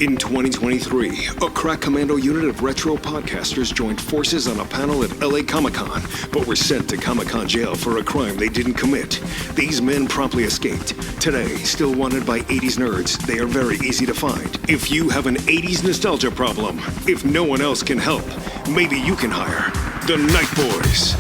In 2023, a crack commando unit of retro podcasters joined forces on a panel at LA Comic-Con, but were sent to Comic-Con jail for a crime they didn't commit. These men promptly escaped. Today, still wanted by 80s nerds, they are very easy to find. If you have an 80s nostalgia problem, if no one else can help, maybe you can hire the Night Boys.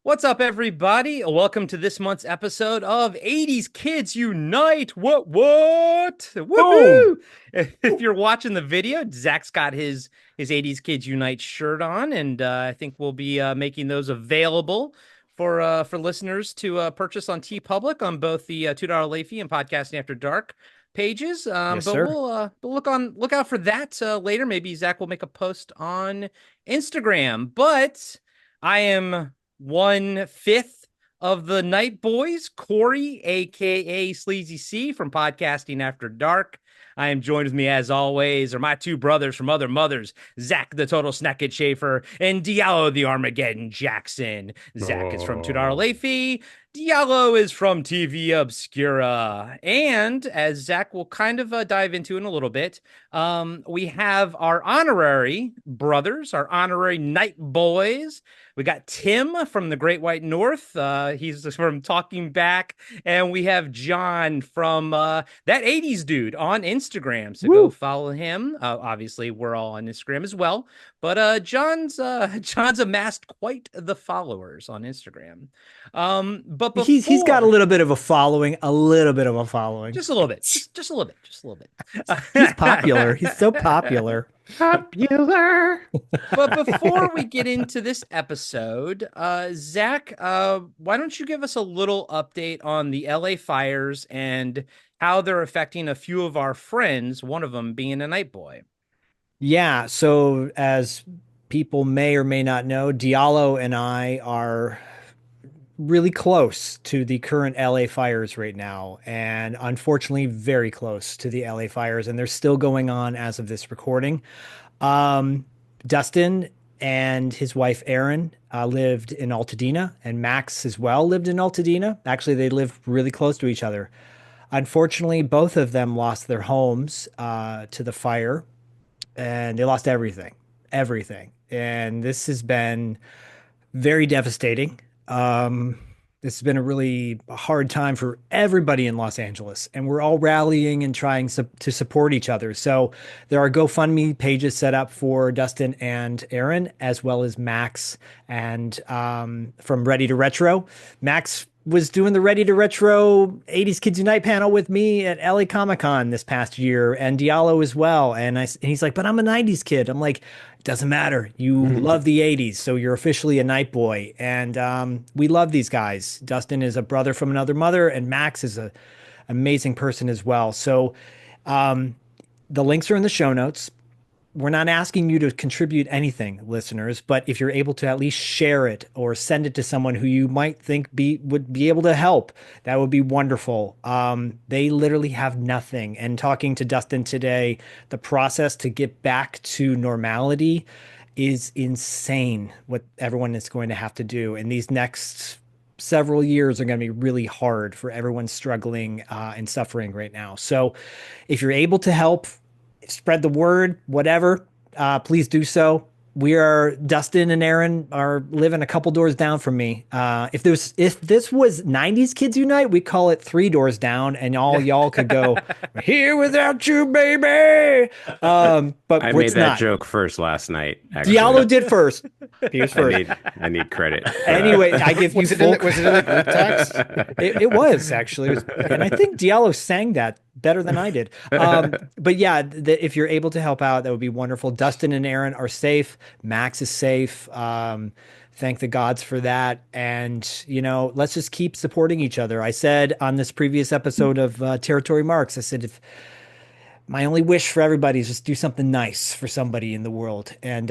What's up, everybody? Welcome to this month's episode of 80s Kids Unite. What? Woohoo! If you're watching the video, Zach's got his 80s Kids Unite shirt on, and I think we'll be making those available for listeners to purchase on TeePublic on both the $2 late fee and Podcasting After Dark pages. Yes, but sir. we'll look out for that later. Maybe Zach will make a post on Instagram. But I am 1/5 of the Night Boys, Corey, aka Sleazy C from Podcasting After Dark. I am joined with me, as always, are my two brothers from other mothers, Zach the Total Snacket Schaefer and Diallo the Armageddon Jackson. Zach is from $2 late fee. Diallo is from TV Obscura. And as Zach will kind of dive into in a little bit, we have our honorary brothers, our honorary Night Boys. We got Tim from the Great White North. He's from Talking Back. And we have John from that 80s dude on Instagram. So go follow him. Obviously, we're all on Instagram as well. But John's amassed quite the followers on Instagram. But before, he's got a little bit of a following, just a little bit, just a little bit. He's popular. He's so popular. But before we get into this episode, Zach, why don't you give us a little update on the LA fires and how they're affecting a few of our friends, one of them being a Night Boy. Yeah, so as people may or may not know, Diallo and I are really close to the current LA fires right now, and unfortunately very close to the LA fires, and they're still going on as of this recording. Dustin and his wife Erin lived in Altadena, and Max as well lived in Altadena. Actually, they lived really close to each other. Unfortunately, both of them lost their homes to the fire, and they lost everything. And this has been very devastating. This has been a really hard time for everybody in Los Angeles, and we're all rallying and trying to support each other. So there are GoFundMe pages set up for Dustin and Erin, as well as Max and from Ready to Retro. Max was doing the Ready to Retro 80s Kids Unite panel with me at LA Comic-Con this past year, and Diallo as well. And he's like, but I'm a 90s kid. I'm like, it doesn't matter. You love the 80s, so you're officially a Night Boy. And we love these guys. Dustin is a brother from another mother, and Max is an amazing person as well. So the links are in the show notes. We're not asking you to contribute anything, listeners, but if you're able to at least share it or send it to someone who you might think would be able to help, that would be wonderful. They literally have nothing. And talking to Dustin today, the process to get back to normality is insane, what everyone is going to have to do. And these next several years are going to be really hard for everyone struggling and suffering right now. So if you're able to help, spread the word, whatever, please do so. Dustin and Erin are living a couple doors down from me. If this was 90s Kids Unite, we call it 3 doors down, and all y'all could go, here without you, baby. But I made that joke first last night. Actually. Diallo did first. He was first. I need credit. Anyway, I give you was it in the group text? It was actually, and I think Diallo sang that better than I did. But yeah, if you're able to help out, that would be wonderful. Dustin and Erin are safe. Max is safe. Thank the gods for that. And, let's just keep supporting each other. I said on this previous episode of Territory Marks, I said, if my only wish for everybody is just do something nice for somebody in the world. And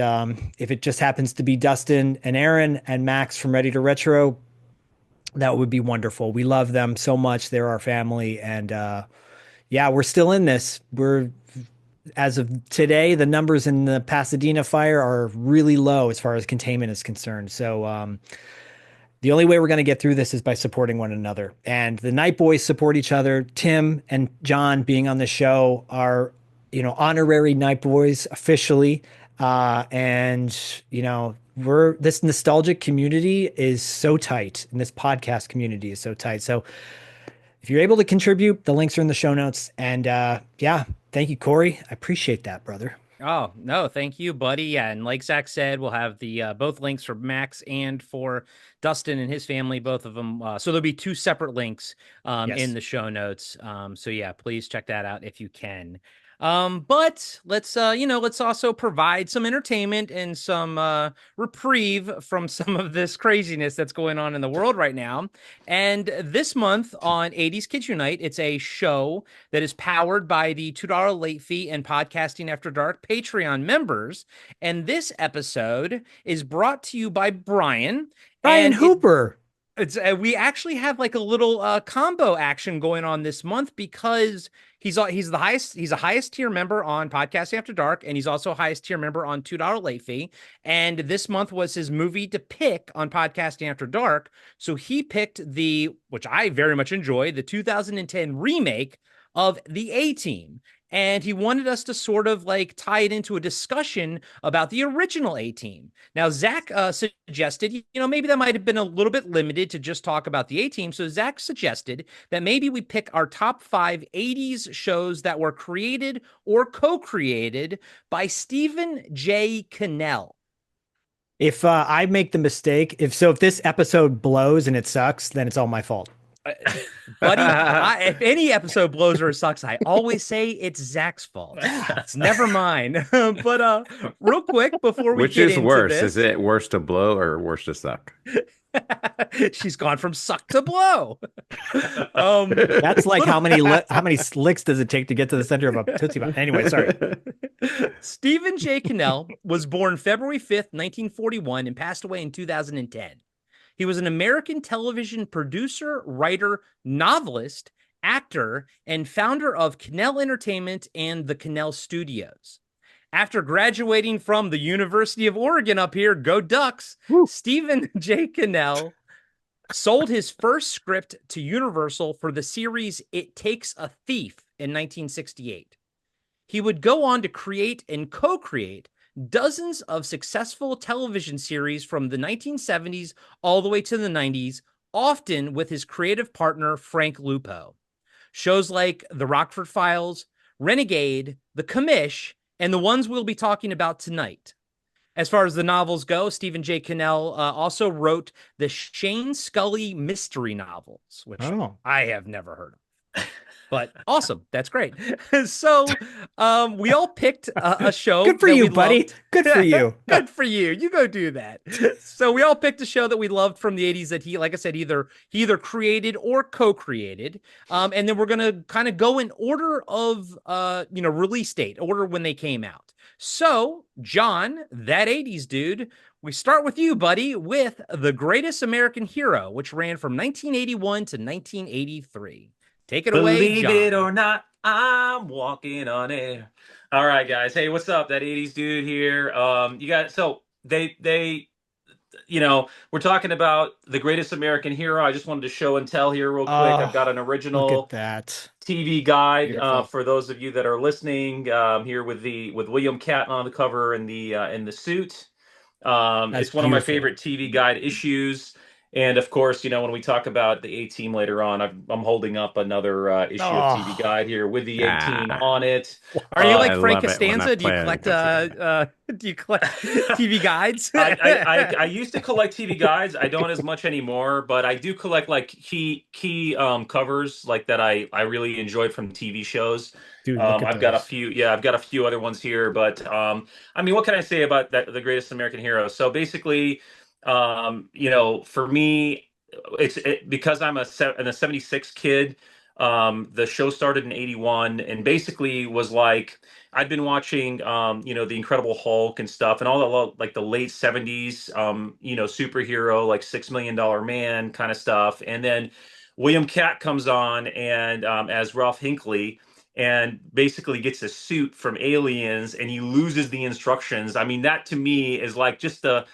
if it just happens to be Dustin and Erin and Max from Ready to Retro, that would be wonderful. We love them so much. They're our family. And yeah, we're still in this. As of today, the numbers in the Pasadena fire are really low as far as containment is concerned. So the only way we're going to get through this is by supporting one another. And the Night Boys support each other. Tim and John being on the show are, honorary Night Boys officially. And, this nostalgic community is so tight, and this podcast community is so tight. So if you're able to contribute, the links are in the show notes. And yeah, thank you, Corey. I appreciate that, brother. Oh, no, thank you, buddy. Yeah, and like Zach said, we'll have the both links for Max and for Dustin and his family, both of them. So there'll be two separate links Yes. in the show notes. So yeah, please check that out if you can. But let's also provide some entertainment and some reprieve from some of this craziness that's going on in the world right now. And this month on 80s Kids Unite, it's a show that is powered by the $2 late fee and Podcasting After Dark Patreon members. And this episode is brought to you by Brian. Brian Hooper. It's we actually have like a little combo action going on this month because he's the highest. He's a highest tier member on Podcasting After Dark, and he's also a highest tier member on $2 late fee. And this month was his movie to pick on Podcasting After Dark, so he picked which I very much enjoy, the 2010 remake of The A-Team. And he wanted us to sort of like tie it into a discussion about the original A-Team. Now, Zach suggested, maybe that might have been a little bit limited to just talk about the A-Team. So Zach suggested that maybe we pick our top 5 80s shows that were created or co-created by Stephen J. Cannell. If I make the mistake, if this episode blows and it sucks, then it's all my fault. Buddy, if any episode blows or sucks, I always say it's Zach's fault. It's never mine. But real quick before we Which get is into worse? this, Is it worse to blow or worse to suck? She's gone from suck to blow. That's like how many licks does it take to get to the center of a Tootsie Pop? Anyway, sorry. Stephen J. Cannell was born February 5th, 1941, and passed away in 2010. He was an American television producer, writer, novelist, actor, and founder of Cannell Entertainment and the Cannell Studios. After graduating from the University of Oregon up here, go Ducks, Stephen J. Cannell sold his first script to Universal for the series It Takes a Thief in 1968. He would go on to create and co-create dozens of successful television series from the 1970s all the way to the 90s, often with his creative partner, Frank Lupo. Shows like The Rockford Files, Renegade, The Commish, and the ones we'll be talking about tonight. As far as the novels go, Stephen J. Cannell also wrote the Shane Scully mystery novels, which I have never heard of. But awesome. That's great. So we all picked a show. Good for you, buddy. Good for you. Good for you. You go do that. So we all picked a show that we loved from the 80s that he, like I said, he either created or co-created. And then we're going to kind of go in order of, release date, order when they came out. So, John, that 80s dude, we start with you, buddy, with The Greatest American Hero, which ran from 1981 to 1983. Take it away, Believe John. it or not, I'm walking on air. All right, guys. Hey, what's up? That 80s dude here. You guys, so they we're talking about The Greatest American Hero. I just wanted to show and tell here real quick. I've got an original Look at that TV guide for those of you that are listening here with William Catton on the cover in the suit. It's one of my favorite TV guide issues. And of course, when we talk about the A-Team later on, I'm holding up another issue of TV Guide here with the A-Team on it. Are you like Frank Costanza? Do you collect TV guides? I used to collect TV guides. I don't as much anymore, but I do collect like key covers like that I really enjoyed from TV shows. Dude, I've got a few. Yeah, I've got a few other ones here, but what can I say about that? The Greatest American Hero. So basically, For me, because I'm a 76 kid. The show started in 81 and basically was like I'd been watching, the Incredible Hulk and stuff, and all the like the late 70s, superhero like $6 Million Man kind of stuff, and then William Cat comes on and as Ralph Hinckley. And basically gets a suit from aliens, and he loses the instructions. I mean, that to me is like just the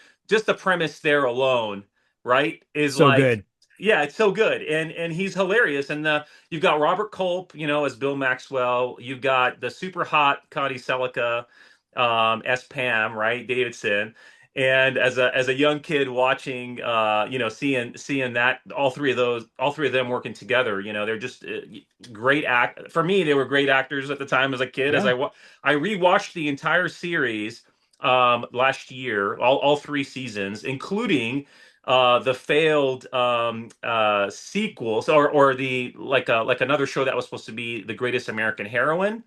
premise there alone, right? Is So like, good. yeah, it's so good, and he's hilarious. And you've got Robert Culp, as Bill Maxwell. You've got the super hot Connie Selica, as Pam, right? Davidson. And as a young kid watching, seeing that all three of them working together, they're just great act. For me, they were great actors at the time as a kid. Yeah. I rewatched the entire series last year, all three seasons, including the failed sequels, or the like another show that was supposed to be The Greatest American Heroine,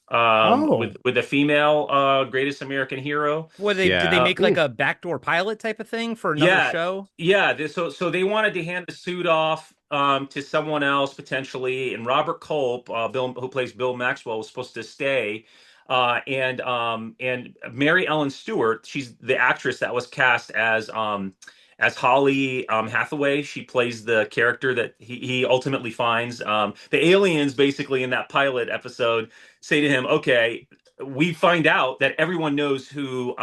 Oh, with a female Greatest American Hero. What did they Yeah. make like a backdoor pilot type of thing for another Yeah, show? yeah. So they wanted to hand the suit off to someone else potentially, and Robert Culp, who plays Bill Maxwell, was supposed to stay. And Mary Ellen Stewart, she's the actress that was cast as Holly Hathaway. She plays the character that he ultimately finds. The aliens basically in that pilot episode say to him, "Okay, we find out that everyone knows who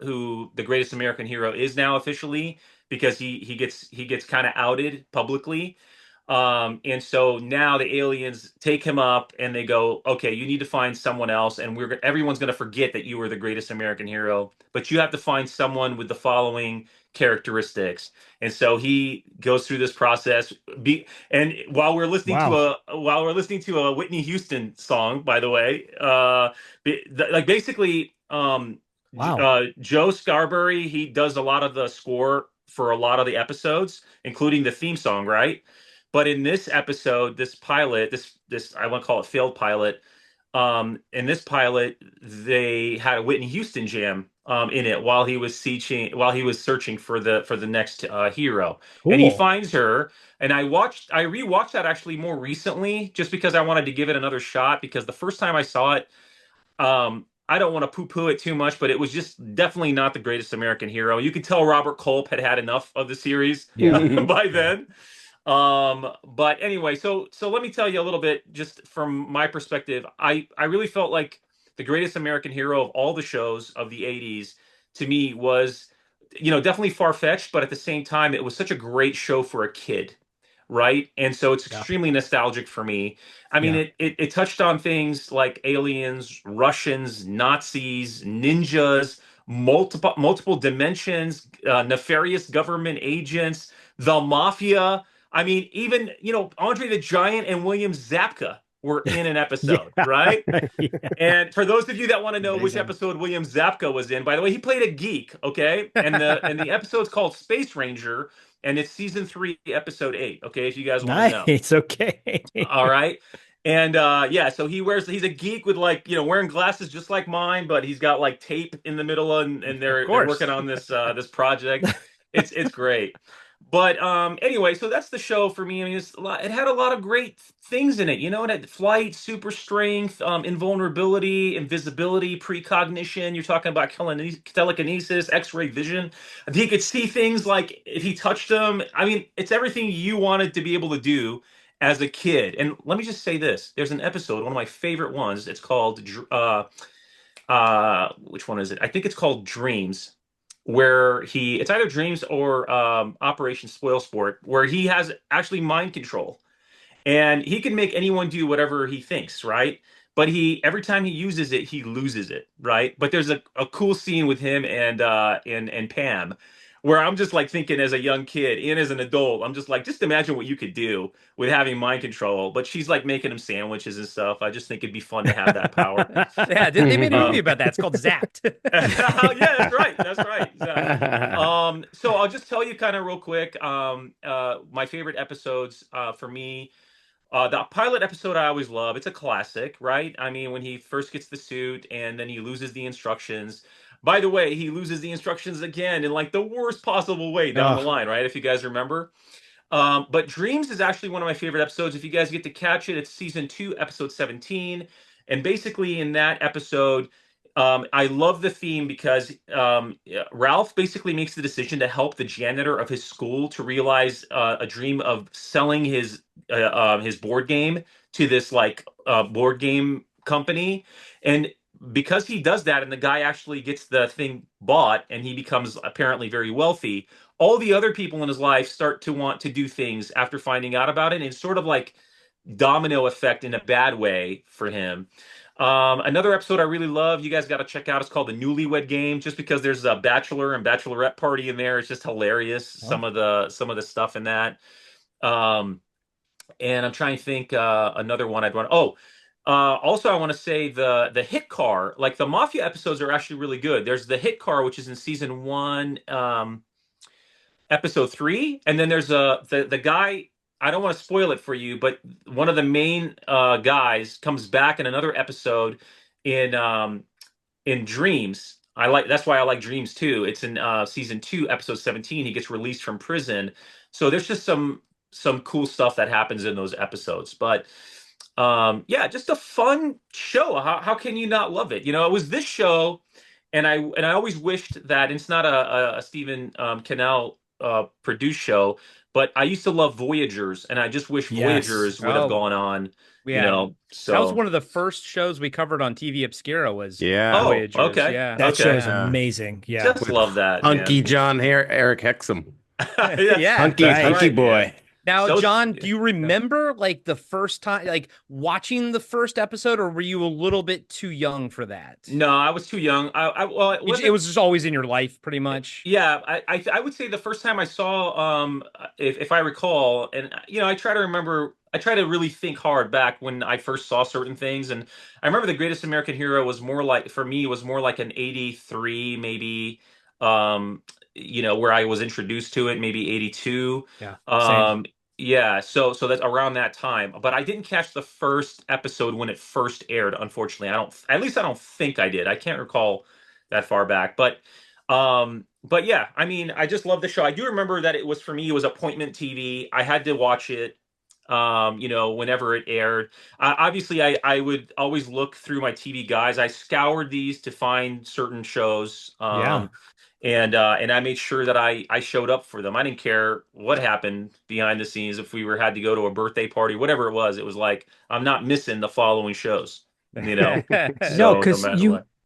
the greatest American hero is now officially because he gets kind of outed publicly. And so now the aliens take him up and they go, okay, you need to find someone else, and everyone's going to forget that you were the greatest American hero, but you have to find someone with the following characteristics. And so he goes through this process. And wow. while we're listening to a Whitney Houston song, by the way, like basically, Wow. Joe Scarberry, he does a lot of the score for a lot of the episodes, including the theme song, right? But in this episode, this pilot, this I want to call it failed pilot. In this pilot, they had a Whitney Houston jam in it while he was searching for the next hero, and he Cool. finds her. And I rewatched that actually more recently, just because I wanted to give it another shot. Because the first time I saw it, I don't want to poo-poo it too much, but it was just definitely not the greatest American hero. You could tell Robert Culp had had enough of the series Yeah. by Yeah. then. But anyway, so let me tell you a little bit just from my perspective. I really felt like the greatest American hero of all the shows of the 80s to me was, definitely far-fetched, but at the same time, it was such a great show for a kid, right? And so it's Yeah. extremely nostalgic for me. I mean, Yeah. it touched on things like aliens, Russians, Nazis, ninjas, multiple dimensions, nefarious government agents, the mafia. I mean, even, Andre the Giant and William Zabka were in an episode, Yeah. right? Yeah. And for those of you that want to know which Amazing. episode William Zabka was in, by the way, he played a geek, okay? And the episode's called Space Ranger, and it's season 3, episode 8, okay, if you guys want to know. Nice. Okay. All right. And yeah, so he's a geek with, like, wearing glasses just like mine, but he's got like tape in the middle, and Of they're course. working on this project. It's great. But anyway, so that's the show for me. I mean, it had a lot of great things in it. It had flight, super strength, invulnerability, invisibility, precognition. You're talking about telekinesis, X-ray vision. He could see things like if he touched them. I mean, it's everything you wanted to be able to do as a kid. And let me just say this: there's an episode, one of my favorite ones. It's called which one is it? I think it's called Dreams, where it's either Dreams or Operation Spoilsport, where he has actually mind control, and he can make anyone do whatever he thinks, right? But every time he uses it, he loses it, right? But there's a cool scene with him and Pam, where I'm just like thinking as a young kid and as an adult, I'm just like, just imagine what you could do with having mind control. But she's like making him sandwiches and stuff. I just think it'd be fun to have that power. Yeah, they made a movie Um, about that. It's called Zapped. yeah, that's right. That's right. Exactly. So I'll just tell you kind of real quick. My favorite episodes for me. The pilot episode I always love. It's a classic, right? I mean, when he first gets the suit and then he loses the instructions. by the way, he loses the instructions again in like the worst possible way down the line, right? If you guys remember. But Dreams is actually one of my favorite episodes. If you guys get to catch it, it's season 2, episode 17. And basically in that episode, I love the theme because Ralph basically makes the decision to help the janitor of his school to realize a dream of selling his board game to this like board game company. And because he does that and the guy actually gets the thing bought and he becomes apparently very wealthy, all the other people in his life start to want to do things after finding out about it. And it's sort of like domino effect in a bad way for him. Another episode I really love, you guys got to check out. It's called The Newlywed Game, just because there's a bachelor and bachelorette party in there. It's just hilarious. Some of the stuff in that. And I'm trying to think another one I'd want. Also, I want to say the Hit Car, like the Mafia episodes are actually really good. There's the Hit Car, which is in season 1, episode 3, and then there's the guy. I don't want to spoil it for you, but one of the main guys comes back in another episode in Dreams. That's why I like Dreams too. It's in season 2, episode 17. He gets released from prison. So there's just some cool stuff that happens in those episodes. But yeah, just a fun show. How can you not love it? You know, it was this show, and I always wished that it's not a Stephen Cannell produced show, but I used to love Voyagers, and I just wish Voyagers would have gone on. Yeah. You know, so that was one of the first shows we covered on TV Obscura. Was Voyagers. Oh, okay, yeah, that show is amazing. Yeah, just love that. Hunky John here, Eric Hexum. Yeah, hunky boy. Now, John, do you remember like the first time, like watching the first episode, or were you a little bit too young for that? No, I was too young. Well, it was just always in your life, pretty much. Yeah, I would say the first time I saw, if I recall, and you know, I try to remember. I try to really think hard back when I first saw certain things, and I remember The Greatest American Hero was more like, for me, was more like an 83, maybe. You know, where I was introduced to it, maybe 82. Yeah. Same. Yeah, so that's around that time. But I didn't catch the first episode when it first aired, unfortunately. At least I don't think I did. I can't recall that far back. But yeah, I mean, I just love the show. I do remember that it was, for me, it was appointment TV. I had to watch it, you know, whenever it aired. Obviously, I would always look through my TV guides. I scoured these to find certain shows. And I made sure that I showed up for them. I didn't care what happened behind the scenes. If we had to go to a birthday party, whatever it was like, I'm not missing the following shows, you know? No, because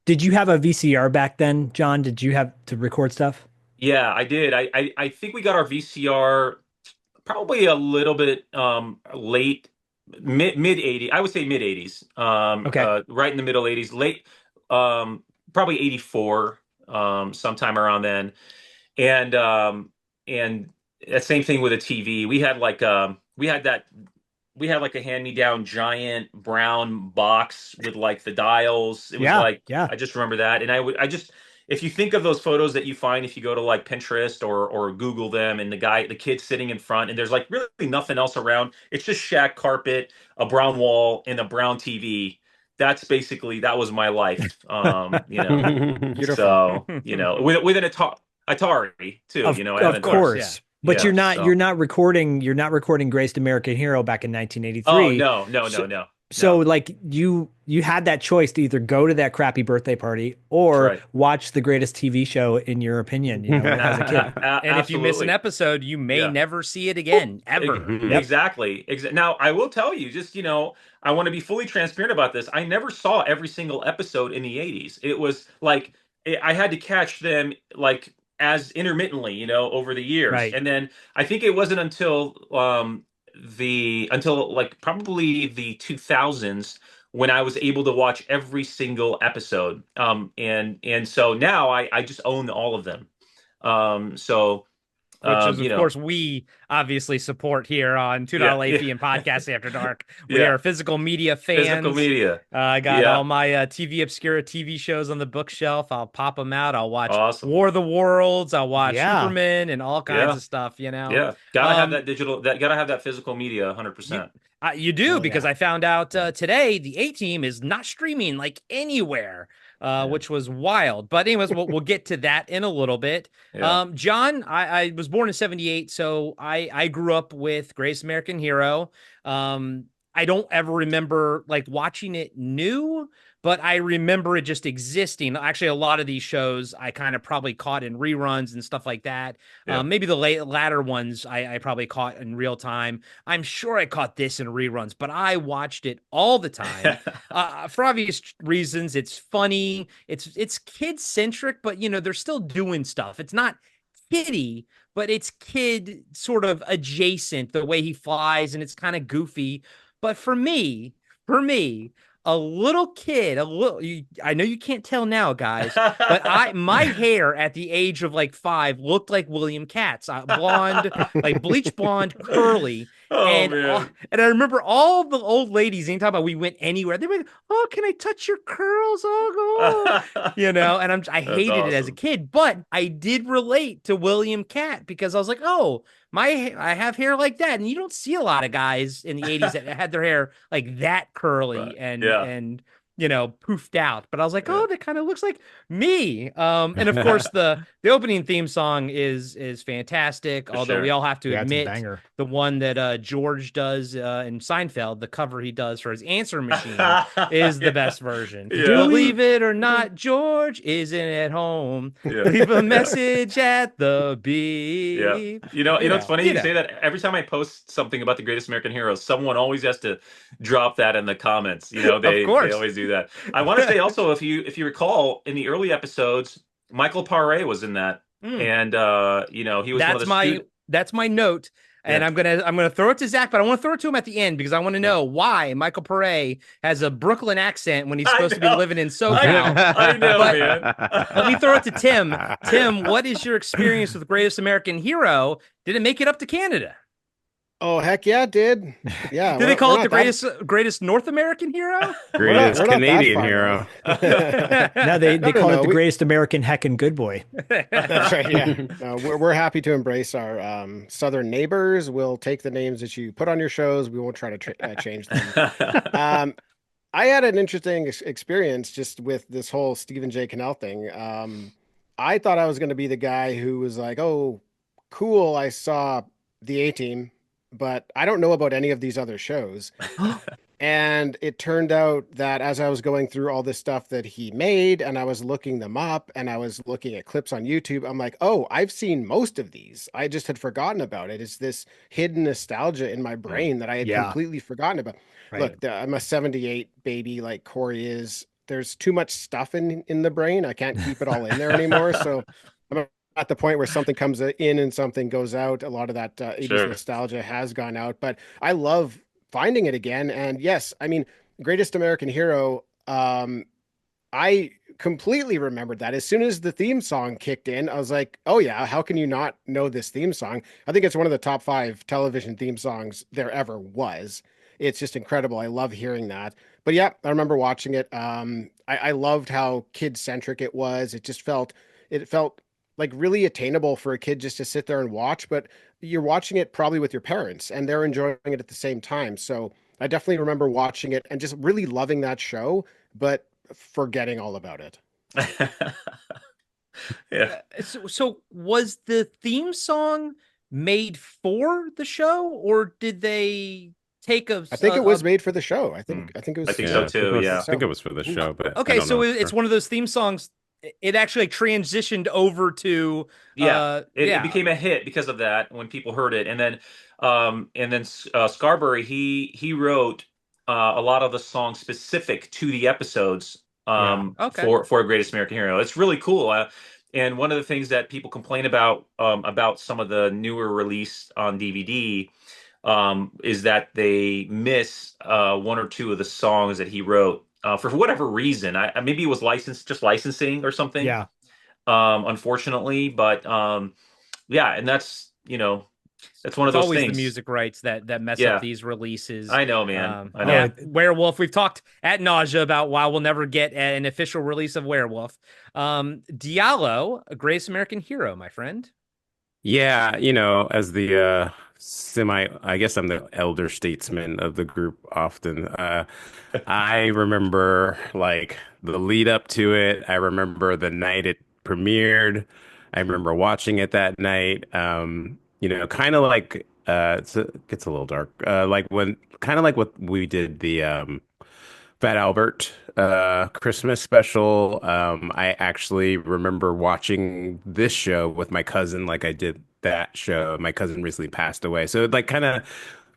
did you have a VCR back then, John? Did you have to record stuff? Yeah, I did. I think we got our VCR probably a little bit late, mid 80s. I would say mid 80s. Okay. Right in the middle 80s, late, probably 84. Sometime around then, and the same thing with a TV. We had like a hand-me-down giant brown box with like the dials. It was I just remember that, and if you think of those photos that you find if you go to like Pinterest or Google them, and the kid sitting in front, and there's like really nothing else around. It's just shag carpet, a brown wall, and a brown TV. That was my life, you know. So, you know, with an Atari too, you know. Of course, yeah. But you're not recording Greatest American Hero back in 1983. Oh no. So like you had that choice to either go to that crappy birthday party or watch the greatest TV show in your opinion, you know, as a kid. And if you miss an episode, you may never see it again, ever. Exactly. Now, I will tell you, just, you know, I want to be fully transparent about this. I never saw every single episode in the 80s. It was like I had to catch them like as intermittently, you know, over the years. Right. And then I think it wasn't until like probably the 2000s when I was able to watch every single episode. And so now I just own all of them. Which is, of course, we obviously support here on $2 Late Fee and Podcast After Dark. We are physical media fans. Physical media. I got all my TV Obscura TV shows on the bookshelf. I'll pop them out. I'll watch War of the Worlds. I'll watch Superman and all kinds of stuff, you know? Yeah. Gotta have that gotta have that physical media 100%. You do, because I found out today the A-Team is not streaming like anywhere. which was wild. But anyways, we'll get to that in a little bit. Yeah. John, I was born in 78, so I grew up with Greatest American Hero. I don't ever remember like watching it new, but I remember it just existing. Actually, a lot of these shows I kind of probably caught in reruns and stuff like that. Yeah. Maybe the latter ones I probably caught in real time. I'm sure I caught this in reruns, but I watched it all the time. For obvious reasons, it's funny. It's kid centric, but they're still doing stuff. It's not kiddie, but it's kid sort of adjacent, the way he flies, and it's kind of goofy. But for me, a little kid, I know you can't tell now, guys, but my hair at the age of like 5 looked like William Katt's, blonde, like bleach blonde, curly. And I remember all the old ladies, anytime we went anywhere, they were like, "Oh, can I touch your curls?" Oh, and I hated it as a kid, but I did relate to William Katt because I was like, "Oh, I have hair like that," and you don't see a lot of guys in the 80s that had their hair like that curly and poofed out. But I was like, "Oh, that kind of looks like me." And of course, the opening theme song is fantastic. Although we all have to admit, the one that George does in Seinfeld, the cover he does for his answer machine, is the best version. Believe it or not, George isn't at home. Leave a message at the beep. It's funny you say that. Every time I post something about the Greatest American Heroes, someone always has to drop that in the comments. They always do that. I want to say also, if you recall, in the early episodes, Michael Paré was in that, and he was that's my note. And I'm gonna throw it to Zach, but I want to throw it to him at the end because I want to know why Michael Paré has a Brooklyn accent when he's supposed to be living in SoCal. I know, man. Let me throw it to Tim. Tim, what is your experience with Greatest American Hero? Did it make it up to Canada? Oh, heck yeah, it did. Yeah. Did they call it the greatest North American hero? Greatest Canadian hero. No, they call it the greatest American heckin' good boy. That's right, yeah. We're happy to embrace our southern neighbors. We'll take the names that you put on your shows. We won't try to change them. I had an interesting experience just with this whole Stephen J. Cannell thing. I thought I was going to be the guy who was like, oh, cool, I saw the A-Team, but I don't know about any of these other shows. And it turned out that as I was going through all this stuff that he made and I was looking them up and I was looking at clips on YouTube, I'm like, oh, I've seen most of these. I just had forgotten about it. It's this hidden nostalgia in my brain that I had completely forgotten about. Right. Look, I'm a 78 baby like Corey is. There's too much stuff in the brain. I can't keep it all in there anymore. So I'm at the point where something comes in and something goes out. A lot of that 80s nostalgia has gone out, but I love finding it again. And yes, I mean, Greatest American Hero, I completely remembered that. As soon as the theme song kicked in, I was like, oh yeah, how can you not know this theme song? I think it's one of the top 5 television theme songs there ever was. It's just incredible. I love hearing that. But yeah, I remember watching it. I loved how kid-centric it was. It felt like really attainable for a kid just to sit there and watch, but you're watching it probably with your parents and they're enjoying it at the same time. So I definitely remember watching it and just really loving that show, but forgetting all about it. Yeah. So was the theme song made for the show, or did they take a? I think it was made for the show. I think it was. I think so too. Yeah, I think it was for the show. But okay, so it's one of those theme songs. It actually transitioned over to it became a hit because of that when people heard it, and then Scarberry he wrote a lot of the songs specific to the episodes for Greatest American Hero. It's really cool. And one of the things that people complain about some of the newer release on DVD is that they miss 1 or 2 of the songs that he wrote. For whatever reason, maybe it was licensing or something. Yeah. Unfortunately, but and that's one of those always things. The music rights that mess up these releases. I know, man. I know. Yeah, Werewolf. We've talked ad nausea about why we'll never get an official release of Werewolf. Diallo, a Greatest American Hero, my friend. Yeah, as the I guess I'm the elder statesman of the group often. I remember like the lead up to it. I remember the night it premiered. I remember watching it that night. Kind of like it gets a little dark. Like when kind of like what we did the Fat Albert Christmas special. I actually remember watching this show with my cousin, like I did that show. My cousin recently passed away, so like kind of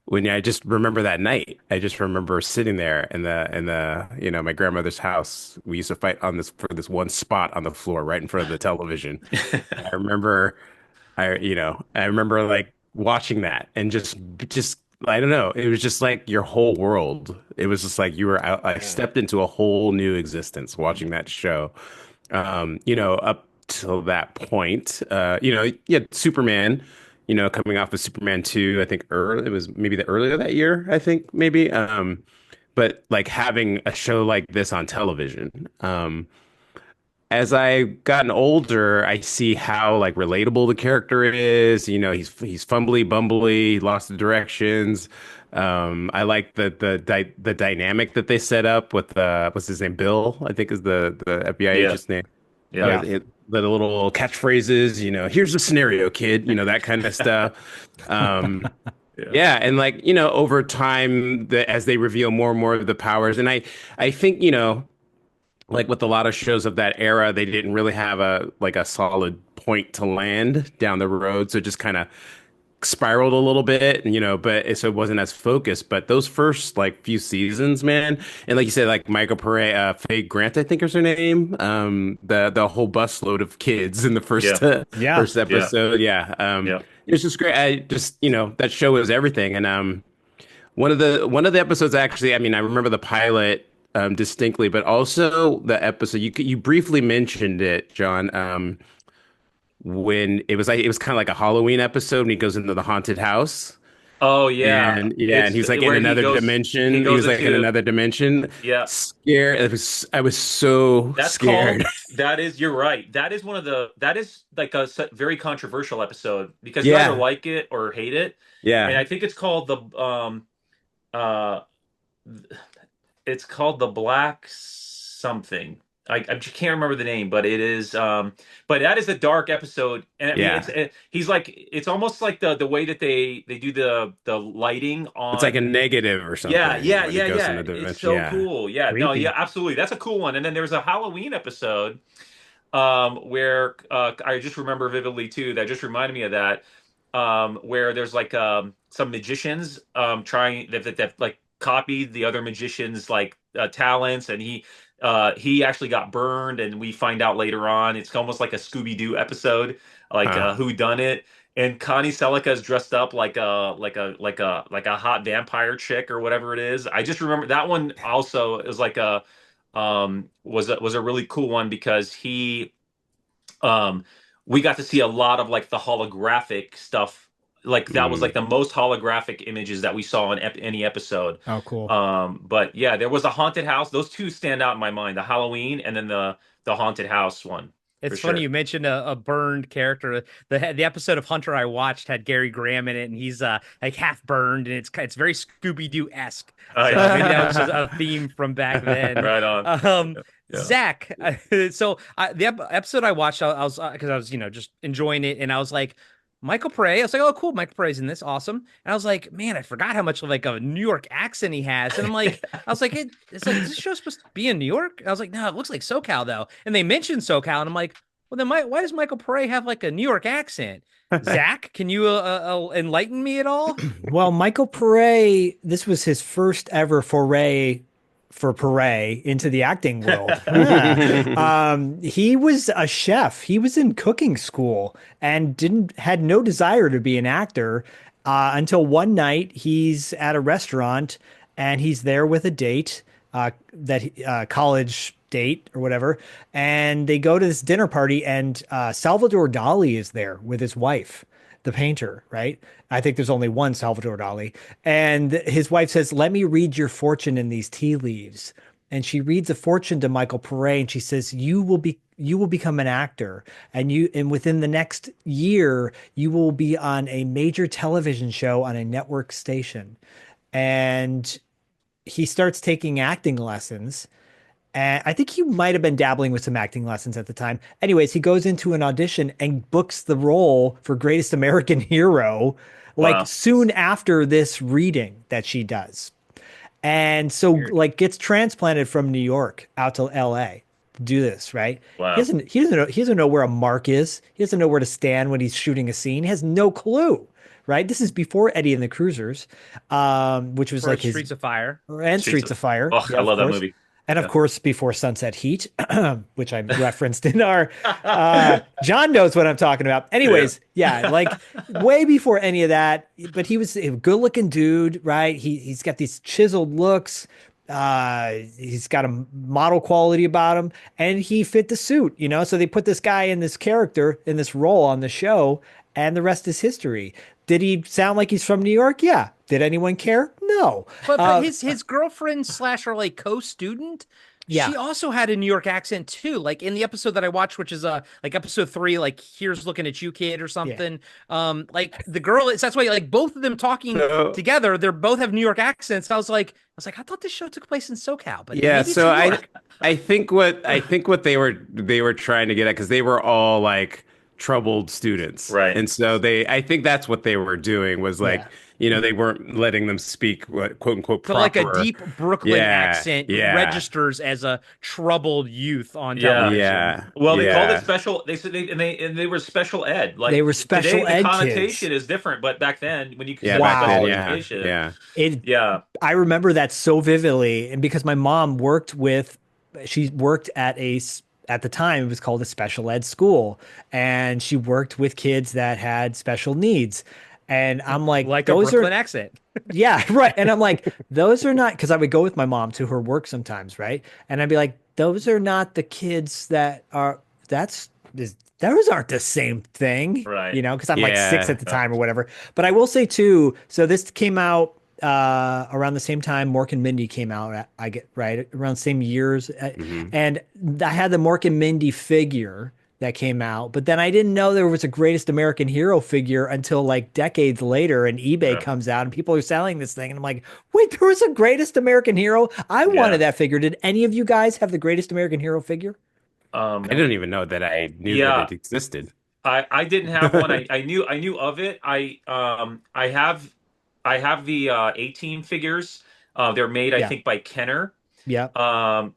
when I just remember that night. I just remember sitting there in the my grandmother's house. We used to fight on this for this one spot on the floor right in front of the television. I remember I remember like watching that and just I don't know. It was just like your whole world. It was just like you were out, I stepped into a whole new existence watching that show. Up till that point, you had Superman, coming off of Superman 2, I think early, it was maybe the earlier that year, I think maybe. But like having a show like this on television, as I've gotten older, I see how like relatable the character is. He's fumbly, bumbly, lost the directions. I like the dynamic that they set up with what's his name? Bill, I think is the FBI Yeah. agent's name. Yeah. The little catchphrases, here's the scenario, kid, that kind of stuff. Yeah. Yeah, and like, over time, as they reveal more and more of the powers, and I think, like with a lot of shows of that era, they didn't really have a solid point to land down the road, so it just kind of spiraled a little bit, so it wasn't as focused. But those first like few seasons, man, and like you said, like Michael Pare, Faye Grant, I think is her name, the whole busload of kids in the first first episode, it was just great. I just that show was everything, and one of the episodes actually, I mean, I remember the pilot distinctly, but also the episode you briefly mentioned it, John. When it was kind of like a Halloween episode, and he goes into the haunted house. Oh yeah, And he's like in another dimension. He was like in another dimension. Yeah, scared. I was so scared. You're right. That is that is like a very controversial episode because you either like it or hate it. Yeah, and I think it's called uh it's called the Black something. I can't remember the name, but it is. But that is a dark episode, and I mean, he's like, it's almost like the way that they do the lighting on. It's like a negative or something. Yeah. It's so cool. Yeah, creepy. no, yeah, absolutely. That's a cool one. And then there's a Halloween episode, where I just remember vividly too. That just reminded me of that. Where there's like some magicians trying that like copied the other magicians like talents, and he actually got burned, and we find out later on it's almost like a Scooby-Doo episode, like who done it. And Connie Selica is dressed up like a hot vampire chick or whatever it is. I just remember that one also is like was a really cool one because we got to see a lot of like the holographic stuff. Like that was like the most holographic images that we saw in any episode. Oh, cool. But yeah, there was a haunted house. Those two stand out in my mind: the Halloween and then the haunted house one. It's funny you mentioned a burned character. The episode of Hunter I watched had Gary Graham in it, and he's like half burned, and it's very Scooby-Doo-esque. So maybe that was just a theme from back then. Right on. Zach, so the episode I watched, I was because I was just enjoying it, and I was like, Michael Pare. I was like, oh, cool. Michael Pare's in this. Awesome. And I was like, man, I forgot how much of like a New York accent he has. And I'm like, it's like, is this show supposed to be in New York? And I was like, no, it looks like SoCal though. And they mentioned SoCal. And I'm like, well, then why does Michael Pare have like a New York accent? Zach, can you enlighten me at all? Well, Michael Pare, this was his first ever foray for Pare into the acting world. He was a chef. He was in cooking school and had no desire to be an actor until one night he's at a restaurant and he's there with a date, college date or whatever, and they go to this dinner party and Salvador Dali is there with his wife, the painter, right? I think there's only one Salvador Dali. And his wife says, let me read your fortune in these tea leaves. and she reads a fortune to Michael Pare, and she says, you will become an actor, and within the next year you will be on a major television show on a network station. And he starts taking acting lessons. And I think he might have been dabbling with some acting lessons at the time. Anyways, he goes into an audition and books the role for Greatest American Hero, like soon after this reading that she does. And so like gets transplanted from New York out to LA to do this, right? Wow. He doesn't know where a mark is. He doesn't know where to stand when he's shooting a scene. He has no clue. Right. This is before Eddie and the Cruisers, which was like his Streets of Fire and Streets of Fire. Oh, yeah, I love that movie. And of course, before Sunset Heat, which I referenced in our, John knows what I'm talking about. Anyways, yeah, like way before any of that. But he was a good-looking dude, right? He's got these chiseled looks. He's got a model quality about him, and he fit the suit, you know. So they put this guy in this character in this role on the show, and the rest is history. Did he sound like he's from New York? Yeah. Did anyone care? No. But his girlfriend / her like co-student, she also had a New York accent too. Like in the episode that I watched, which is like episode 3, like Here's Looking at You, Kid, or something. Yeah. Like the girl, that's why like both of them talking together, they're both have New York accents. I was like, I thought this show took place in SoCal, but yeah. So I think what they were trying to get at, because they were all like troubled students, right? And so I think that's what they were doing, was like, you know, they weren't letting them speak what quote unquote proper, like a deep Brooklyn accent registers as a troubled youth on television. Yeah. Well, they called it special. They said they were special ed. Like they were special today, ed. The connotation is different, but back then when you could say wow, special education, I remember that so vividly, and because my mom worked at the time, it was called a special ed school, and she worked with kids that had special needs. And I'm like a Brooklyn accent. Yeah, right. And I'm like, those are not, because I would go with my mom to her work sometimes, right? And I'd be like, those are not the kids that are, those aren't the same thing, right? You know, because I'm like 6 at the time or whatever. But I will say too, so this came out around the same time Mork and Mindy came out, around the same years. And I had the Mork and Mindy figure that came out, but then I didn't know there was a Greatest American Hero figure until like decades later, and eBay comes out and people are selling this thing, and I'm like, wait, there was a Greatest American Hero? I wanted that figure. Did any of you guys have the Greatest American Hero figure? I didn't even know that I knew that it existed. I didn't have one. I knew of it. I have the A-Team figures. They're made, I think, by Kenner. Yeah.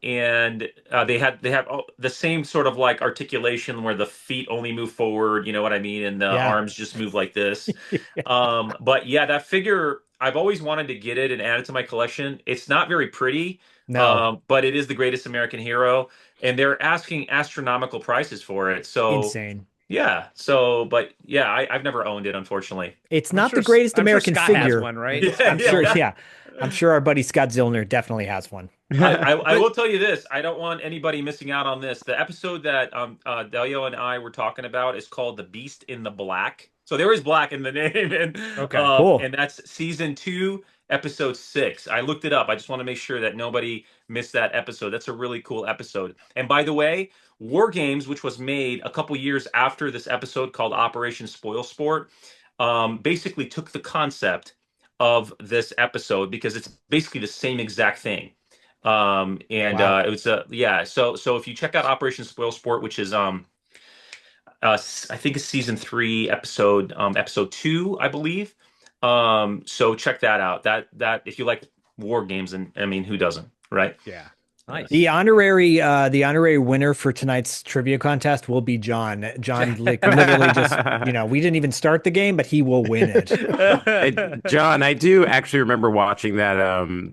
And they have the same sort of like articulation where the feet only move forward, you know what I mean, and the arms just move like this. But yeah, that figure, I've always wanted to get it and add it to my collection. It's not very pretty, but it is the Greatest American Hero, and they're asking astronomical prices for it. So insane. Yeah. So, but yeah, I've never owned it, unfortunately. It's not the Greatest American Scott figure. Has one, right? I'm sure. Yeah. I'm sure our buddy Scott Zillner definitely has one. I will tell you this. I don't want anybody missing out on this. The episode that Delio and I were talking about is called The Beast in the Black. So there is black in the name. And, cool. And that's season 2, episode 6. I looked it up. I just want to make sure that nobody missed that episode. That's a really cool episode. And by the way, War Games, which was made a couple years after this episode called Operation Spoil Sport, basically took the concept of this episode, because it's basically the same exact thing. It was so if you check out Operation Spoil Sport, which is I think it's season 3 episode 2, I believe. So check that out. That if you like war games, and I mean, who doesn't, right? Yeah. Nice. The honorary winner for tonight's trivia contest will be John. John literally just, we didn't even start the game, but he will win it. John, I do actually remember watching that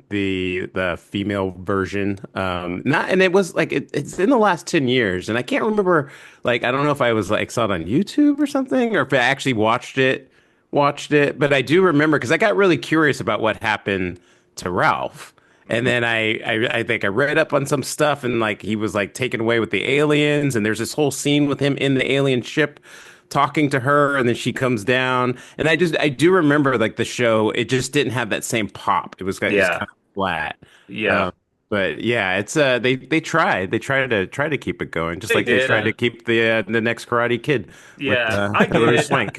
the female version. And it was like it's in the last 10 years, and I can't remember, like, I don't know if I was like saw it on YouTube or something, or if I actually watched it, but I do remember, because I got really curious about what happened to Ralph. And then I think I read up on some stuff, and like he was like taken away with the aliens, and there's this whole scene with him in the alien ship talking to her, and then she comes down. And I do remember like the show, it just didn't have that same pop. It was kind of flat. Yeah. But yeah, it's they try to keep it going, just They like they did. tried to keep the next Karate Kid with Yeah, I get Hilary it. Swank.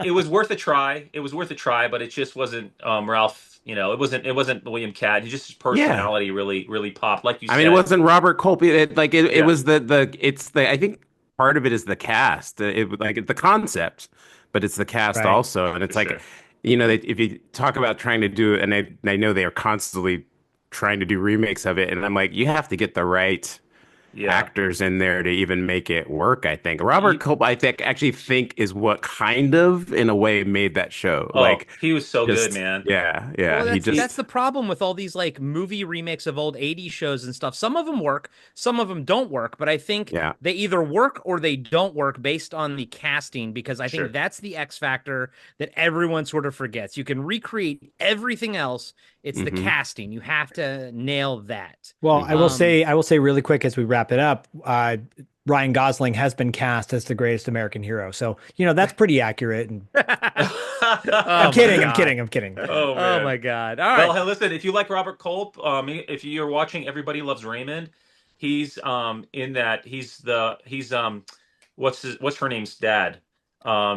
It was worth a try. It was worth a try, but it just wasn't Ralph. It wasn't William Cat. He just his Yeah, personality really popped, like you I mean, it said. wasn't Robert Culp. It Yeah, was the I think part of it is the cast, like the concept, but it's the cast Right. also, and for it's like, sure. if you talk about trying to do, and I know they are constantly trying to do remakes of it, and I'm like, you have to get the right Yeah. actors in there to even make it work. I think Robert You, Culp, I think is what kind of in a way made that show. oh, Like, he was so good, just man. Well, yeah, he that's just the problem with all these like movie remakes of old 80s shows and stuff. Some of them work, some of them don't work, but I think yeah. they either work or they don't work based on the casting because I think Sure. that's the X factor that everyone sort of forgets. You can recreate everything else. It's the Hmm. casting. You have to nail that. Well, Hmm. I will say really quick as we wrap it up, Ryan Gosling has been cast as the greatest American hero. So, that's pretty accurate. And Oh I'm my kidding, I'm God. kidding, I'm kidding. Oh Oh man. my God. All Well, right. hey, listen, if you like Robert Culp, if you're watching Everybody Loves Raymond, he's in that he's what's her name's dad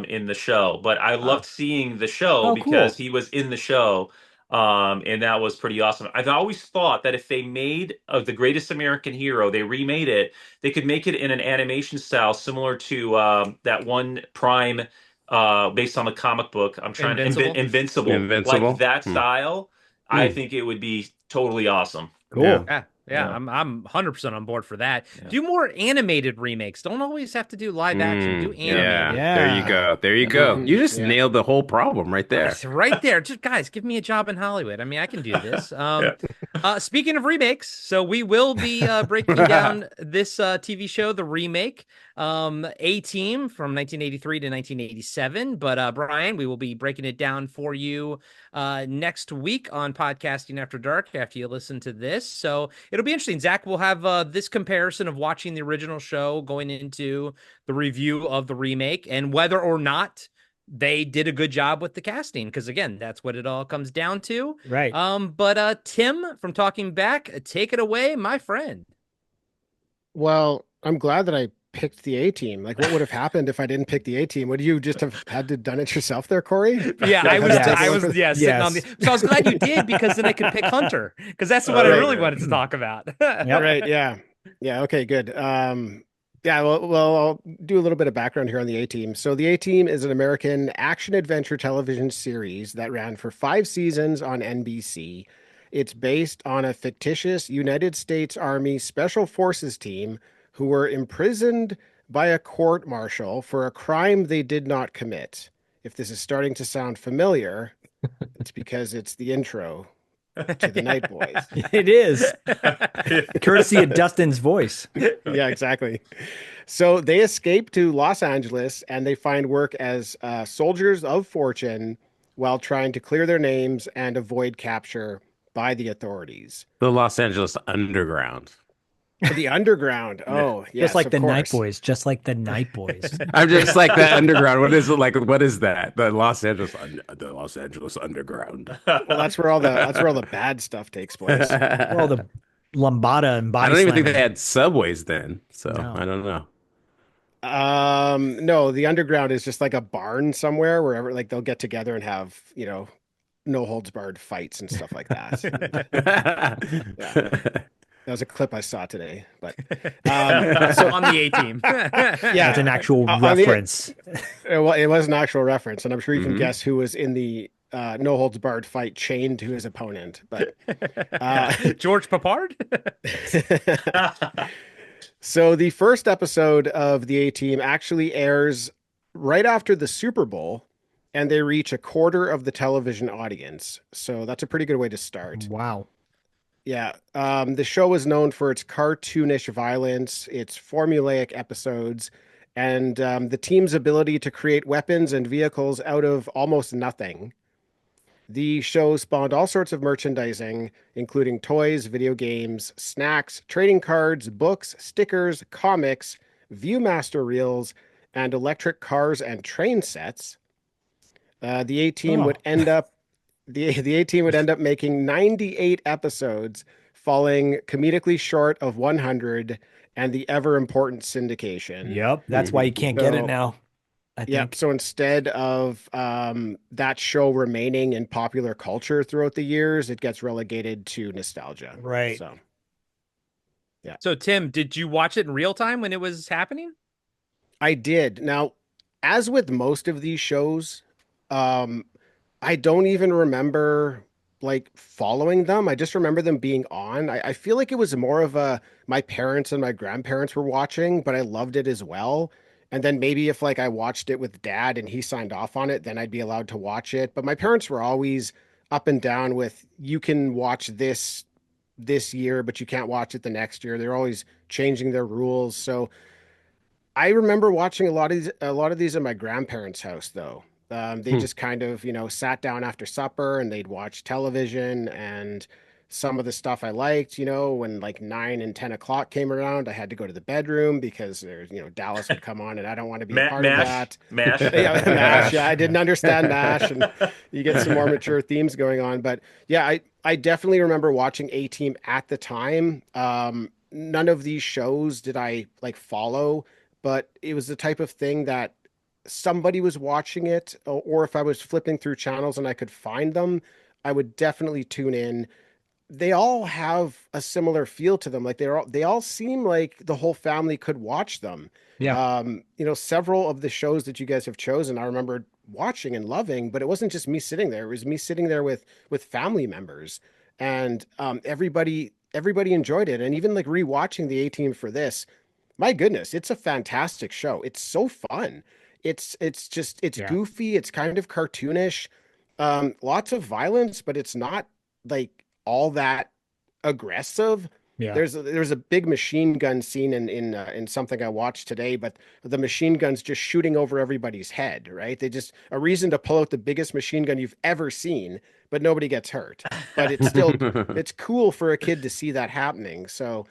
in the show. But I Oh, loved seeing the show Oh, because cool. he was in the show. And that was pretty awesome. I've always thought that if they made of the greatest American hero, they remade it, they could make it in an animation style similar to that one Prime based on the comic book. I'm trying to Invincible. Invincible, like Invincible. that Hmm. style. I think it would be totally awesome. Yeah. Cool. Yeah, Yeah, I'm 100% on board for that. yeah. Do more animated remakes. Don't always have to do live action. Do Yeah. animated. Yeah, there you Yeah. go. There you go. Mhm. You just Yeah. nailed the whole problem right there. It's right there. Just guys, give me a job in Hollywood. I mean, I can do this. Yeah. Speaking of remakes, so we will be breaking down this TV show, the remake, A-Team from 1983 to 1987. But Brian, we will be breaking it down for you next week on Podcasting After Dark after you listen to this. So it'll be interesting. Zach will have this comparison of watching the original show going into the review of the remake and whether or not they did a good job with the casting because again that's what it all comes down to. Right. But Tim from Talking Back, take it away, my friend. Well, I'm glad that I picked the A team. Like, what would have happened if I didn't pick the A team? Would you just have had to done it yourself there, Corey? Yeah, Like, I was sitting on the. So I was glad you did because then I could pick Hunter because that's what I Right. really wanted to talk about. Right. Yeah. Yeah. Okay. Good. Yeah. Well, I'll do a little bit of background here on the A Team. So the A Team is an American action adventure television series that ran for 5 seasons on NBC. It's based on a fictitious United States Army Special Forces team who were imprisoned by a court martial for a crime they did not commit. If this is starting to sound familiar, it's because it's the intro to the Night Boys. It is. Courtesy of Dustin's voice. Yeah, exactly. So they escape to Los Angeles and they find work as soldiers of fortune while trying to clear their names and avoid capture by the authorities. The Los Angeles Underground. The underground. Oh, yes, Just like of the Night course. Boys. Just like the Night Boys. I'm just like the underground. What is it like? What is that? The Los Angeles Underground. Well, that's where all the bad stuff takes place. Well, the Lambada and I body don't even think slamming. they had subways then, so No. I don't know. No, the underground is just like a barn somewhere wherever like they'll get together and have, no holds barred fights and stuff like that. That was a clip I saw today, but so on the A-Team. yeah, That's an actual reference. well, it was an actual reference, and I'm sure you can Mhm. guess who was in the no holds barred fight chained to his opponent. But George Papard. so the first episode of the A Team actually airs right after the Super Bowl, and they reach a quarter of the television audience. So that's a pretty good way to start. Wow. Yeah. The show is known for its cartoonish violence, its formulaic episodes, and the team's ability to create weapons and vehicles out of almost nothing. The show spawned all sorts of merchandising, including toys, video games, snacks, trading cards, books, stickers, comics, Viewmaster reels, and electric cars and train sets. The A Team would end up the A Team would end up making 98 episodes, falling comedically short of 100 and the ever important syndication. Yep, that's why you can't get it So, now. I yeah. think. So instead of that show remaining in popular culture throughout the years, it gets relegated to nostalgia. Right. So, yeah. So Tim, did you watch it in real time when it was happening? I did. Now, as with most of these shows, um, I don't even remember like following them. I just remember them being on. I feel like it was more of a my parents and my grandparents were watching, but I loved it as well. And then maybe if like I watched it with dad and he signed off on it, then I'd be allowed to watch it. But my parents were always up and down with you can watch this year, but you can't watch it the next year. They're always changing their rules. So I remember watching a lot of these at my grandparents' house, though. They just kind of, sat down after supper and they'd watch television and some of the stuff I liked, when like 9 and 10 o'clock came around, I had to go to the bedroom because there's, Dallas would come on and I don't want to be a part of that. Mash. Yeah, Mash. Yeah, I didn't understand Mash, and you get some more mature themes going on. But yeah, I definitely remember watching A-Team at the time. None of these shows did I like follow, but it was the type of thing that somebody was watching it, or if I was flipping through channels and I could find them, I would definitely tune in. They all have a similar feel to them. Like they all seem like the whole family could watch them. Yeah. Several of the shows that you guys have chosen, I remember watching and loving, but it wasn't just me sitting there. It was me sitting there with family members, and everybody enjoyed it. And even like rewatching the A-Team for this, my goodness, it's a fantastic show. It's so fun. It's Yeah. goofy. It's kind of cartoonish. Lots of violence, but it's not like all that aggressive. Yeah. There's a big machine gun scene in something I watched today, but the machine gun's just shooting over everybody's head, right? They just a reason to pull out the biggest machine gun you've ever seen, but nobody gets hurt. But it's still it's cool for a kid to see that happening. So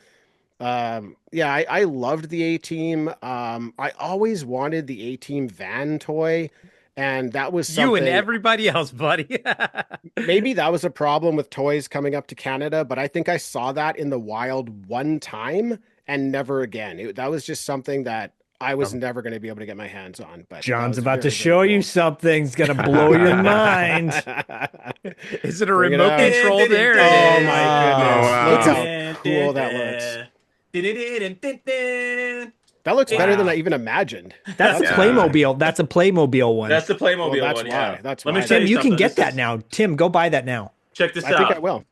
yeah, I loved the A-Team. I always wanted the A-Team van toy, and that was something. You and everybody else, buddy. Maybe that was a problem with toys coming up to Canada, but I think I saw that in the wild one time and never again. That was just something that I was never going to be able to get my hands on. But John's that was about to very, show very you cool. something. It's gonna blow your mind. Is it a Bring it remote on. control there? Oh It is. my goodness! wow. Look how cool that looks. That looks better than I even imagined. That's a Yeah. Playmobil. That's a Playmobil one. That's the Playmobil Well, that's one. why. Yeah. That's Let me why. tell Tim, you you can something. get This that is- now. Tim, go buy that now. Check this I think out. I will.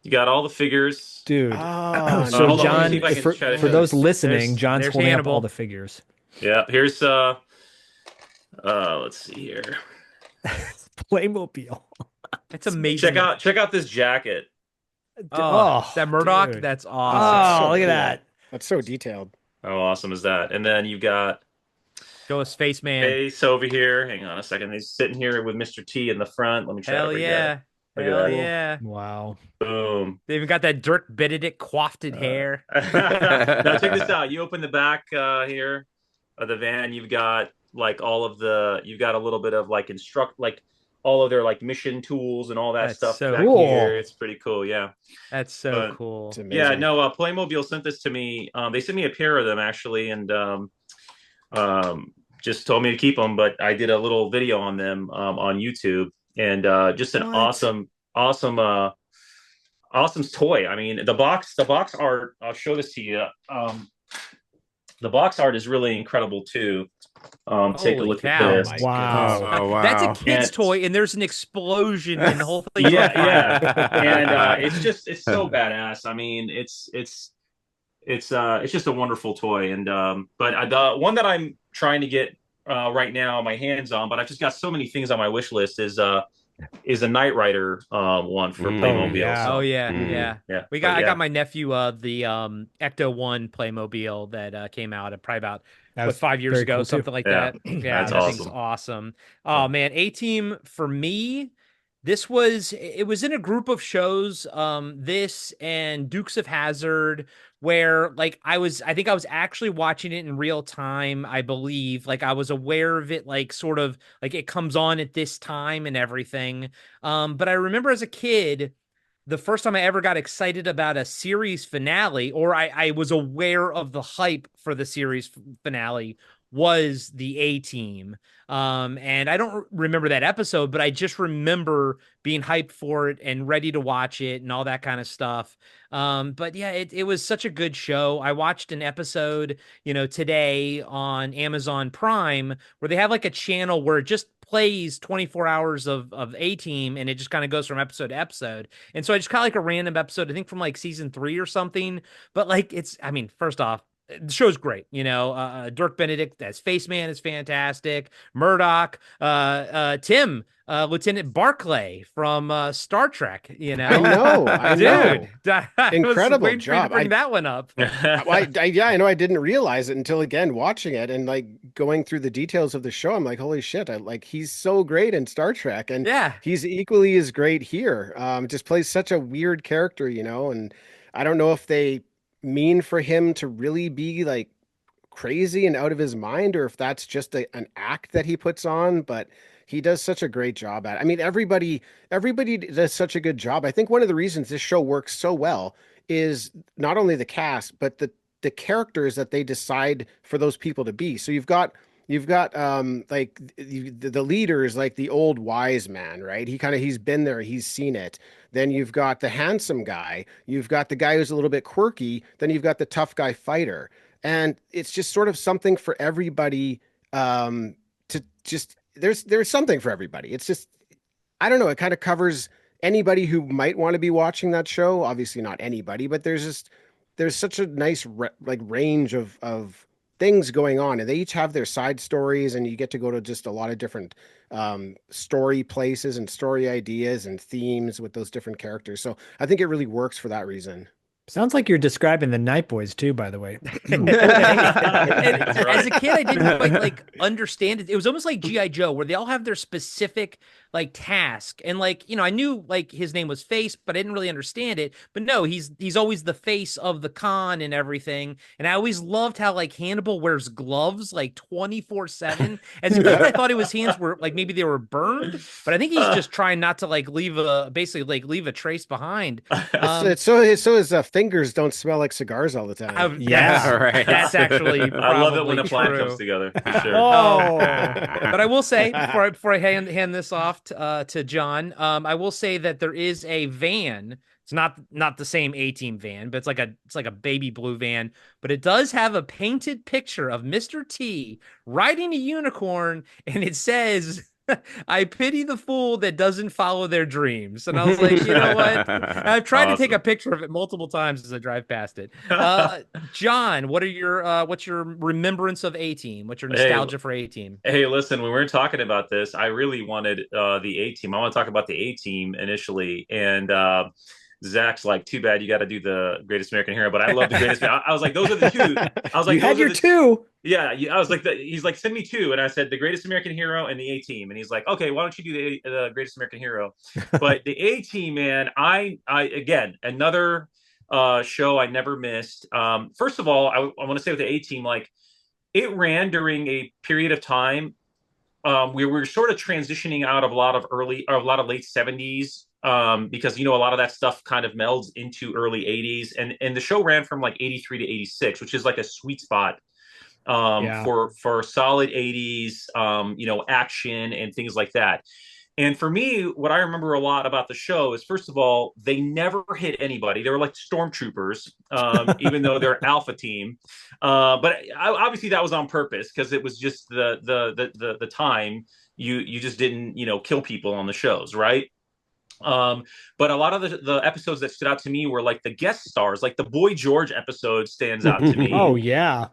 You got all the figures. Dude. Oh, So hold on, let me John, see if I can for try to for show those this. listening, John's there's holding Hannibal. up all the figures. Yeah. Here's let's see here. Playmobil. It's amazing. Check out this jacket. Oh, is that Murdoch? dude. That's Oh, awesome. so look at cool. that. That's so detailed. How awesome is that? And then you've got Show us Face Man. Ace over here. Hang on a second. He's sitting here with Mr. T in the front. Let me try to Hell bring yeah. that. Look at Hell that. yeah. Wow. Boom. They even got that Dirk Benedict coiffed hair. Now check this out. You open the back here of the van. You've got like you've got a little bit of like all of their like mission tools and all that That's stuff so back cool. here. It's pretty cool. Yeah. That's so But- cool. It's amazing. Yeah, no, Playmobil sent this to me. They sent me a pair of them actually, and just told me to keep them. But I did a little video on them on YouTube, and just an What? awesome toy. I mean, the box art. I'll show this to you. The box art is really incredible too. Take a Holy look cow. at this. Oh my Wow. goodness. Oh, wow. That's a kid's And- toy, and there's an explosion, and the whole thing. Yeah, and it's so badass. I mean, it's just a wonderful toy, and but the one that I'm trying to get right now my hands on, but I've just got so many things on my wish list is a Knight Rider one for Playmobil. yeah. So, Oh yeah, Mm. yeah. yeah. I But got my nephew the Ecto One Playmobil that came out probably about That what was 5 years very ago, cool, too. something like Yeah. that. Yeah, That's that thing's awesome. awesome. Oh man, A-Team for me. It was in a group of shows, this and Dukes of Hazzard, where like I think I was actually watching it in real time, I believe. Like I was aware of it, like sort of like it comes on at this time and everything. But I remember as a kid, the first time I ever got excited about a series finale, or I was aware of the hype for the series finale, was the A-Team. And I don't remember that episode, but I just remember being hyped for it and ready to watch it and all that kind of stuff. But yeah, it was such a good show. I watched an episode, today on Amazon Prime, where they have like a channel where it just plays 24 hours of A-Team, and it just kind of goes from episode to episode. And so I just caught like a random episode, I think from like season 3 or something. But like, first off, the show's great. Dirk Benedict as Faceman is fantastic. Murdoch, Tim, Lieutenant Barclay from Star Trek. I know, dude, incredible job. To bring that one up. I know. I didn't realize it until again watching it and like going through the details of the show. I'm like, holy shit! He's so great in Star Trek, and he's equally as great here. Just plays such a weird character, and I don't know if they mean for him to really be like crazy and out of his mind, or if that's just an act that he puts on, but he does such a great job at it. I mean, everybody does such a good job. I think one of the reasons this show works so well is not only the cast, but the characters that they decide for those people to be. So you've got like the leaders, like the old wise man, right? He's been there, he's seen it. Then you've got the handsome guy, you've got the guy who's a little bit quirky, then you've got the tough guy fighter. And it's just sort of something for everybody, to just there's something for everybody. It's just, I don't know, it kind of covers anybody who might want to be watching that show. Obviously not anybody, but there's such a nice range of things going on, and they each have their side stories, and you get to go to just a lot of different story places and story ideas and themes with those different characters. So I think it really works for that reason. Sounds like you're describing the Night Boys too, by the way. As a kid, I didn't quite understand it. It was almost like G.I. Joe, where they all have their specific task. And I knew his name was Face, but I didn't really understand it. But no, he's always the face of the con and everything. And I always loved how Hannibal wears gloves 24/7. As a kid, I thought his hands were maybe they were burned, but I think he's just trying not to leave a trace behind. So his fingers don't smell like cigars all the time. Yeah, right. That's actually I love it when a plan comes together. For sure. But I will say before I hand this off to John, I will say that there is a van. It's not the same A-Team van, but it's like a baby blue van, but it does have a painted picture of Mr. T riding a unicorn, and it says, "I pity the fool that doesn't follow their dreams." And I was like, you know what? I've tried to take a picture of it multiple times as I drive past it. John, what's your remembrance of A-Team? What's your nostalgia for A-Team? Hey, listen, when we were talking about this, I really wanted the A-Team. I want to talk about the A-Team initially, and Zach's like, too bad you got to do the Greatest American Hero, but I love the Greatest. I was like, those are the two. I was like, you had your two. Yeah, I was like, he's like, send me two, and I said the Greatest American Hero and the A-Team, and he's like, okay, why don't you do the Greatest American Hero? But the A-Team, man, I again, another show I never missed. First of all, I want to say with the A-Team, it ran during a period of time we were sort of transitioning out of a lot of late 70s. Because a lot of that stuff kind of melds into early 80s, and the show ran from 83 to 86, which is a sweet spot for solid 80s action and things like that. And for me, what I remember a lot about the show is, first of all, they never hit anybody. They were like stormtroopers, even though they're Alpha Team. But obviously that was on purpose, because it was just the time you just didn't kill people on the shows, right? But a lot of the episodes that stood out to me were the guest stars, the Boy George episode stands out to me. Oh yeah.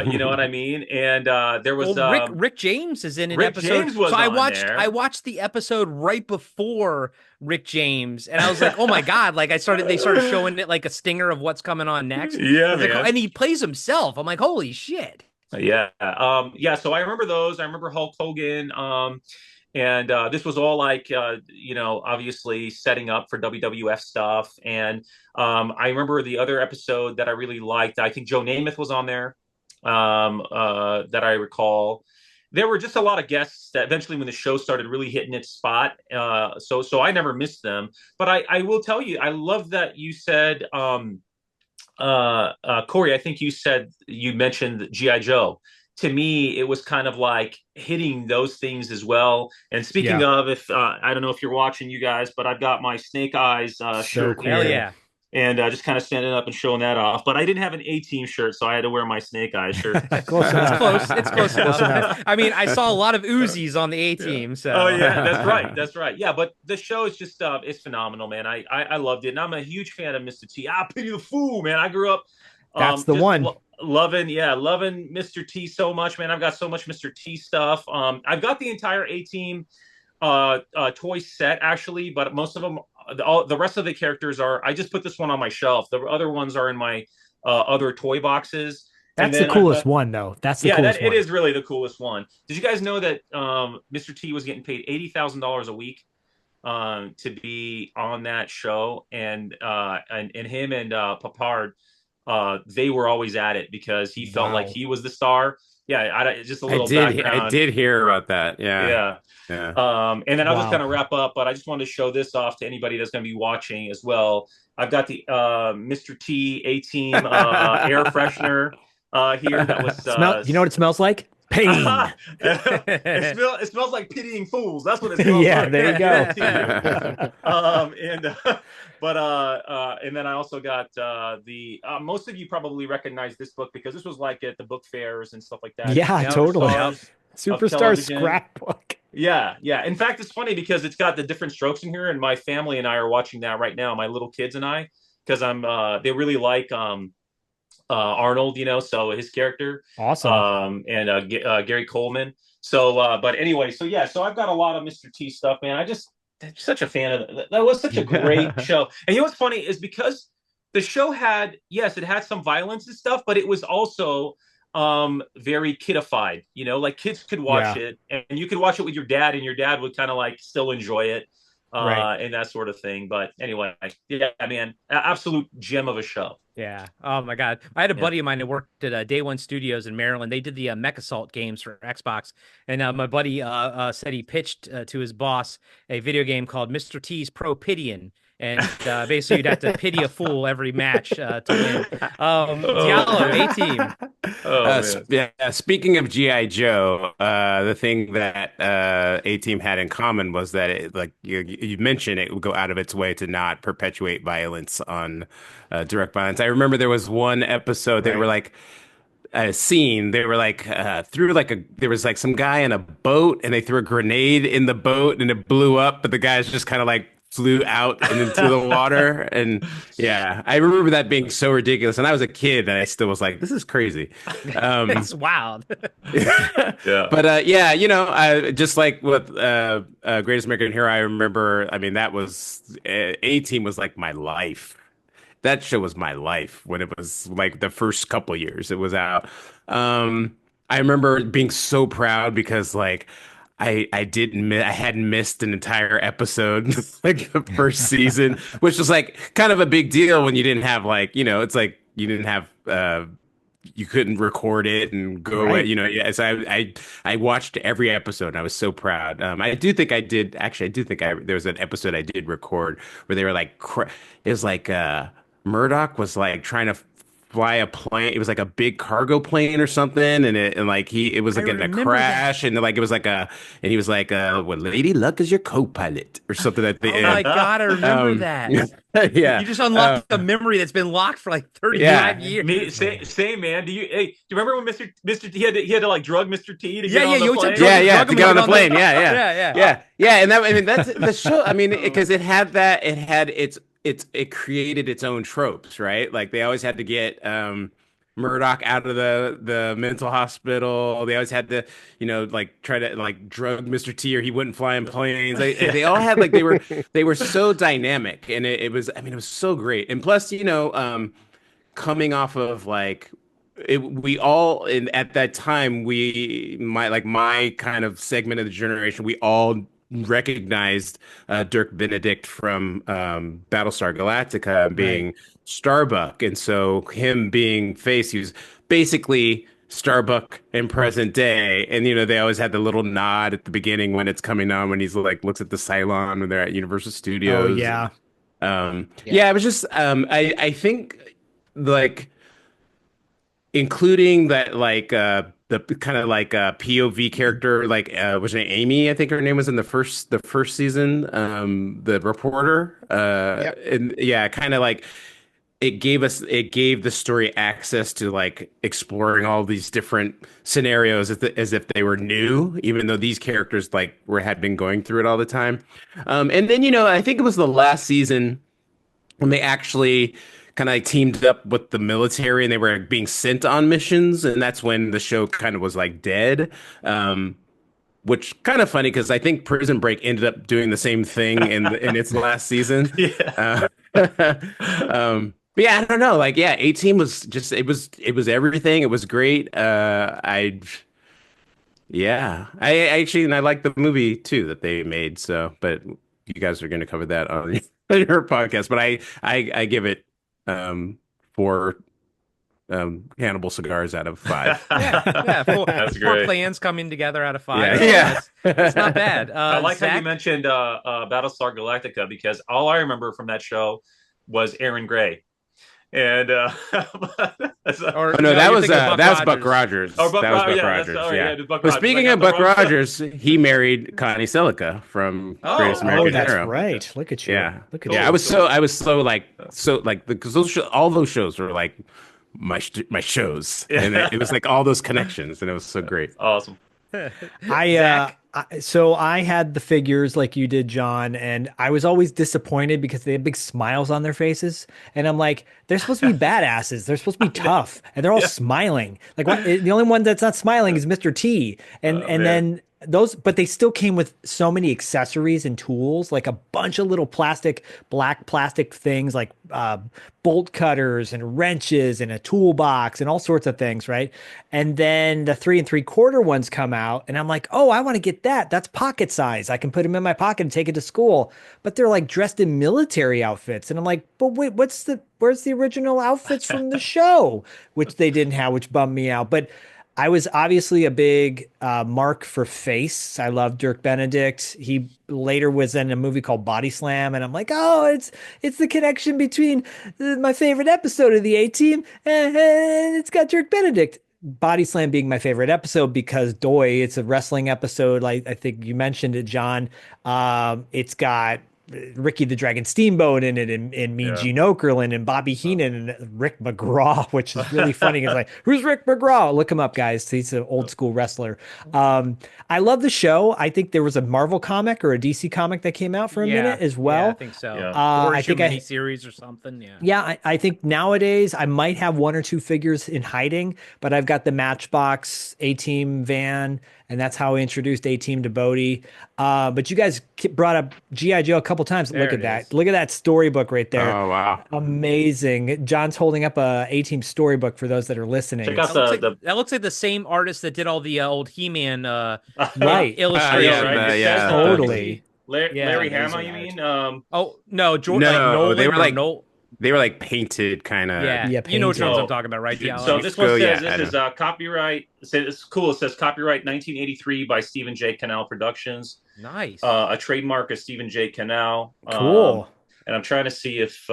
You know what I mean? And there was Rick James is in an Rick episode. James was so there. I watched the episode right before Rick James, and I was like, oh my God, they started showing it a stinger of what's coming on next. Yeah, man. And he plays himself. I'm like, holy shit. Yeah. So I remember those. I remember Hulk Hogan. And this was all obviously setting up for WWF stuff. And I remember the other episode that I really liked. I think Joe Namath was on there, that I recall. there were just a lot of guests that eventually, when the show started really hitting its spot, so I never missed them. But I will tell you, I love that you said, Corey, I think you mentioned GI Joe. To me, it was kind of like hitting those things as well. And speaking of, if I don't know if you're watching, you guys, but I've got my Snake Eyes shirt cool. here. Hell yeah. And just kind of standing up and showing that off. But I didn't have an A-Team shirt, so I had to wear my Snake Eyes shirt. Close enough. It's close. It's close enough. I mean, I saw a lot of Uzis on the A-Team. So. Oh yeah, that's right. That's right. Yeah, but the show is just it's phenomenal, man. I loved it, and I'm a huge fan of Mr. T. I pity the fool, man. I grew up. That's the one. Loving Mr. T so much, man. I've got so much Mr. T stuff. I've got the entire A-Team toy set actually, but most of them, the rest of the characters are. I just put this one on my shelf. The other ones are in my other toy boxes. That's the coolest one, though. That's the coolest one. It is really the coolest one. Did you guys know that Mr. T was getting paid $80,000 a week to be on that show, and him and Papard, they were always at it because he felt like he was the star. Yeah, just a little background. I did hear about that. Yeah. And then I'll just kind of wrap up, but I just wanted to show this off to anybody that's going to be watching as well. I've got the Mr. T A-Team air freshener here. That was you know what it smells like? Pain. It smells like pitying fools. That's what it smells yeah, like. there you go. And then I also got the most of you probably recognize this book because this was like at the book fairs and stuff like that. Yeah, totally. Superstar scrapbook. Yeah. In fact, it's funny because it's got the different strokes in here, and my family and I are watching that right now. My little kids and I, because they really like Arnold, so his character. Awesome. And Gary Coleman. So, but anyway, so I've got a lot of Mr. T stuff, man. Such a fan of that. That was such a great show. And you know what's funny is because the show had some violence and stuff, but it was also very kidified, like kids could watch it, and you could watch it with your dad, and your dad would kind of like still enjoy it, and that sort of thing. But anyway, man, absolute gem of a show. Yeah. Oh my God. I had a buddy of mine that worked at Day One Studios in Maryland. They did the Mech Assault games for Xbox. And my buddy said he pitched to his boss a video game called Mr. T's Pro Pidian. And basically you'd have to pity a fool every match to win. Diallo, A-Team. Speaking of G.I. Joe, the thing that A-Team had in common was that it, like you mentioned, it would go out of its way to not perpetuate violence on direct violence. I remember there was one episode they were like a scene. They were like there was like some guy in a boat, and they threw a grenade in the boat, and it blew up, but the guys just kind of like flew out and into the water. And I remember that being so ridiculous. And I was a kid and I still was like, this is crazy. It's wild. But just like with Greatest American Hero, I remember, I mean, that was A-Team was like my life. That show was my life when it was like the first couple years it was out. I remember being so proud because like I hadn't missed an entire episode like the first season, which was like kind of a big deal when you didn't have like, it's like you didn't have you couldn't record it and go away, so I watched every episode and I was so proud. There was an episode I did record where they were like it was like Murdoch was like trying to fly a plane. It was like a big cargo plane or something, and it was like in a crash, and like it was like and he was like, "Well, Lady Luck is your co-pilot" or something at the end. Oh my God, I remember that. Yeah, you just unlocked a memory that's been locked for like 35 years. Same man. Do you remember when Mr. T he had to like drug Mr. T to get on the plane? To get on the plane. Yeah. And that, I mean, that's the show. I mean, because it created its own tropes, right? Like they always had to get Murdoch out of the mental hospital. They always had to, like try to like drug Mr. T or he wouldn't fly in planes. They all had like they were so dynamic, and it was so great. And plus, coming off of like at that time my kind of segment of the generation, we all recognized Dirk Benedict from Battlestar Galactica being Starbuck, and so him being Face, he was basically Starbuck in present day, and they always had the little nod at the beginning when it's coming on, when he's like looks at the Cylon when they're at Universal Studios. Oh yeah. Yeah, it was just I think like including that the kind of like POV character, like was it Amy? I think her name was in the first season. The reporter. And yeah, kind of like it gave the story access to like exploring all these different scenarios as if they were new, even though these characters like had been going through it all the time. And then I think it was the last season when they actually kind of like teamed up with the military and they were being sent on missions, and that's when the show kind of was like dead. Which kind of funny because I think Prison Break ended up doing the same thing in its last season. Yeah. But yeah, I don't know. Like, yeah, A-Team was just it was everything. It was great. I actually, and I like the movie too that they made. So, but you guys are going to cover that on your podcast. But I give it 4 Hannibal cigars out of 5. Yeah, That's four great. plans coming together out of 5. Yeah. It's not bad. I like how you Zach? mentioned Battlestar Galactica, because all I remember from that show was Aaron Gray. And Or No, that you're was thinking Buck Rogers. Oh, Buck, That was oh, Buck yeah, Rogers. that's- oh, Yeah. yeah, Buck But Rogers. speaking I of got the Buck wrong show. Rogers, he married Connie Selica from Greatest American Oh, that's Hero. right. Look at you. Yeah, Look at yeah. you. I was so because all those shows were like my shows, and it was like all those connections, and it was so great. Awesome. So I had the figures like you did, John, and I was always disappointed because they had big smiles on their faces, and I'm like, they're supposed to be badasses, they're supposed to be tough, and they're all smiling. Like, what? The only one that's not smiling is Mr. T, and then those, but they still came with so many accessories and tools, like a bunch of little black plastic things, like bolt cutters and wrenches and a toolbox and all sorts of things, right? And then the 3 3/4 ones come out, and I'm like, oh, I want to get that. That's pocket size. I can put them in my pocket and take it to school. But they're like dressed in military outfits, and I'm like, but wait, where's the original outfits from the show, which they didn't have, which bummed me out. But I was obviously a big mark for face. I love Dirk Benedict. He later was in a movie called Body Slam, and I'm like, oh, it's the connection between my favorite episode of the A-Team and it's got Dirk Benedict. Body Slam being my favorite episode because it's a wrestling episode. Like I think you mentioned it, John. It's got Ricky the Dragon Steamboat in it, and Mean Gene Okerlund and Bobby Heenan and Rick McGraw, which is really funny. It's like, who's Rick McGraw? Look him up, guys. He's an old school wrestler. I love the show. I think there was a Marvel comic or a DC comic that came out for a minute as well. Yeah, I think so. Yeah. I think a series or something. Yeah. Yeah, I think nowadays I might have 1 or 2 figures in hiding, but I've got the Matchbox A-Team van, and that's how I introduced A-Team to Bodhi. But you guys brought up G.I. Joe a couple times. Look at that. Look at that storybook right there. Oh, wow. Amazing. John's holding up a A-Team storybook for those that are listening. Check out That looks like the same artist that did all the old He-Man right. illustrations. right? Yeah, totally. Larry there's Hama, you mean? Oh no, Jordan. No, like Nolan they were like Nolan. They were like painted kind of. Yeah, Yeah, you know which ones painted. I'm talking about, right? Yeah. So this one Oh, says yeah, this is copyright. It's cool. It says copyright 1983 by Stephen J. Cannell Productions. Nice. A trademark of Stephen J. Cannell. Cool. And I'm trying to see if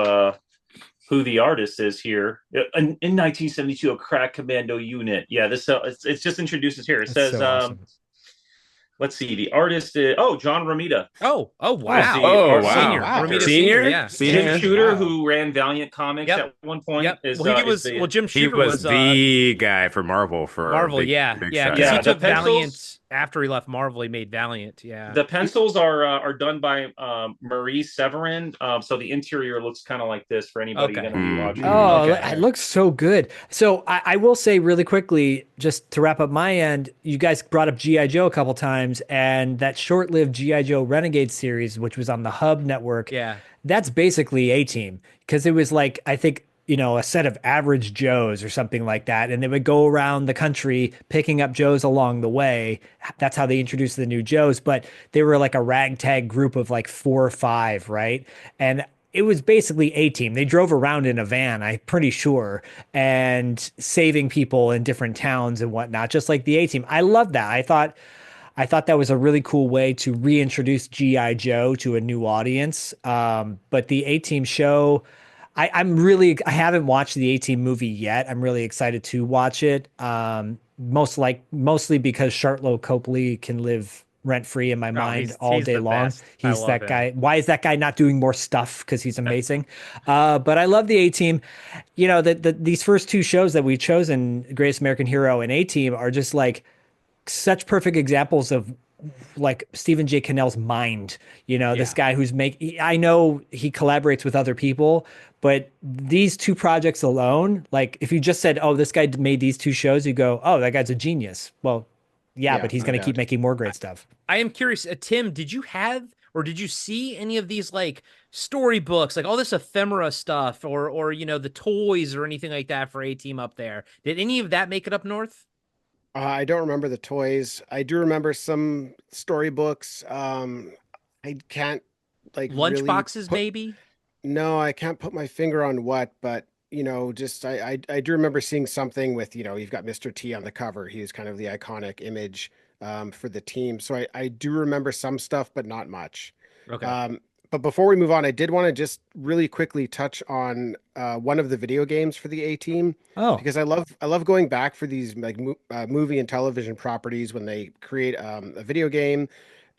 who the artist is here. In 1972, a crack commando unit. Yeah, this it's just introduces here. It That's says so awesome. let's see. The artist is John Romita. Oh wow. Oh, wow. Senior. Wow. Romita Senior? yeah. Senior? Jim Shooter, Wow. who ran Valiant Comics Yep. at one point. Yep. Is, Well, he is was. the- Well, Jim He Shooter was was the guy for Marvel for Marvel. big, Yeah, big yeah. shots. Because Yeah, he took the pencils- Valiant after he left Marvel. He made Valiant. Yeah. The pencils are done by Marie Severin. So the interior looks kind of like this for anybody Okay. going to be watching. Oh, Okay. it looks so good. So I will say really quickly, just to wrap up my end, you guys brought up G.I. Joe a couple times, and that short-lived G.I. Joe Renegade series, which was on the Hub Network, Yeah. that's basically A-Team, because it was like, I think, a set of average Joes or something like that. And they would go around the country picking up Joes along the way. That's how they introduced the new Joes. But they were like a ragtag group of like 4 or 5, right? And it was basically A-Team. They drove around in a van, I'm pretty sure, and saving people in different towns and whatnot, just like the A-Team. I love that. I thought that was a really cool way to reintroduce G.I. Joe to a new audience. But the A-Team show, I haven't watched the A-Team movie yet. I'm really excited to watch it. Mostly because Charlotte Copley can live rent free in my mind all day long. He's that guy. Why is that guy not doing more stuff? Because he's amazing. But I love the A-Team. You know, these first two shows that we've chosen, Greatest American Hero and A-Team, are just like such perfect examples of like Stephen J. Cannell's mind. You know, this guy who's I know he collaborates with other people, but these two projects alone, like if you just said, oh, this guy made these two shows, you go, oh, that guy's a genius. Well, but he's going to keep making more great stuff. I am curious, Tim, did you see any of these like storybooks, like all this ephemera stuff or, you know, the toys or anything like that for A-Team up there? Did any of that make it up north? I don't remember the toys. I do remember some storybooks. I can't like lunch really boxes, maybe. No, I can't put my finger on what, but you know, just I do remember seeing something with, you know, you've got Mr. T on the cover. He is kind of the iconic image for the team. So I do remember some stuff, but not much. Okay. But before we move on, I did want to just really quickly touch on one of the video games for the A-Team. Oh, because I love going back for these like movie and television properties when they create a video game.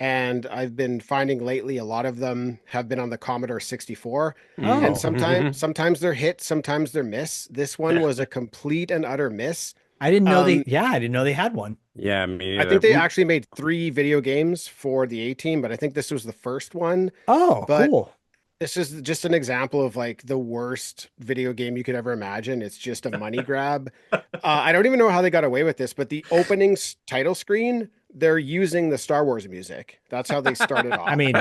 And I've been finding lately a lot of them have been on the Commodore 64. And sometimes they're hit, sometimes they're miss. This one was a complete and utter miss. I didn't know I didn't know they had one. Yeah, I think they actually made 3 video games for the A-Team, but I think this was the first one. Oh, cool. This is just an example of like the worst video game you could ever imagine. It's just a money grab. I don't even know how they got away with this, but the opening title screen, they're using the Star Wars music. That's how they started off. I mean,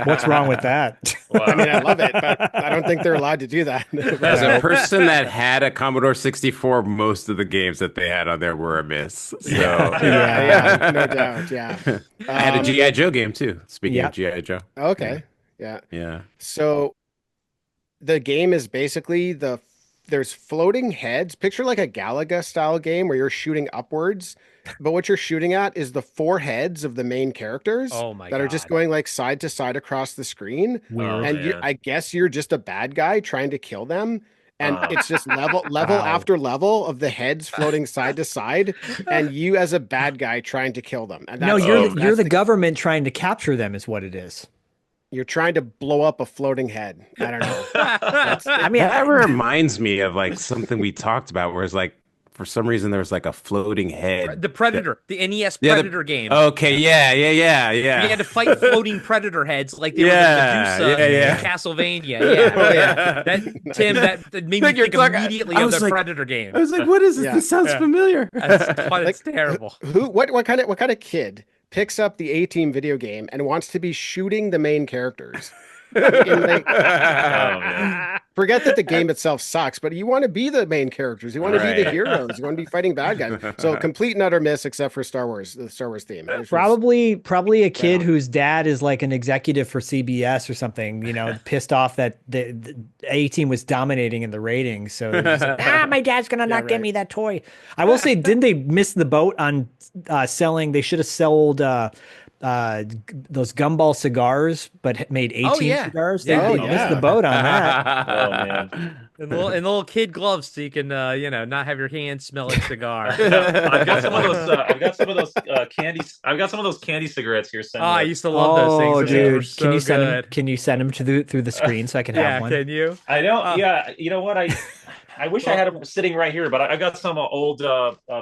what's wrong with that? Wow. I mean, I love it, but I don't think they're allowed to do that. As a person that had a Commodore 64, most of the games that they had on there were a miss. So yeah, no doubt. Yeah. I had a G.I. Joe game too. Speaking of G.I. Joe. Okay. Yeah. So the game is basically there's floating heads. Picture like a Galaga style game where you're shooting upwards, but what you're shooting at is the 4 heads of the main characters that are just going like side to side across the screen. Weird. I guess you're just a bad guy trying to kill them. And it's just level after level of the heads floating side to side, and you as a bad guy trying to kill them. And no, you're the government trying to capture them is what it is. You're trying to blow up a floating head. I don't know. I mean, that reminds me of like something we talked about where it's like, for some reason, there was like a floating head. The Predator, the NES Predator game. Okay, yeah. You had to fight floating Predator heads like they were the Medusa in Castlevania. Tim, that made me think immediately of the Predator game. I was like, what is this? This sounds familiar. That's terrible. What kind of kid picks up the A-Team video game and wants to be shooting the main characters? Forget that the game itself sucks, but you want to be the main characters. You want to be the heroes. You want to be fighting bad guys. So complete and utter miss, except for Star Wars, the Star Wars theme. Probably a kid whose dad is like an executive for CBS or something. You know, pissed off that the A-Team was dominating in the ratings. So like, my dad's gonna not get me that toy. I will say, didn't they miss the boat on selling? They should have sold. Those gumball cigars, but made 18 cigars. They missed the boat on that. Oh man! And little kid gloves, so you can not have your hands smell like cigar. I've got some of those. I've got some of those candies. I've got some of those candy cigarettes here. I used to love those things. Oh, dude! So can you send them through the screen so I can have one? Can you? I don't. You know what? I wish I had them sitting right here, but I got some old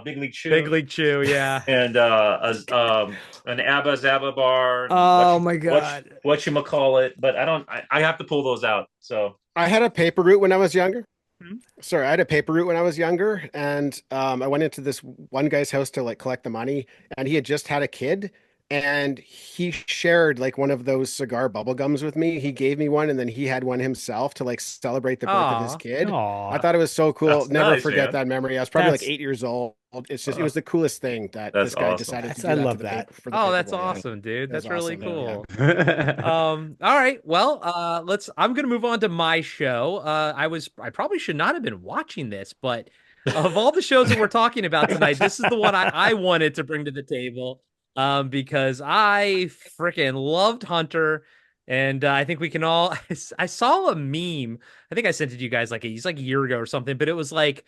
Big League Chew. Big League Chew, yeah. And an Abba Zaba bar. Oh my god! Whatchamacallit, but I have to pull those out. So I had a paper route when I was younger. Sorry, I had a paper route when I was younger, and I went into this one guy's house to like collect the money, and he had just had a kid. and he shared like one of those cigar bubble gums with me. He gave me one, and then he had one himself to like celebrate the birth of his kid. I thought it was so cool. That's Never nice, forget man. that memory. I was probably like 8 years old. It's just it was the coolest thing that That's this guy awesome. decided to do I that love to the that. paper, for the Oh, that's paperboy. Yeah. awesome, dude. That's That's really awesome, yeah. cool. All right. Well, I'm gonna move on to my show. I probably should not have been watching this, but of all the shows that we're talking about tonight, this is the one I wanted to bring to the table. Because I freaking loved Hunter. And I think we can all I saw a meme. I think I sent it to you guys like a year ago or something, but it was like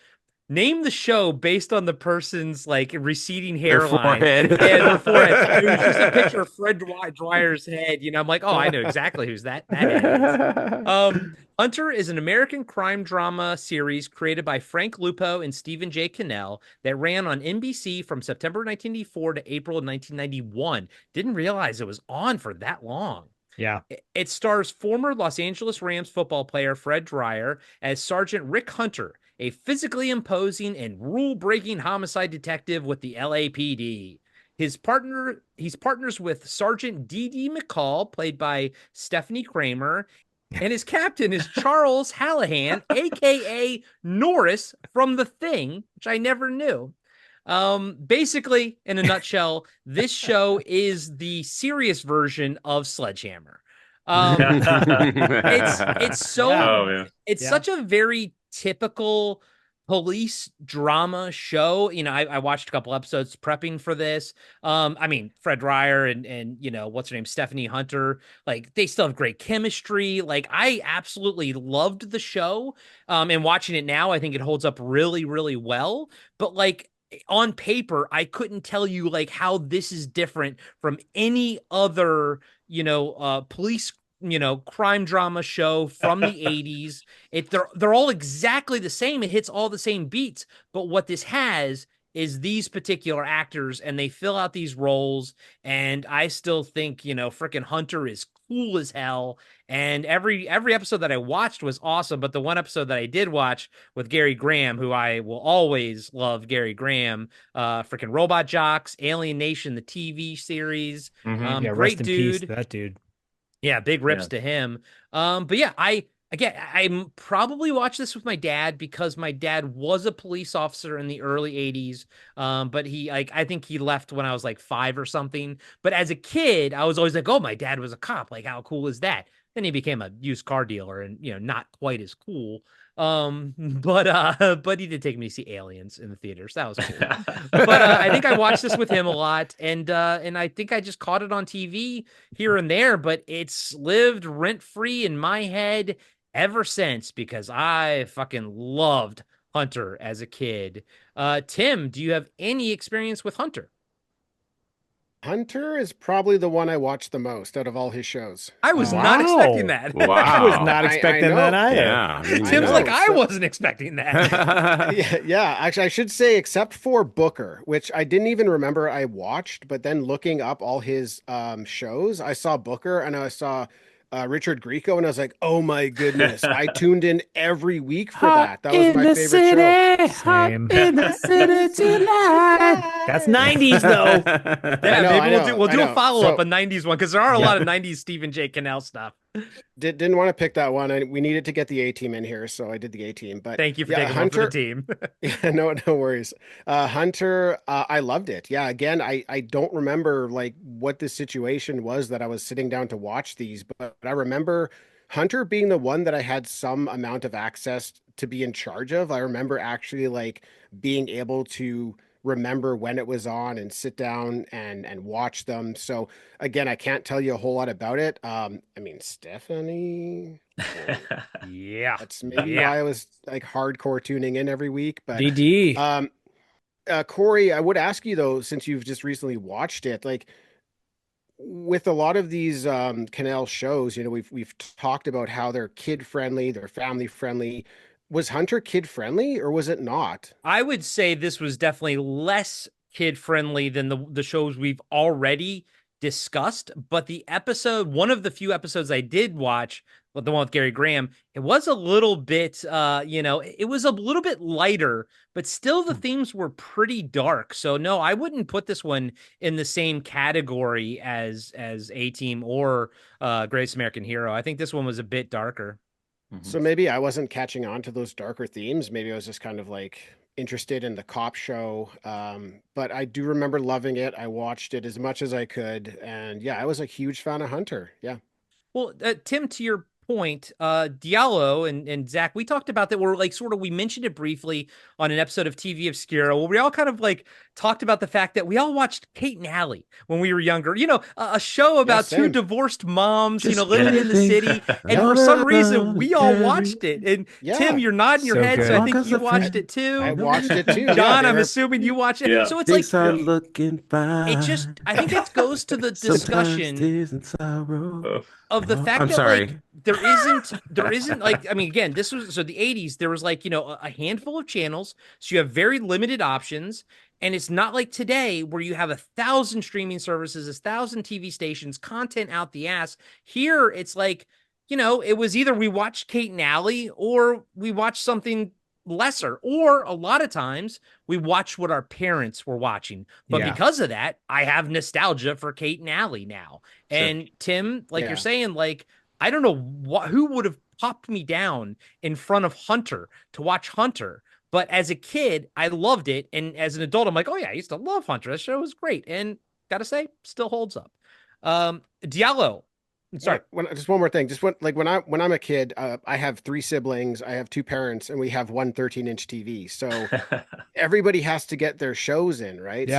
name the show based on the person's like receding hairline. forehead. Yeah, their forehead. It was just a picture of Fred Dwyer's head. You know, I'm like, oh, I know exactly who's that head is. Hunter is an American crime drama series created by Frank Lupo and Stephen J. Cannell that ran on NBC from September 1984 to April 1991. Didn't realize it was on for that long. Yeah. It stars former Los Angeles Rams football player Fred Dwyer as Sergeant Rick Hunter, a physically imposing and rule-breaking homicide detective with the LAPD. He's partners with Sergeant D.D. McCall, played by Stephanie Kramer, and his captain is Charles Hallahan, aka Norris from The Thing, which I never knew. Basically, in a nutshell, this show is the serious version of Sledgehammer. It's so it's such a very typical police drama show. You know, I watched a couple episodes prepping for this. I mean, Fred Dwyer and you know, what's her name, Stephanie Hunter, like they still have great chemistry. Like I absolutely loved the show. And watching it now, I think it holds up really, really well. But like on paper, I couldn't tell you like how this is different from any other, you know, police, you know, crime drama show from the 80s. They're all exactly the same. It hits all the same beats. But what this has is these particular actors, and they fill out these roles. And I still think, you know, freaking Hunter is cool as hell. And every episode that I watched was awesome. But the one episode that I did watch with Gary Graham, who I will always love, Gary Graham, freaking Robot Jocks, Alien Nation, the TV series. Yeah, Great rest in dude. peace, that dude. Yeah, big rips to him. But yeah, I probably watched this with my dad because my dad was a police officer in the early 80s. But I think he left when I was like 5 or something. But as a kid, I was always like, oh, my dad was a cop. Like, how cool is that? Then he became a used car dealer and, you know, not quite as cool. But he did take me to see Aliens in the theaters. That was cool. But I think I watched this with him a lot, and I think I just caught it on TV here and there, but it's lived rent-free in my head ever since because I fucking loved Hunter as a kid. Tim, do you have any experience with Hunter? Hunter is probably the one I watched the most out of all his shows. I was not expecting that. Wow. I was not expecting that either. Yeah, Tim's like, I wasn't expecting that. yeah. Actually, I should say, except for Booker, which I didn't even remember I watched, but then looking up all his shows, I saw Booker and I saw Richard Grieco, and I was like, oh my goodness. I tuned in every week for that. That was my favorite show. Same. In the city tonight. That's 90s though. Yeah, maybe we'll do a follow-up, a 90s one, because there are a lot of 90s Stephen J. Cannell stuff. Didn't want to pick that one. We needed to get the A-team in here, so I did the A-team. But thank you for taking Hunter one for the team. Yeah, no worries. Hunter, I loved it. Yeah, again, I don't remember like what the situation was that I was sitting down to watch these, but I remember Hunter being the one that I had some amount of access to be in charge of. I remember actually like being able to remember when it was on and sit down and watch them. So again, I can't tell you a whole lot about it. I mean, Stephanie, yeah, that's maybe why I was like hardcore tuning in every week. But DD, Corey, I would ask you though, since you've just recently watched it, like with a lot of these Cannell shows, you know, we've talked about how they're kid friendly, they're family friendly. Was Hunter kid friendly or was it not? I would say this was definitely less kid friendly than the shows we've already discussed, but one of the few episodes I did watch, the one with Gary Graham, it was a little bit, it was a little bit lighter, but still the themes were pretty dark. So no, I wouldn't put this one in the same category as A-Team or Greatest American Hero. I think this one was a bit darker. So maybe I wasn't catching on to those darker themes. Maybe I was just kind of like interested in the cop show. But I do remember loving it. I watched it as much as I could. And yeah, I was a huge fan of Hunter. Yeah. Well, Tim, to your point, Diallo and Zach, we talked about that. We're like we mentioned it briefly on an episode of TV Obscura where we all kind of like talked about the fact that we all watched Kate and Allie when we were younger. A show about two divorced moms, living in the city, and for some reason we all watched it. And Tim, you're nodding your head, so I think you watched it too. I watched it too. John, I'm assuming you watched it. Yeah. So it's Things are looking fine. I think it goes to the discussion of the fact that like there isn't like, I mean, again, this was the 80s. There was like, a handful of channels, so you have very limited options. And it's not like today where you have 1,000 streaming services, 1,000 TV stations, content out the ass. Here, it's like, it was either we watched Kate and Allie or we watched something lesser, or a lot of times we watched what our parents were watching. But because of that, I have nostalgia for Kate and Allie now. Sure. And Tim, like you're saying, like, I don't know who would have popped me down in front of Hunter to watch Hunter. But as a kid, I loved it. And as an adult, I'm like, oh yeah, I used to love Hunter. That show was great. And gotta say, still holds up. Diallo. Sorry. Just one more thing. When I'm a kid, I have 3 siblings, I have 2 parents, and we have one 13-inch TV. So everybody has to get their shows in, right? Yeah.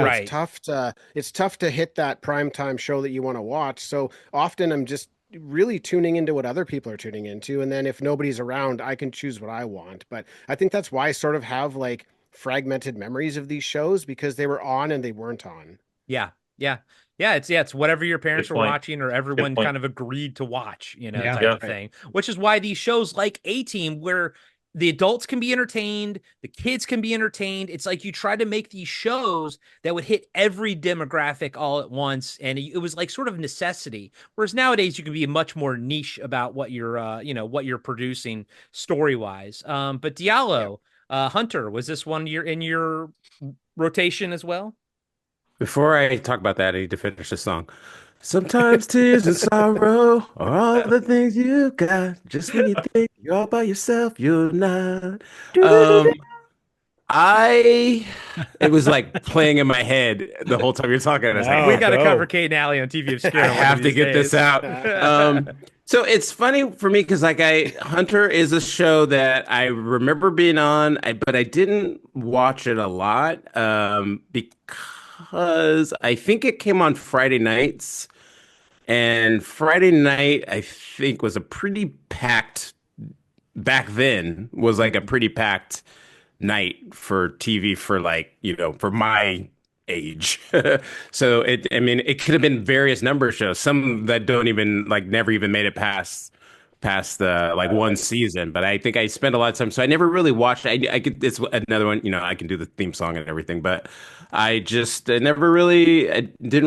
So it's tough to hit that primetime show that you want to watch. So often I'm just really tuning into what other people are tuning into, and then if nobody's around, I can choose what I want. But I think that's why I sort of have like fragmented memories of these shows, because they were on and they weren't on. It's whatever your parents were watching or everyone kind of agreed to watch, type of thing. Which is why these shows like A-Team, where the adults can be entertained, the kids can be entertained. It's like you try to make these shows that would hit every demographic all at once, and it was like sort of necessity. Whereas nowadays you can be much more niche about what you're, what you're producing story wise. But Diallo, Hunter, was this one in your rotation as well? Before I talk about that, I need to finish the song. Sometimes tears and sorrow are all the things you got. Just when you think you're all by yourself, you're not. It was like playing in my head the whole time you're talking. I was like, we got to cover Kate and Allie on TV Obscura. I have to get this out. So it's funny for me because Hunter is a show that I remember being on, but I didn't watch it a lot because I think it came on Friday nights. And Friday night, I think, was a pretty packed, back then, was like a pretty packed night for TV for for my age. So it could have been various number of shows, some that don't even never even made it past the one season. But I think I spent a lot of time, so I never really watched. It's another one, I can do the theme song and everything, but I just it didn't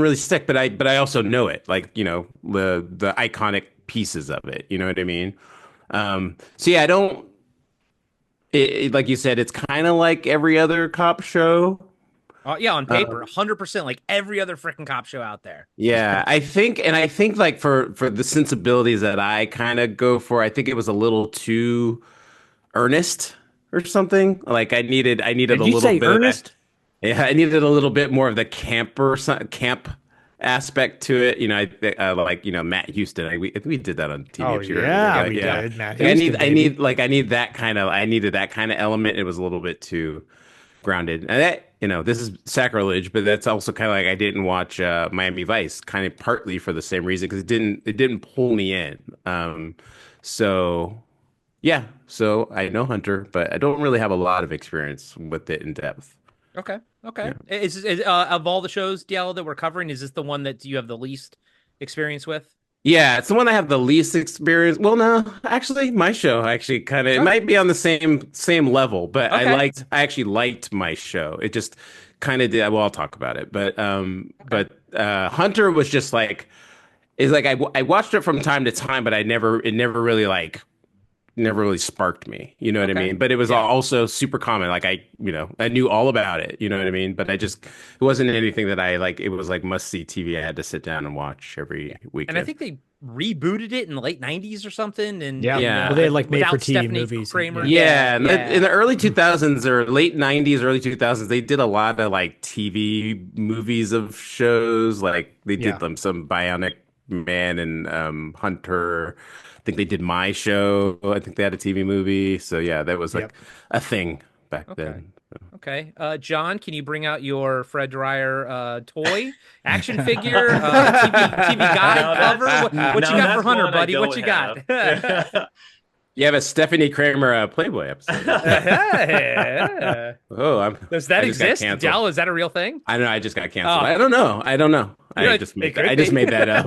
really stick. But I also know it, the iconic pieces of it. You know what I mean? So yeah, I don't. Like you said, it's kind of like every other cop show. On paper, 100%, like every other freaking cop show out there. Yeah, I think like for the sensibilities that I kind of go for, I think it was a little too earnest or something. Like I needed a little bit earnest? I needed a little bit more of the camp aspect to it. Matt Houston. We did that on TV. Oh yeah, we did. Matt Houston, I needed that kind of element. It was a little bit too grounded, and that this is sacrilege, but that's also kind of like I didn't watch Miami Vice, kind of partly for the same reason, because it didn't pull me in. So I know Hunter, but I don't really have a lot of experience with it in depth. Okay. Yeah. Is of all the shows, Diallo, that we're covering, is this the one that you have the least experience with? Yeah, it's the one I have the least experience. Well, no, actually, my show kind of it might be on the same level, but okay. I actually liked my show. It just kind of did. Well, I'll talk about it, but Hunter was just like, it's like I watched it from time to time, but it never really sparked me. You know what I Okay. mean? But it was Yeah. also super common. Like I knew all about it. You know what I mean? But it wasn't anything that I like. It was like must see TV. I had to sit down and watch every And I weekend. think they rebooted it in the late 90s or something. And Yeah. Yeah. Well, they had like made for without TV Stephanie movies. Kramer. Yeah, Yeah. in the early 2000s or late 90s, early 2000s, they did a lot of like TV movies of shows. Like they did some Bionic Man and Hunter. I think they did My Show. I think they had a TV movie. So yeah, that was like a thing back then. Okay. John, can you bring out your Fred Dryer toy action figure TV guide cover? What you got for Hunter, buddy? What you got? You have a Stephanie Kramer Playboy episode. Does that exist? Dell, is that a real thing? I don't know. I just got canceled. I don't know. I just made that up.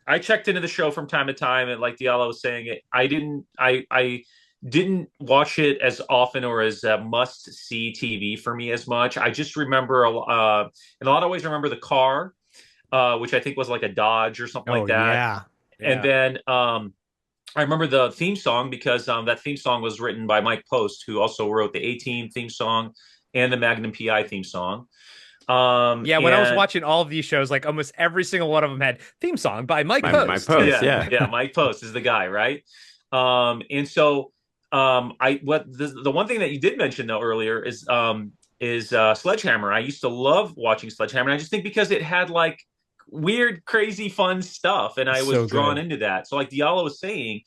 I checked into the show from time to time, and like Diallo was saying, I didn't watch it as often or as must see TV for me as much. I just remember in a lot of ways remember the car, which I think was like a Dodge or something like that. Yeah. And then I remember the theme song because that theme song was written by Mike Post, who also wrote the A-Team theme song and the Magnum PI theme song. When I was watching all of these shows, like almost every single one of them had theme song by Mike Post. Mike Post, yeah, Mike Post is the guy, right? And so the one thing that you did mention though earlier is Sledgehammer. I used to love watching Sledgehammer, and I just think because it had like weird, crazy, fun stuff, and I was drawn into that. So like Diallo was saying,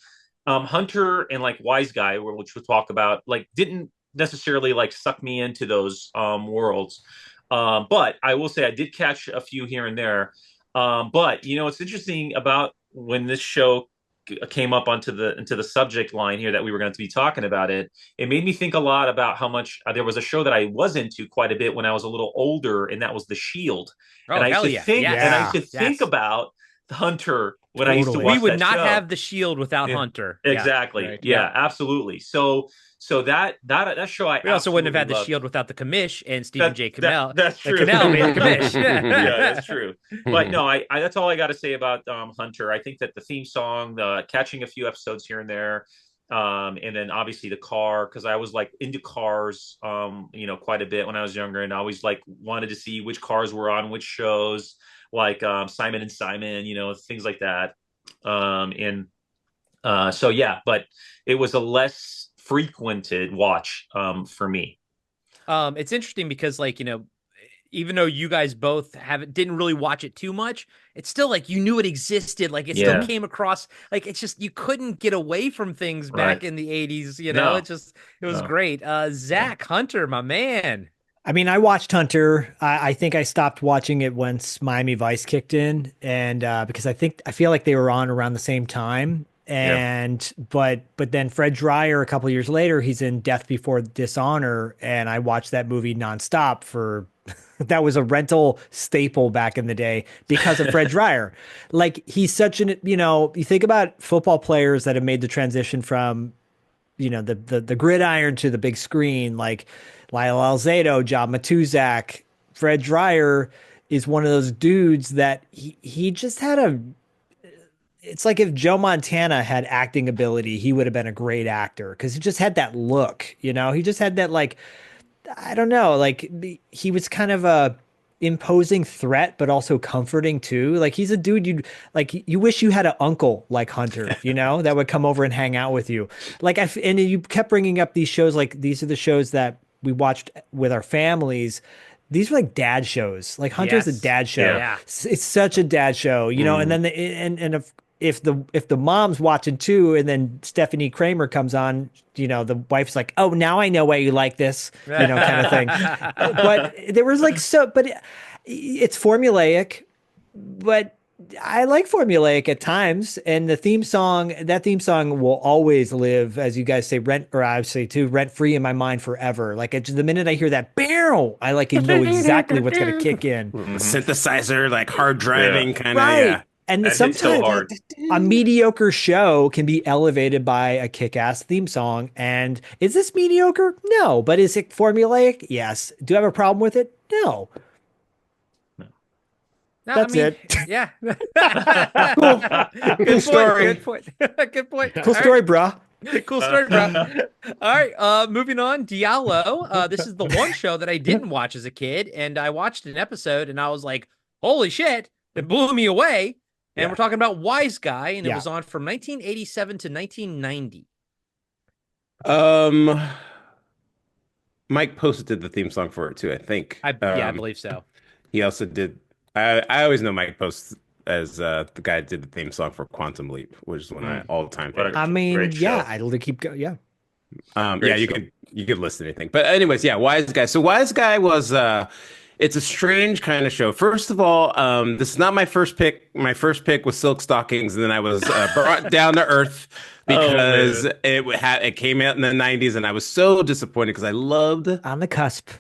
Hunter and like Wise Guy, which we'll talk about, like didn't necessarily like suck me into those worlds. But I will say I did catch a few here and there. But it's interesting about when this show came up into the subject line here that we were going to be talking about it made me think a lot about how much there was a show that I was into quite a bit when I was a little older, and that was The Shield. And I used to think about Hunter when I used to watch that show. We would not have The Shield without Hunter. Exactly. Right. Yeah, absolutely. So that show I also wouldn't have had The Shield without the commish and Stephen J. Cannell. That's true. Cannell made the commish. Yeah, that's true. But no, I that's all I got to say about Hunter. I think that the theme song, catching a few episodes here and there, and then obviously the car, because I was like into cars, quite a bit when I was younger, and I always like wanted to see which cars were on which shows, like Simon and Simon, things like that. But it was a less frequented watch for me. It's interesting because even though you guys both didn't really watch it too much, it's still like you knew it existed. Like it still came across. Like it's just you couldn't get away from things back in the 80s. It was great. Zach Hunter, my man. I mean, I watched Hunter. I think I stopped watching it once Miami Vice kicked in, and because I feel like they were on around the same time. And but then Fred Dryer a couple of years later, he's in Death Before Dishonor, and I watched that movie nonstop for that was a rental staple back in the day because of Fred Dryer. Like he's such an you think about football players that have made the transition from the gridiron to the big screen, like Lyle Alzado, John Matuzak. Fred Dryer is one of those dudes that he just had it's like if Joe Montana had acting ability, he would have been a great actor because he just had that look, he just had that, like, I don't know, like he was kind of a imposing threat, but also comforting too. Like he's a dude you wish you had an uncle like Hunter, that would come over and hang out with you. Like, and you kept bringing up these shows, like these are the shows that we watched with our families. These are like dad shows. Like Hunter's a dad show. Yeah. It's such a dad show, and then if the mom's watching too, and then Stephanie Kramer comes on, the wife's like, oh, now I know why you like this, kind of thing. But there was but it's formulaic, but I like formulaic at times. And that theme song will always live, as you guys say, rent free in my mind forever. Like the minute I hear that, barrel, I know exactly what's going to kick in. Synthesizer, like hard driving kind of. Right. And sometimes a mediocre show can be elevated by a kick-ass theme song. And is this mediocre? No. But is it formulaic? Yes. Do I have a problem with it? No. No, That's it. Yeah. Cool. Good story. Good point. Good point. Cool story, brah. Cool story, bro. All right, moving on. Diallo. This is the one show that I didn't watch as a kid, and I watched an episode, and I was like, "Holy shit!" It blew me away. And we're talking about Wise Guy, and it was on from 1987 to 1990. Mike posted the theme song for it too, I think. I believe so. He also did. I always know Mike posts as the guy that did the theme song for Quantum Leap, which is one of my all-time favorites. I mean, I'll keep going. Yeah. You could listen to anything. But anyways, Wise Guy. So Wise Guy was it's a strange kind of show. First of all, this is not my first pick. My first pick was Silk Stockings, and then I was brought down to earth because it came out in the 90s, and I was so disappointed because I loved On the cusp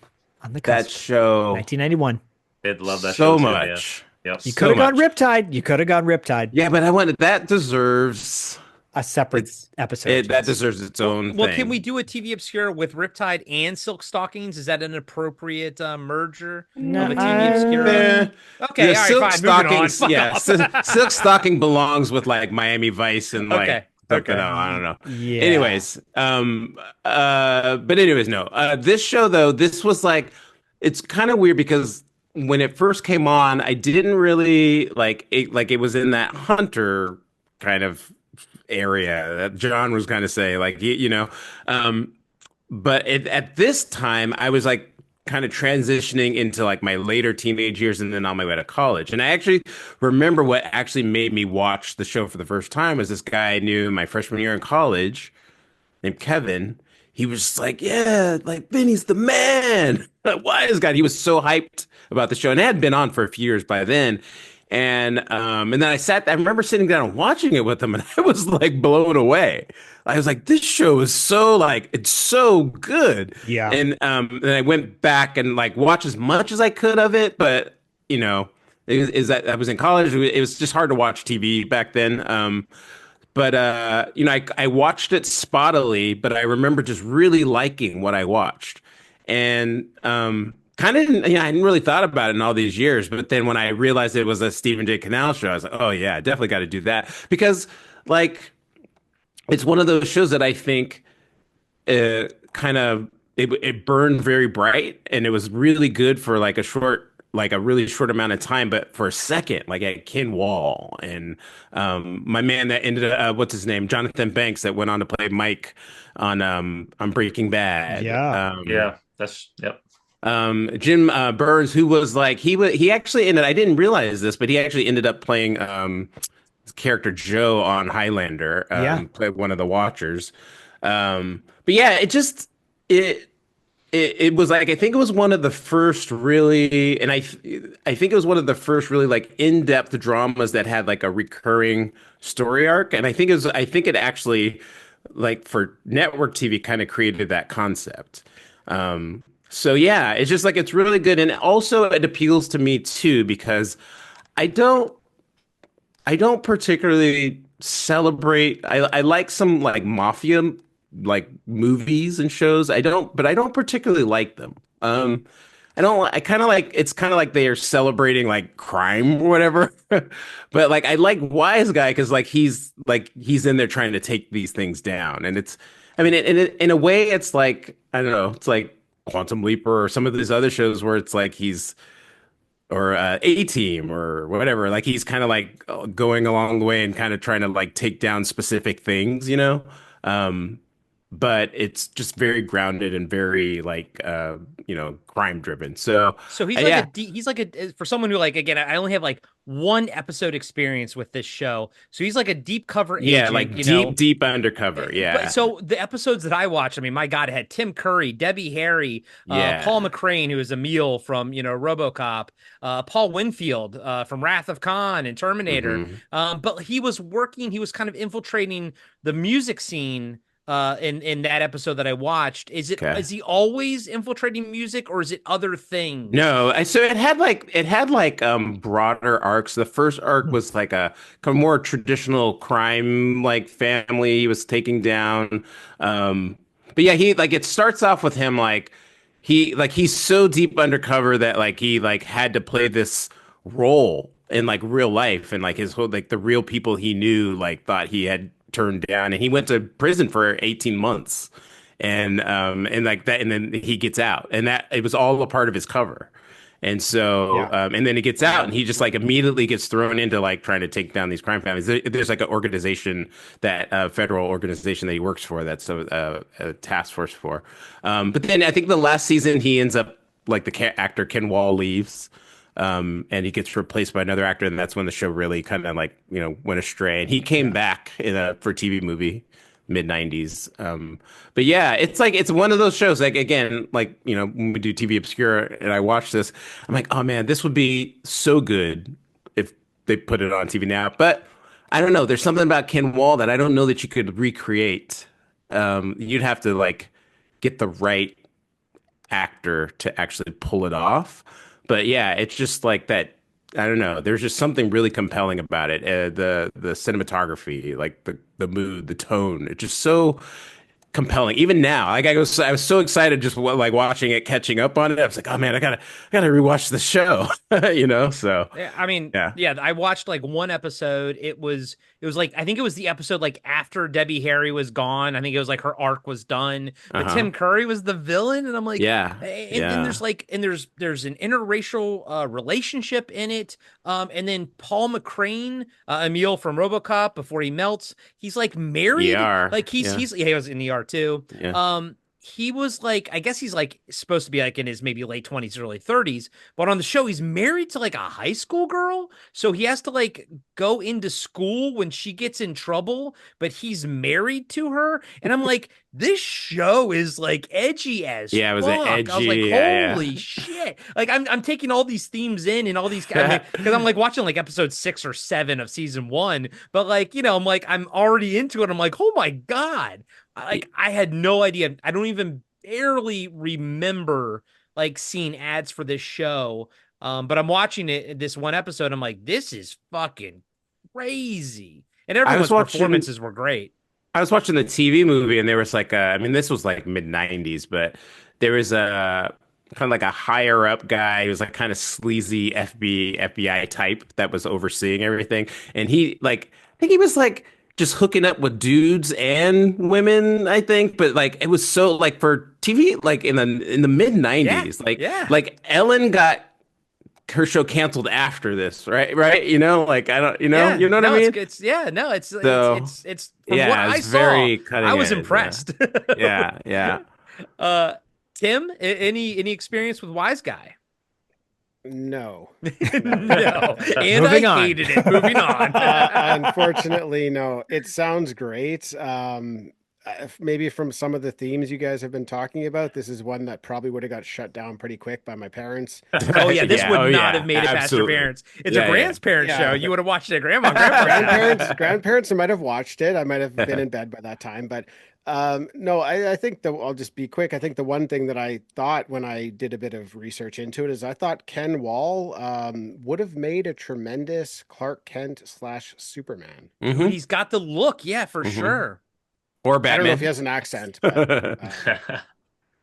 that show. 1991. Did love that so show much. Yeah. Yep. You could have gone Riptide. You could have gone Riptide. Yeah, but I wanted that deserves a separate episode. That deserves its own thing. Well, can we do a TV Obscure with Riptide and Silk Stockings? Is that an appropriate merger of a TV Obscure? Okay, all right, fine. Stockings, Silk Stocking belongs with like Miami Vice and like something else. I don't know. Yeah. Anyways, but anyways, no. This show though, this was like, it's kind of weird because when it first came on, I didn't really like it. Like it was in that Hunter kind of area that John was kind of say, like but at this time, I was like kind of transitioning into like my later teenage years and then on my way to college. And I actually remember what actually made me watch the show for the first time was this guy I knew my freshman year in college named Kevin. He was just like, yeah, like Vinny's the man. Wise Guy. He was so hyped about the show, and it had been on for a few years by then. And then I remember sitting down and watching it with him, and I was like blown away. I was like, this show is so like, it's so good. Yeah. And then I went back and like watched as much as I could of it, but I was in college. It was just hard to watch TV back then. But I watched it spottily, but I remember just really liking what I watched. And I hadn't really thought about it in all these years. But then when I realized it was a Stephen J. Cannell show, I was like, oh, yeah, I definitely got to do that. Because, like, it's one of those shows that I think it burned very bright. And it was really good for, like, a really short amount of time, but for a second, like at Ken Wall and my man that ended up, what's his name, Jonathan Banks, that went on to play Mike on Breaking Bad. Jim Burns, who was like he actually ended. I didn't realize this, but he actually ended up playing his character Joe on Highlander. Played one of the Watchers. But yeah, it was like, I think it was one of the first really, and I think it was one of the first really like in-depth dramas that had like a recurring story arc. And I think it actually, like, for network TV kind of created that concept. So yeah, it's just like, it's really good. And also it appeals to me too, because I don't particularly celebrate, I like some like mafia like movies and shows. I don't particularly like them. I kind of like, it's kind of like they are celebrating like crime or whatever. But like, I like Wise Guy because like he's in there trying to take these things down. And it's, I mean, in a way, it's like, I don't know, it's like Quantum Leaper or some of these other shows where it's like or A-Team or whatever. Like he's kind of like going along the way and kind of trying to like take down specific things, but it's just very grounded and very like crime driven. So he's like he's like for someone who, like, again, I only have like one episode experience with this show, so he's like a deep cover agent. Yeah, like deep undercover. Yeah. But, so the episodes that I watched, I mean, my God, it had Tim Curry, Debbie Harry, Paul McCrane, who is Emil from RoboCop, Paul Winfield from Wrath of Khan and Terminator. But he was kind of infiltrating the music scene in that episode that I watched. Is he always infiltrating music, or is it other things? No, so it had like broader arcs. The first arc was like a more traditional crime like family he was taking down. But yeah, it starts off with him he's so deep undercover that like he like had to play this role in like real life, and like his whole like the real people he knew like thought he had turned down, and he went to prison for 18 months, and like that, and then he gets out, and that it was all a part of his cover. And so, and then he gets out, and he just like immediately gets thrown into like trying to take down these crime families. There's like an organization that federal organization that he works for, that's a task force for. But then I think the last season he ends up like the actor Ken Wall leaves, and he gets replaced by another actor, and that's when the show really kind of like went astray. And he came back for a TV movie mid-90s. But yeah, it's like it's one of those shows like again like when we do TV Obscure and I watch this, I'm like, oh man, this would be so good if they put it on TV now. But I don't know, there's something about Ken Wall that I don't know that you could recreate. You'd have to like get the right actor to actually pull it off. But yeah, it's just like that. I don't know. There's just something really compelling about it. The cinematography, like the mood, the tone. It's just so compelling. Even now, like I was so excited just like watching it, catching up on it. I was like, oh man, I gotta rewatch the show. So yeah, I mean, yeah, I watched like one episode. It was like I think it was the episode like after Debbie Harry was gone. I think it was like her arc was done, but Tim Curry was the villain, and I'm like, and there's like there's an interracial relationship in it. And then Paul McCrane, Emil from RoboCop, before he melts, he's like married. ER. Like he was in ER too. Yeah. He was like, I guess he's like supposed to be like in his maybe late 20s, early 30s, but on the show he's married to like a high school girl, so he has to like go into school when she gets in trouble, but he's married to her, and I'm like, this show is like edgy as it was edgy. I was like, holy shit! Like I'm taking all these themes in and all these because I'm like watching like episode 6 or 7 of season 1, but like I'm like I'm already into it. I'm like, oh my god. Like I had no idea. I don't even barely remember like seeing ads for this show. But I'm watching it this one episode. I'm like, this is fucking crazy. And everyone's performances were great. I was watching the TV movie, and there was like I mean, this was like mid 90s, but there was a kind of like a higher up guy. He was like kind of sleazy FBI type that was overseeing everything. And he like, I think he was like just hooking up with dudes and women, I think. But like, it was so like for TV, like in the mid 90s, like Ellen got her show canceled after this, right? Like I don't, you know what I mean? It's from what I saw, very I was impressed. Yeah. Tim, any experience with Wise Guy? No. No. And I hated it. Moving on. Unfortunately, no. It sounds great. Maybe from some of the themes you guys have been talking about, this is one that probably would have got shut down pretty quick by my parents. Oh yeah, this would not have made it past your parents. It's a grandparent show. You would have watched it at grandparents might have watched it. I might have been in bed by that time, but no, I think I'll just be quick. I think the one thing that I thought when I did a bit of research into it is I thought Ken Wall would have made a tremendous Clark Kent / Superman. Mm-hmm. He's got the look, for sure. Or Batman. I don't know if he has an accent, but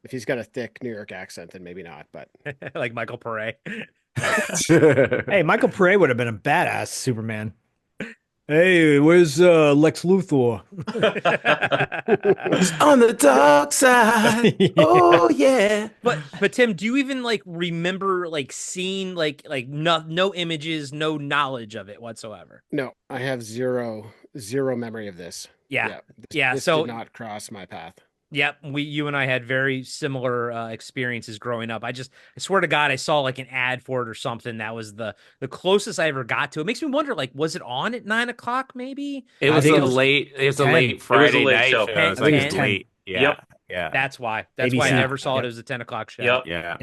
if he's got a thick New York accent, then maybe not. But like Michael Pare. Hey, Michael Pare would have been a badass Superman. Hey, where's Lex Luthor? On the dark side. Yeah. Oh yeah. But Tim, do you even like remember like seeing like no images, no knowledge of it whatsoever? No, I have zero memory of this. This so did not cross my path. Yep, you and I had very similar experiences growing up. I swear to God, I saw like an ad for it or something. That was the closest I ever got to. It makes me wonder, like, was it on at 9 o'clock? Maybe it was a late Friday night show. It was like 10. Late. Yeah. Yeah. That's why I never saw it. It was a 10 o'clock show. Yeah.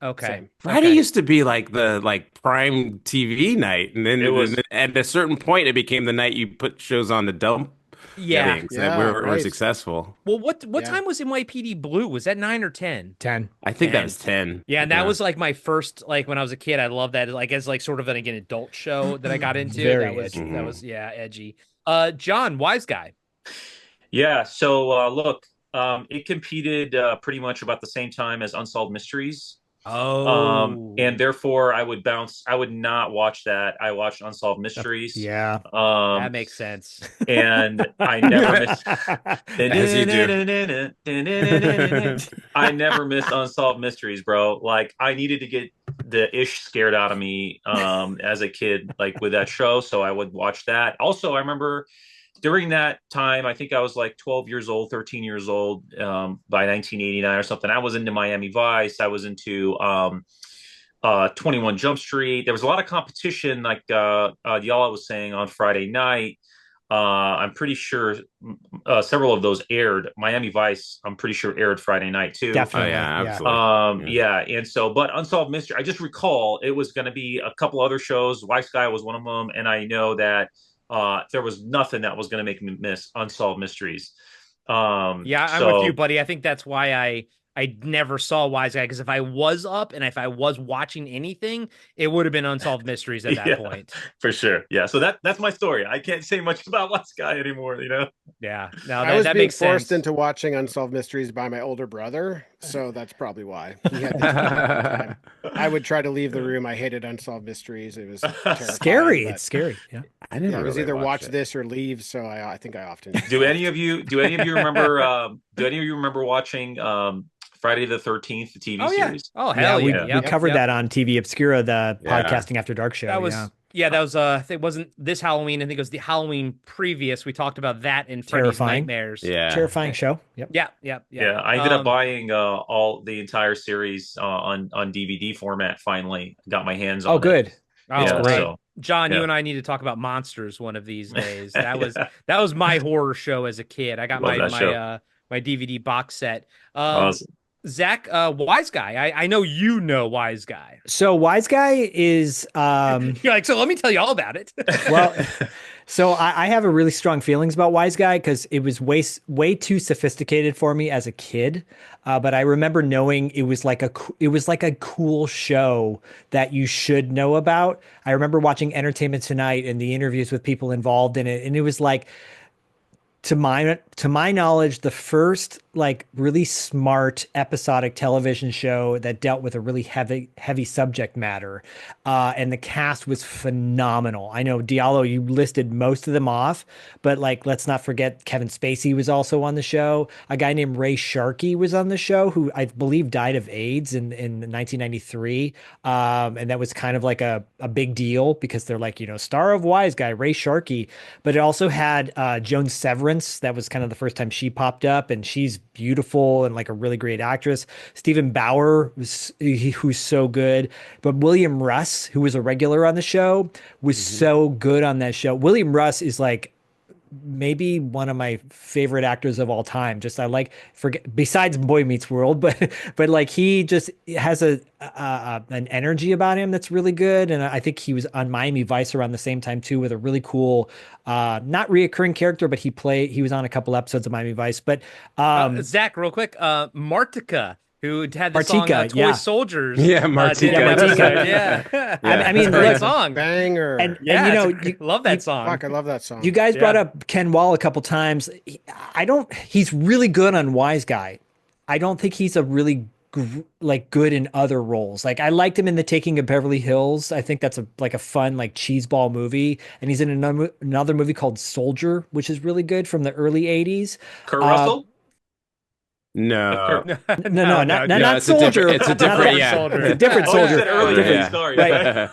Okay. Same. Friday used to be like the prime TV night, and then at a certain point it became the night you put shows on the dump. That were successful. Well, what time was NYPD Blue? Was that 9 or 10? 10. I think that was 10. Yeah, and that was like my first, like when I was a kid. I loved that, like as like sort of an adult show that I got into. Very edgy. That was edgy. John, Wise Guy. Yeah. So look, it competed pretty much about the same time as Unsolved Mysteries. And therefore I would bounce. I would not watch that. I watched Unsolved Mysteries. Yeah. That makes sense. And I never missed. As you do. I never missed Unsolved Mysteries, bro. Like I needed to get the ish scared out of me as a kid, like with that show. So I would watch that. Also, I remember during that time, I think I was like 12 years old, 13 years old by 1989 or something. I was into Miami Vice. I was into 21 Jump Street. There was a lot of competition, like y'all was saying on Friday night. I'm pretty sure several of those aired. Miami Vice, I'm pretty sure aired Friday night too. Definitely. Oh, yeah, absolutely. Yeah. And so, but Unsolved Mystery, I just recall it was going to be a couple other shows. Wise Guy was one of them, and I know that there was nothing that was going to make me miss Unsolved Mysteries. Yeah, I'm with you, buddy. I think that's why I never saw Wise Guy, because if I was up and if I was watching anything, it would have been Unsolved Mysteries at that point. For sure. Yeah. So that's my story. I can't say much about Wise Guy anymore, you know? Yeah. No, I was that being makes forced sense. into watching Unsolved Mysteries by my older brother, so that's probably why. He had the time. I would try to leave the room. I hated Unsolved Mysteries. It was scary. It's scary. Yeah. I never it was really either watch it. this or leave. So I think I often do any of you remember watching Friday the 13th, the TV series? Oh, hell yeah. We covered that on TV Obscura, the Podcasting After Dark show. That was that was it wasn't this Halloween. I think it was the Halloween previous. We talked about that in Freddy's Nightmares. Yeah. Terrifying show. Yep. Yeah. I ended up buying all the entire series on DVD format finally. Got my hands on good. it. Oh, great. So, John, you and I need to talk about Monsters one of these days. That was my horror show as a kid. I got my DVD box set. Awesome. Zach, Wise Guy. I know you know Wise Guy. So Wise Guy is you're like, so let me tell you all about it. Well, so I have a really strong feelings about Wise Guy because it was way too sophisticated for me as a kid. But I remember knowing it was like a cool show that you should know about. I remember watching Entertainment Tonight and the interviews with people involved in it, and it was like, to my knowledge, the first like really smart episodic television show that dealt with a really heavy subject matter, and the cast was phenomenal. I know Diallo, you listed most of them off, but like let's not forget Kevin Spacey was also on the show. A guy named Ray Sharkey was on the show, who I believe died of AIDS in 1993, and that was kind of like a big deal because they're like, star of Wise Guy, Ray Sharkey. But it also had Joan Severance. That was kind of the first time she popped up, and she's beautiful and like a really great actress. Stephen Bauer who's so good, but William Russ, who was a regular on the show, was so good on that show. William Russ is like maybe one of my favorite actors of all time. Just besides Boy Meets World, but like he just has an energy about him that's really good. And I think he was on Miami Vice around the same time too, with a really cool, not reoccurring character, but he was on a couple episodes of Miami Vice. But Zach, real quick, Martika, who had the song Toy Soldiers. Yeah, Martika. Yeah. I mean, great song. Banger. And you love that song. Fuck, I love that song. You guys brought up Ken Wall a couple times. He's really good on Wise Guy. I don't think he's a really good in other roles. Like I liked him in The Taking of Beverly Hills. I think that's a fun like cheeseball movie. And he's in another movie called Soldier, which is really good from the early 80s. Kurt Russell? No, not Soldier. It's a different Soldier. It's a different Soldier. Sorry. Right.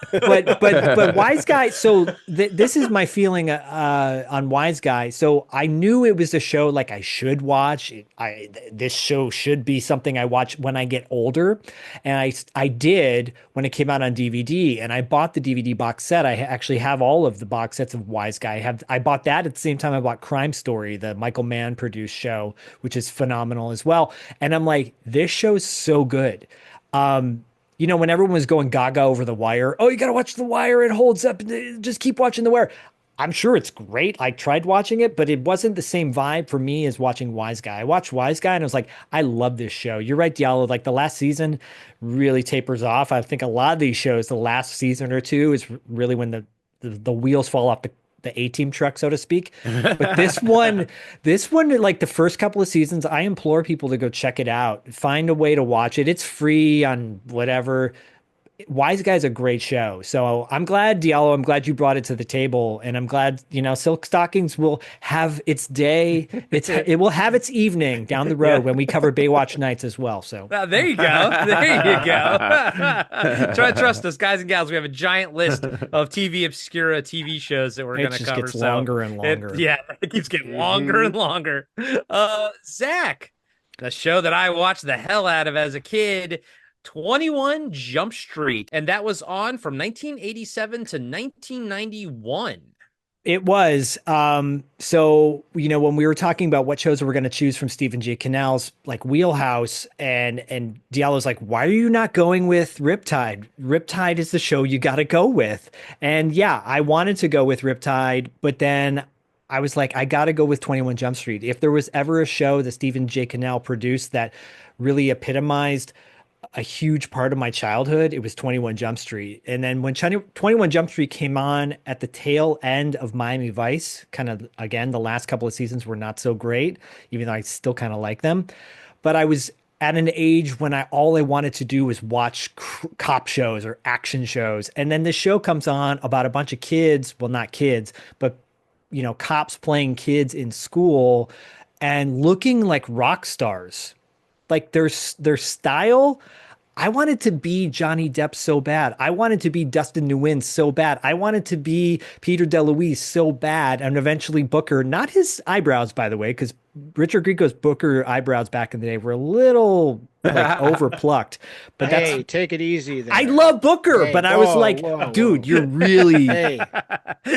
But Wise Guy. So this is my feeling on Wise Guy. So I knew it was a show like I should watch. This show should be something I watch when I get older, and I did when it came out on DVD. And I bought the DVD box set. I actually have all of the box sets of Wise Guy. I bought that at the same time I bought Crime Story, the Michael Mann produced show, which is phenomenal as well. And I'm like, this show's so good. When everyone was going gaga over The Wire, oh, you got to watch The Wire. It holds up. Just keep watching The Wire. I'm sure it's great. I tried watching it, but it wasn't the same vibe for me as watching Wise Guy. I watched Wise Guy and I was like, I love this show. You're right, Diallo. Like the last season really tapers off. I think a lot of these shows, the last season or two is really when the wheels fall off the A-team truck, so to speak. But this one, like the first couple of seasons, I implore people to go check it out. Find a way to watch it. It's free on whatever. Wise Guy's a great show. So I'm glad, Diallo, I'm glad you brought it to the table. And I'm glad, Silk Stockings will have its day. It will have its evening down the road when we cover Baywatch Nights as well. So there you go. There you go. Trust us, guys and gals. We have a giant list of TV Obscura TV shows that we're going to cover. It just gets longer and longer. It keeps getting longer and longer. Zach, the show that I watched the hell out of as a kid, 21 Jump Street, and that was on from 1987 to 1991. It was. So, when we were talking about what shows we're going to choose from Stephen J. Cannell's like wheelhouse, and Diallo's like, why are you not going with Riptide? Riptide is the show you got to go with. And yeah, I wanted to go with Riptide, but then I was like, I got to go with 21 Jump Street. If there was ever a show that Stephen J. Cannell produced that really epitomized a huge part of my childhood, it was 21 Jump Street. And then when 21 Jump Street came on at the tail end of Miami Vice, kind of, again, the last couple of seasons were not so great, even though I still kind of like them. But I was at an age when all I wanted to do was watch cop shows or action shows. And then this show comes on about a bunch of kids, well, not kids, but, cops playing kids in school and looking like rock stars. Like their style, I wanted to be Johnny Depp so bad. I wanted to be Dustin Nguyen so bad. I wanted to be Peter DeLuise so bad, and eventually Booker. Not his eyebrows, by the way, because Richard Grieco's Booker eyebrows back in the day were a little like overplucked. But take it easy there. I love Booker, but I was like, dude, you're really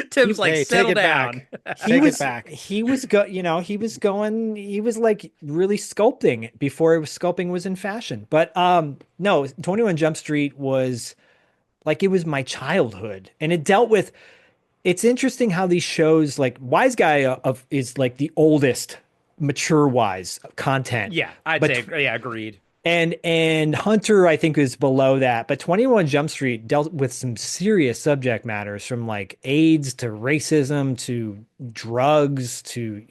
Tim's like, settle down. Take it back. He was he was like really sculpting before sculpting was in fashion. But no, 21 Jump Street was like, it was my childhood, and it dealt with. It's interesting how these shows, like Wise Guy is like the oldest mature wise content. Yeah, I'd say, yeah, agreed. And Hunter, I think, is below that. But 21 Jump Street dealt with some serious subject matters, from like AIDS to racism to drugs to,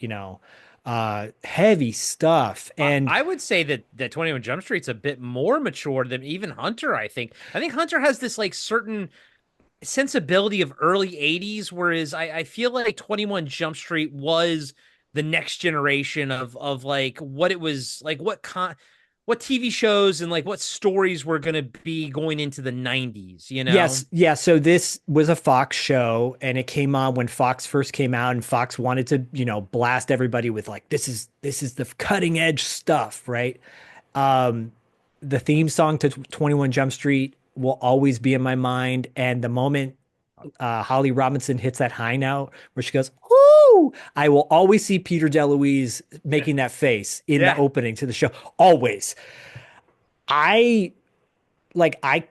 heavy stuff. And I would say that 21 Jump Street's a bit more mature than even Hunter, I think. I think Hunter has this like certain sensibility of early 80s, whereas I feel like 21 Jump Street was the next generation of like what it was like, what TV shows and like what stories were going to be going into the 90s, Yes. Yeah. So this was a Fox show, and it came on when Fox first came out, and Fox wanted to, blast everybody with like, this is the cutting edge stuff. Right. The theme song to 21 Jump Street will always be in my mind. And the moment Holly Robinson hits that high note where she goes, "Ooh," I will always see Peter DeLuise making that face in the opening to the show. Always. I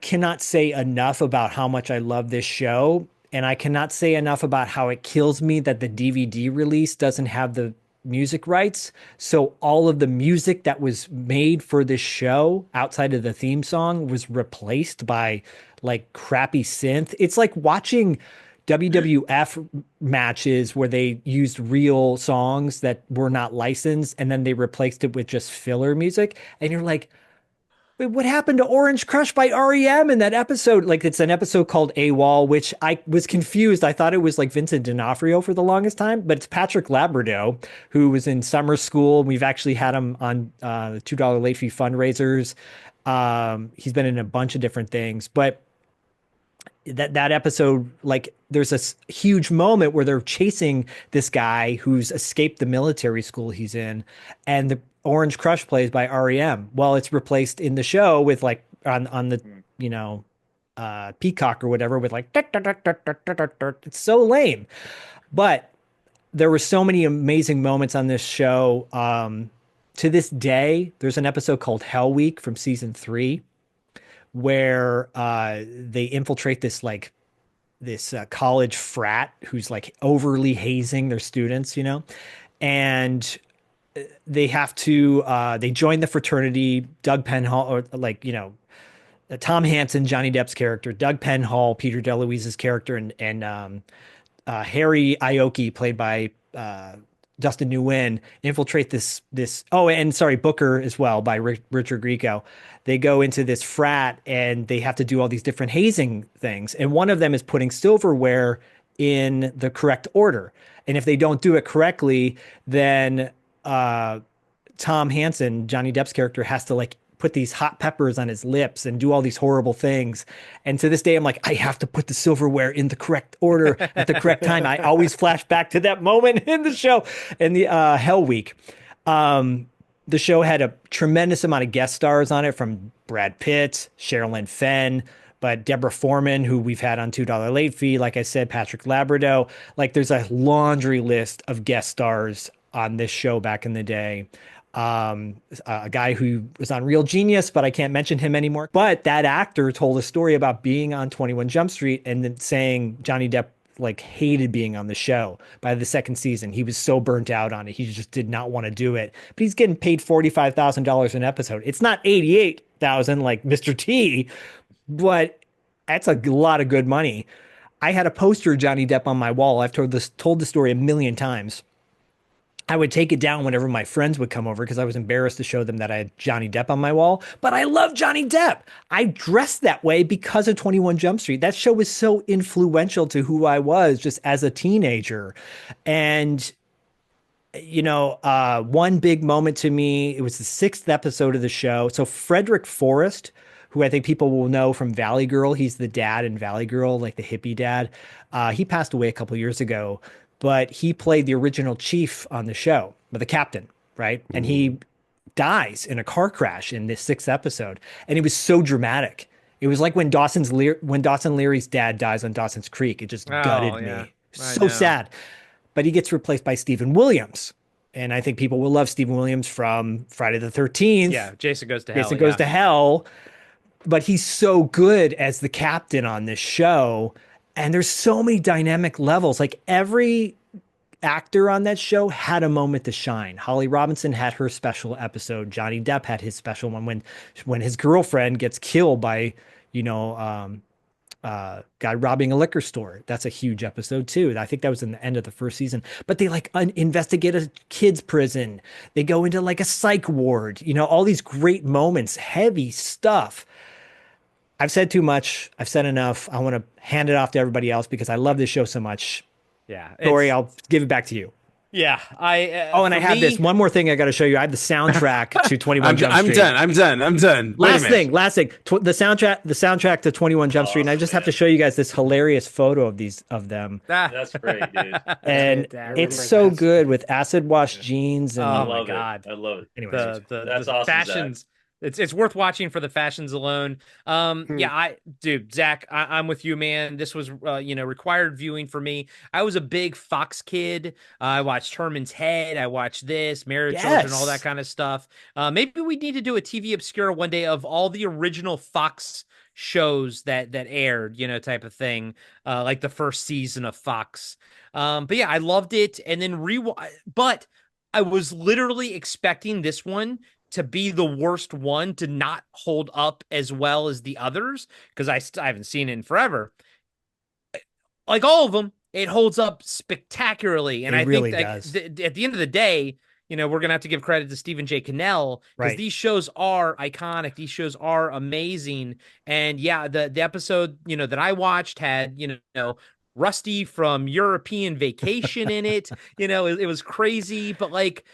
cannot say enough about how much I love this show. And I cannot say enough about how it kills me that the DVD release doesn't have the music rights. So all of the music that was made for this show outside of the theme song was replaced by like crappy synth. It's like watching WWF matches where they used real songs that were not licensed, and then they replaced it with just filler music. And you're like, wait, what happened to Orange Crush by REM in that episode? Like, it's an episode called AWOL, which I was confused. I thought it was like Vincent D'Onofrio for the longest time, but it's Patrick Labrador, who was in summer school. We've actually had him on the $2 late fee fundraisers. He's been in a bunch of different things, but that episode, like, there's a huge moment where they're chasing this guy who's escaped the military school he's in, and the Orange Crush plays by REM. Well, it's replaced in the show with like on the Peacock or whatever with like it's so lame. But there were so many amazing moments on this show. To this day, there's an episode called Hell Week from season 3 where they infiltrate this college frat who's like overly hazing their students, and they have to they join the fraternity. Doug Penhall, or Tom Hansen, Johnny Depp's character, Doug Penhall, Peter DeLuise's character, and Harry Aoki, played by Dustin Nguyen, infiltrate this. Oh, and sorry, Booker as well by Richard Grieco. They go into this frat and they have to do all these different hazing things. And one of them is putting silverware in the correct order. And if they don't do it correctly, then Tom Hansen, Johnny Depp's character, has to like put these hot peppers on his lips and do all these horrible things. And to this day, I'm like, I have to put the silverware in the correct order at the correct time. I always flash back to that moment in the show. In the Hell Week, the show had a tremendous amount of guest stars on it, from Brad Pitt, Sherilyn Fenn, but Deborah Foreman, who we've had on $2 Late Fee, like I said, Patrick Labrador. Like, there's a laundry list of guest stars on this show back in the day. A guy who was on Real Genius, but I can't mention him anymore. But that actor told a story about being on 21 Jump Street and then saying Johnny Depp like hated being on the show. By the second season, he was so burnt out on it. He just did not want to do it. But he's getting paid $45,000 an episode. It's not $88,000 like Mr. T, but that's a lot of good money. I had a poster of Johnny Depp on my wall. I've told the story a million times. I would take it down whenever my friends would come over because I was embarrassed to show them that I had Johnny Depp on my wall. But I love Johnny Depp. I dressed that way because of 21 Jump Street. That show was so influential to who I was just as a teenager. And, you know, one big moment to me, it was the 6th episode of the show. So Frederick Forrest, who I think people will know from Valley Girl, he's the dad in Valley Girl, like the hippie dad. He passed away a couple years ago. But he played the original chief on the show, the captain, right? And he dies in a car crash in this 6th episode. And it was so dramatic. It was like when Dawson Leary's dad dies on Dawson's Creek. It just gutted me. So sad. But he gets replaced by Stephen Williams. And I think people will love Stephen Williams from Friday the 13th. Yeah, Jason Goes to Hell. Jason Goes to Hell. But he's so good as the captain on this show. And there's so many dynamic levels. Like, every actor on that show had a moment to shine. Holly Robinson had her special episode. Johnny Depp had his special one when his girlfriend gets killed by, guy robbing a liquor store. That's a huge episode too. I think that was in the end of the first season. But they like investigate a kids prison. They go into like a psych ward. You know, all these great moments, heavy stuff. I've said too much. I've said enough. I want to hand it off to everybody else because I love this show so much. Yeah. Corey, I'll give it back to you. Yeah. And I have this one more thing I got to show you. I have the soundtrack to 21 Jump Street. I'm done. Last thing. The soundtrack to 21 Jump Street. And I just have to show you guys this hilarious photo of them. That's great, dude. And it's so good with acid wash jeans. And oh my God. I love it. Anyways, that's the awesome, fashions. Zach. It's worth watching for the fashions alone. Yeah, Zach, I'm with you, man. This was, required viewing for me. I was a big Fox kid. I watched Herman's Head. I watched this, Marriage, Children, all that kind of stuff. Maybe we need to do a TV Obscura one day of all the original Fox shows that aired, type of thing, like the first season of Fox. But yeah, I loved it. And then but I was literally expecting this one to be the worst one, to not hold up as well as the others, because I haven't seen it in forever. Like all of them, it holds up spectacularly, and I really think does. At the end of the day, we're gonna have to give credit to Stephen J. Cannell, because these shows are iconic. These shows are amazing, and yeah, the episode that I watched had Rusty from European Vacation in it. It was crazy, but like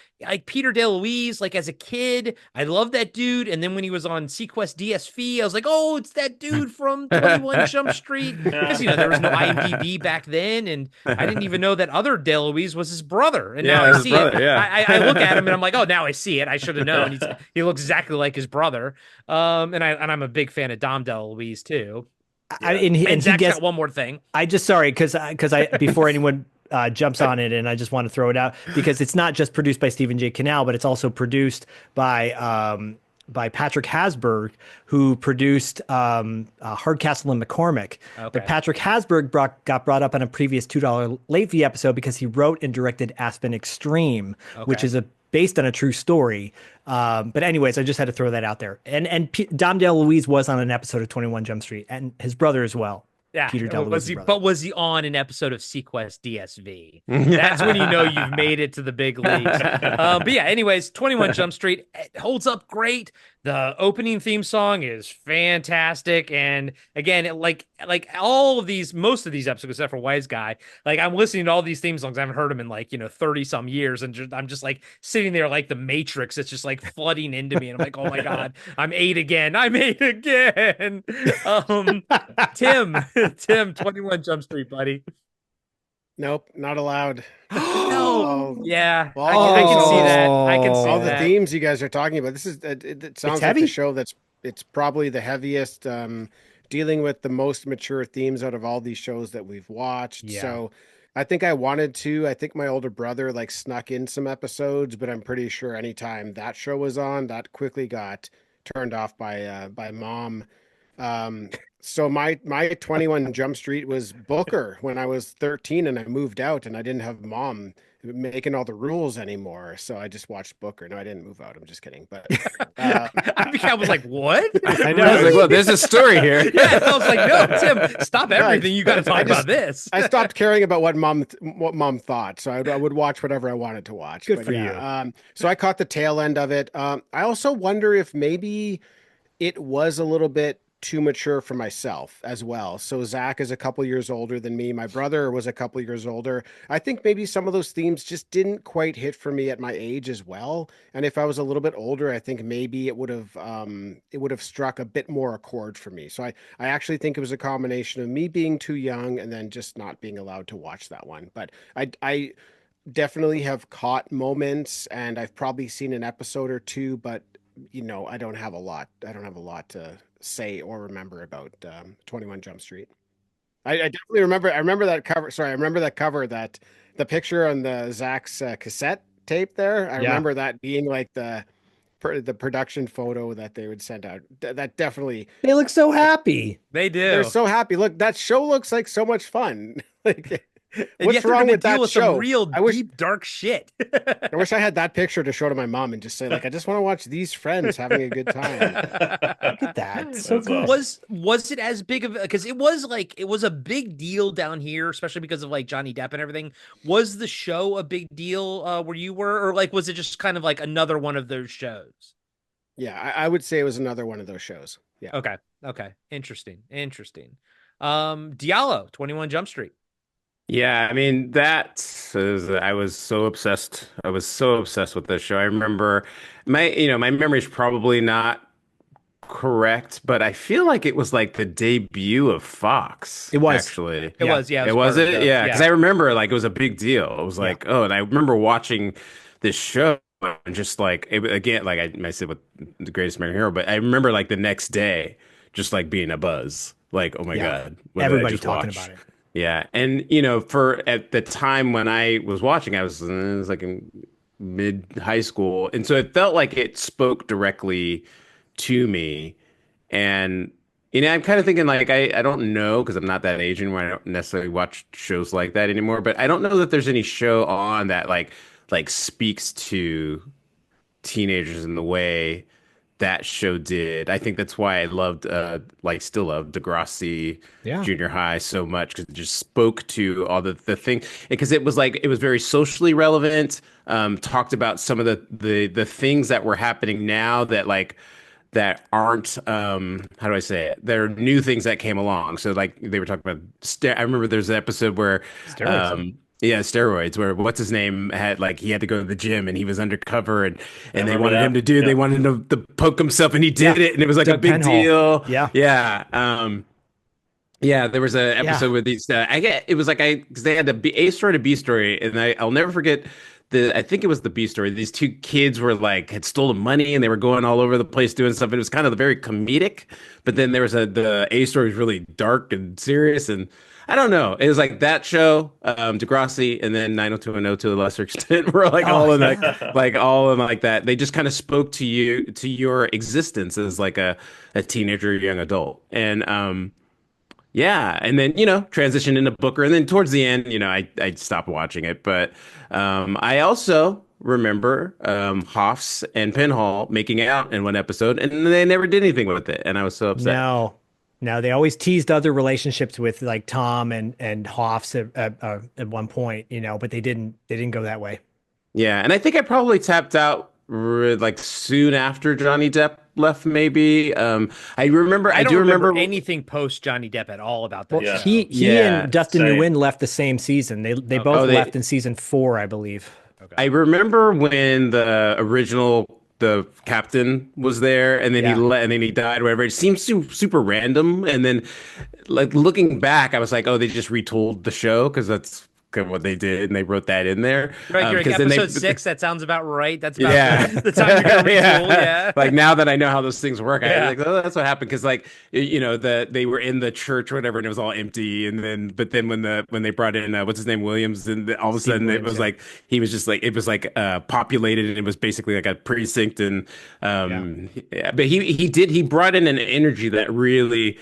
Peter DeLuise, like as a kid, I loved that dude. And then when he was on Sequest DSV, I was like, oh, it's that dude from 21 Jump Street. Because, there was no IMDb back then. And I didn't even know that other DeLuise was his brother. And now I see it. Yeah. I look at him and I'm like, oh, now I see it. I should have known. He looks exactly like his brother. And I'm a big fan of Dom DeLuise too. Yeah. And Zach's got one more thing. Because before anyone jumps on it, and I just want to throw it out, because it's not just produced by Stephen J. Cannell, but it's also produced by Patrick Hasburg, who produced Hardcastle and McCormick. Okay. But Patrick Hasburg got brought up on a previous $2 Late Fee episode because he wrote and directed Aspen Extreme, which is based on a true story. But anyways, I just had to throw that out there. And Dom DeLuise was on an episode of 21 Jump Street, and his brother as well. Yeah, Peter was DeLuise's he? brother. But was he on an episode of Sequest DSV? That's when you know you've made it to the big leagues. But yeah, anyways, 21 Jump Street, it holds up great. The opening theme song is fantastic, and again, like all of these, most of these episodes, except for Wise Guy, like I'm listening to all these theme songs. I haven't heard them in like 30 some years, and I'm just like sitting there like the Matrix. It's just like flooding into me, and I'm like, oh my god, I'm eight again. I'm eight again. Tim, Tim, 21 Jump Street, buddy. Nope, not allowed. No. Yeah, Well, I can see that. I can see all that. the themes you guys are talking about. This is it sounds like heavy. the show it's probably the heaviest, dealing with the most mature themes out of all these shows that we've watched. Yeah. So I think I think my older brother like snuck in some episodes, but I'm pretty sure anytime that show was on, that quickly got turned off by mom. So my 21 Jump Street was Booker when I was 13 and I moved out and I didn't have mom making all the rules anymore. So I just watched Booker. No, I didn't move out. I'm just kidding. But I was like, what? I know. I was like, well, there's a story here. Yeah, I was like, no, Tim, stop everything. You got to talk about this. I stopped caring about what mom thought. So I would watch whatever I wanted to watch. Good for you. So I caught the tail end of it. I also wonder if maybe it was a little bit too mature for myself as well. So Zach is a couple years older than me. My brother was a couple years older. I think maybe some of those themes just didn't quite hit for me at my age as well. And if I was a little bit older, I think maybe it would have struck a bit more a chord for me. So I actually think it was a combination of me being too young and then just not being allowed to watch that one. But I definitely have caught moments and I've probably seen an episode or two, but I don't have a lot to say or remember about 21 Jump Street. I definitely remember. I remember that cover. Sorry, I remember that cover. That the picture on the Zach's cassette tape there. I remember that being like the production photo that they would send out. That definitely. They look so happy. They do. They're so happy. Look, that show looks like so much fun. Like. And What's wrong with that show? Some real deep, dark shit. I wish I had that picture to show to my mom and just say, like, I just want to watch these friends having a good time. Look at that. So good. Was it as big of because it was a big deal down here, especially because of like Johnny Depp and everything. Was the show a big deal where you were, or like was it just kind of like another one of those shows? Yeah, I would say it was another one of those shows. Yeah. Okay. Interesting. Diallo, 21 Jump Street. Yeah, I mean I was so obsessed. I was so obsessed with this show. I remember my memory's probably not correct, but I feel like it was like the debut of Fox. It was actually. It was, yeah. It was it? Yeah, because I remember like it was a big deal. It was like, and I remember watching this show and just like again, like I said with The Greatest American Hero, but I remember like the next day just like being a buzz. Like, oh my God. Everybody talking about it. Yeah. And, for at the time when I was watching, it was like in mid high school. And so it felt like it spoke directly to me. And, I'm kind of thinking like, I don't know, because I'm not that age anymore. I don't necessarily watch shows like that anymore, but I don't know that there's any show on that like speaks to teenagers in the way that show did. I think that's why I loved, still love Degrassi Junior High so much, because it just spoke to all the thing. Because it was very socially relevant. Talked about some of the things that were happening now that aren't how do I say it? There are new things that came along. So like they were talking about. I remember there's an episode where. Steroids, where what's his name had he had to go to the gym and he was undercover and they wanted him to they wanted him to poke himself and he did it and it was like a big deal. There was an episode with these it was like because they had the A story to B story, and I'll never forget I think it was the B story. These two kids were had stolen money and they were going all over the place doing stuff. It was kind of very comedic, but then there was the A story was really dark and serious, and I don't know. It was like that show, Degrassi, and then 90210 to a lesser extent were all in that. They just kind of spoke to you, to your existence as like a teenager, young adult. And and then, transitioned into Booker. And then towards the end, I stopped watching it. But I also remember Hoffs and Pinhall making out in one episode, and they never did anything with it. And I was so upset. No. No, they always teased other relationships with like Tom and Hoffs at one point, but they didn't go that way. Yeah, and I think I probably tapped out like soon after Johnny Depp left, maybe. I don't do remember remember. anything post Johnny Depp at all about that Well, Yeah. show. he Yeah, and Dustin same. Nguyen left the same season. They Okay. both oh, left they. in season 4, I believe. Okay. I remember when the captain was there, and then Yeah. and then he died, or whatever. It seems super random, and then like looking back, I was like, oh, they just retold the show because that's kind of what they did, and they wrote that in there. You're like Because then episode 6. That sounds about right. That's about yeah, the time you're gonna retool. Yeah. Like now that I know how those things work, I Yeah. like, oh, that's what happened. Because like they were in the church or whatever, and it was all empty. And then when they brought in what's his name, Williams, and all of a Steve sudden it Williams, was yeah. like he was just like it was like populated, and it was basically like a precinct. And yeah, but he brought in an energy that really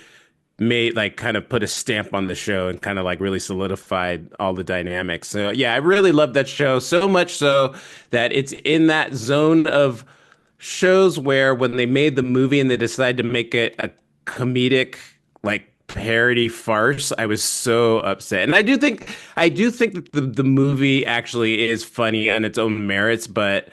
made like kind of put a stamp on the show and kind of like really solidified all the dynamics. So yeah, I really love that show so much so that it's in that zone of shows where when they made the movie and they decided to make it a comedic like parody farce, I was so upset. And I do think that the movie actually is funny on its own merits, but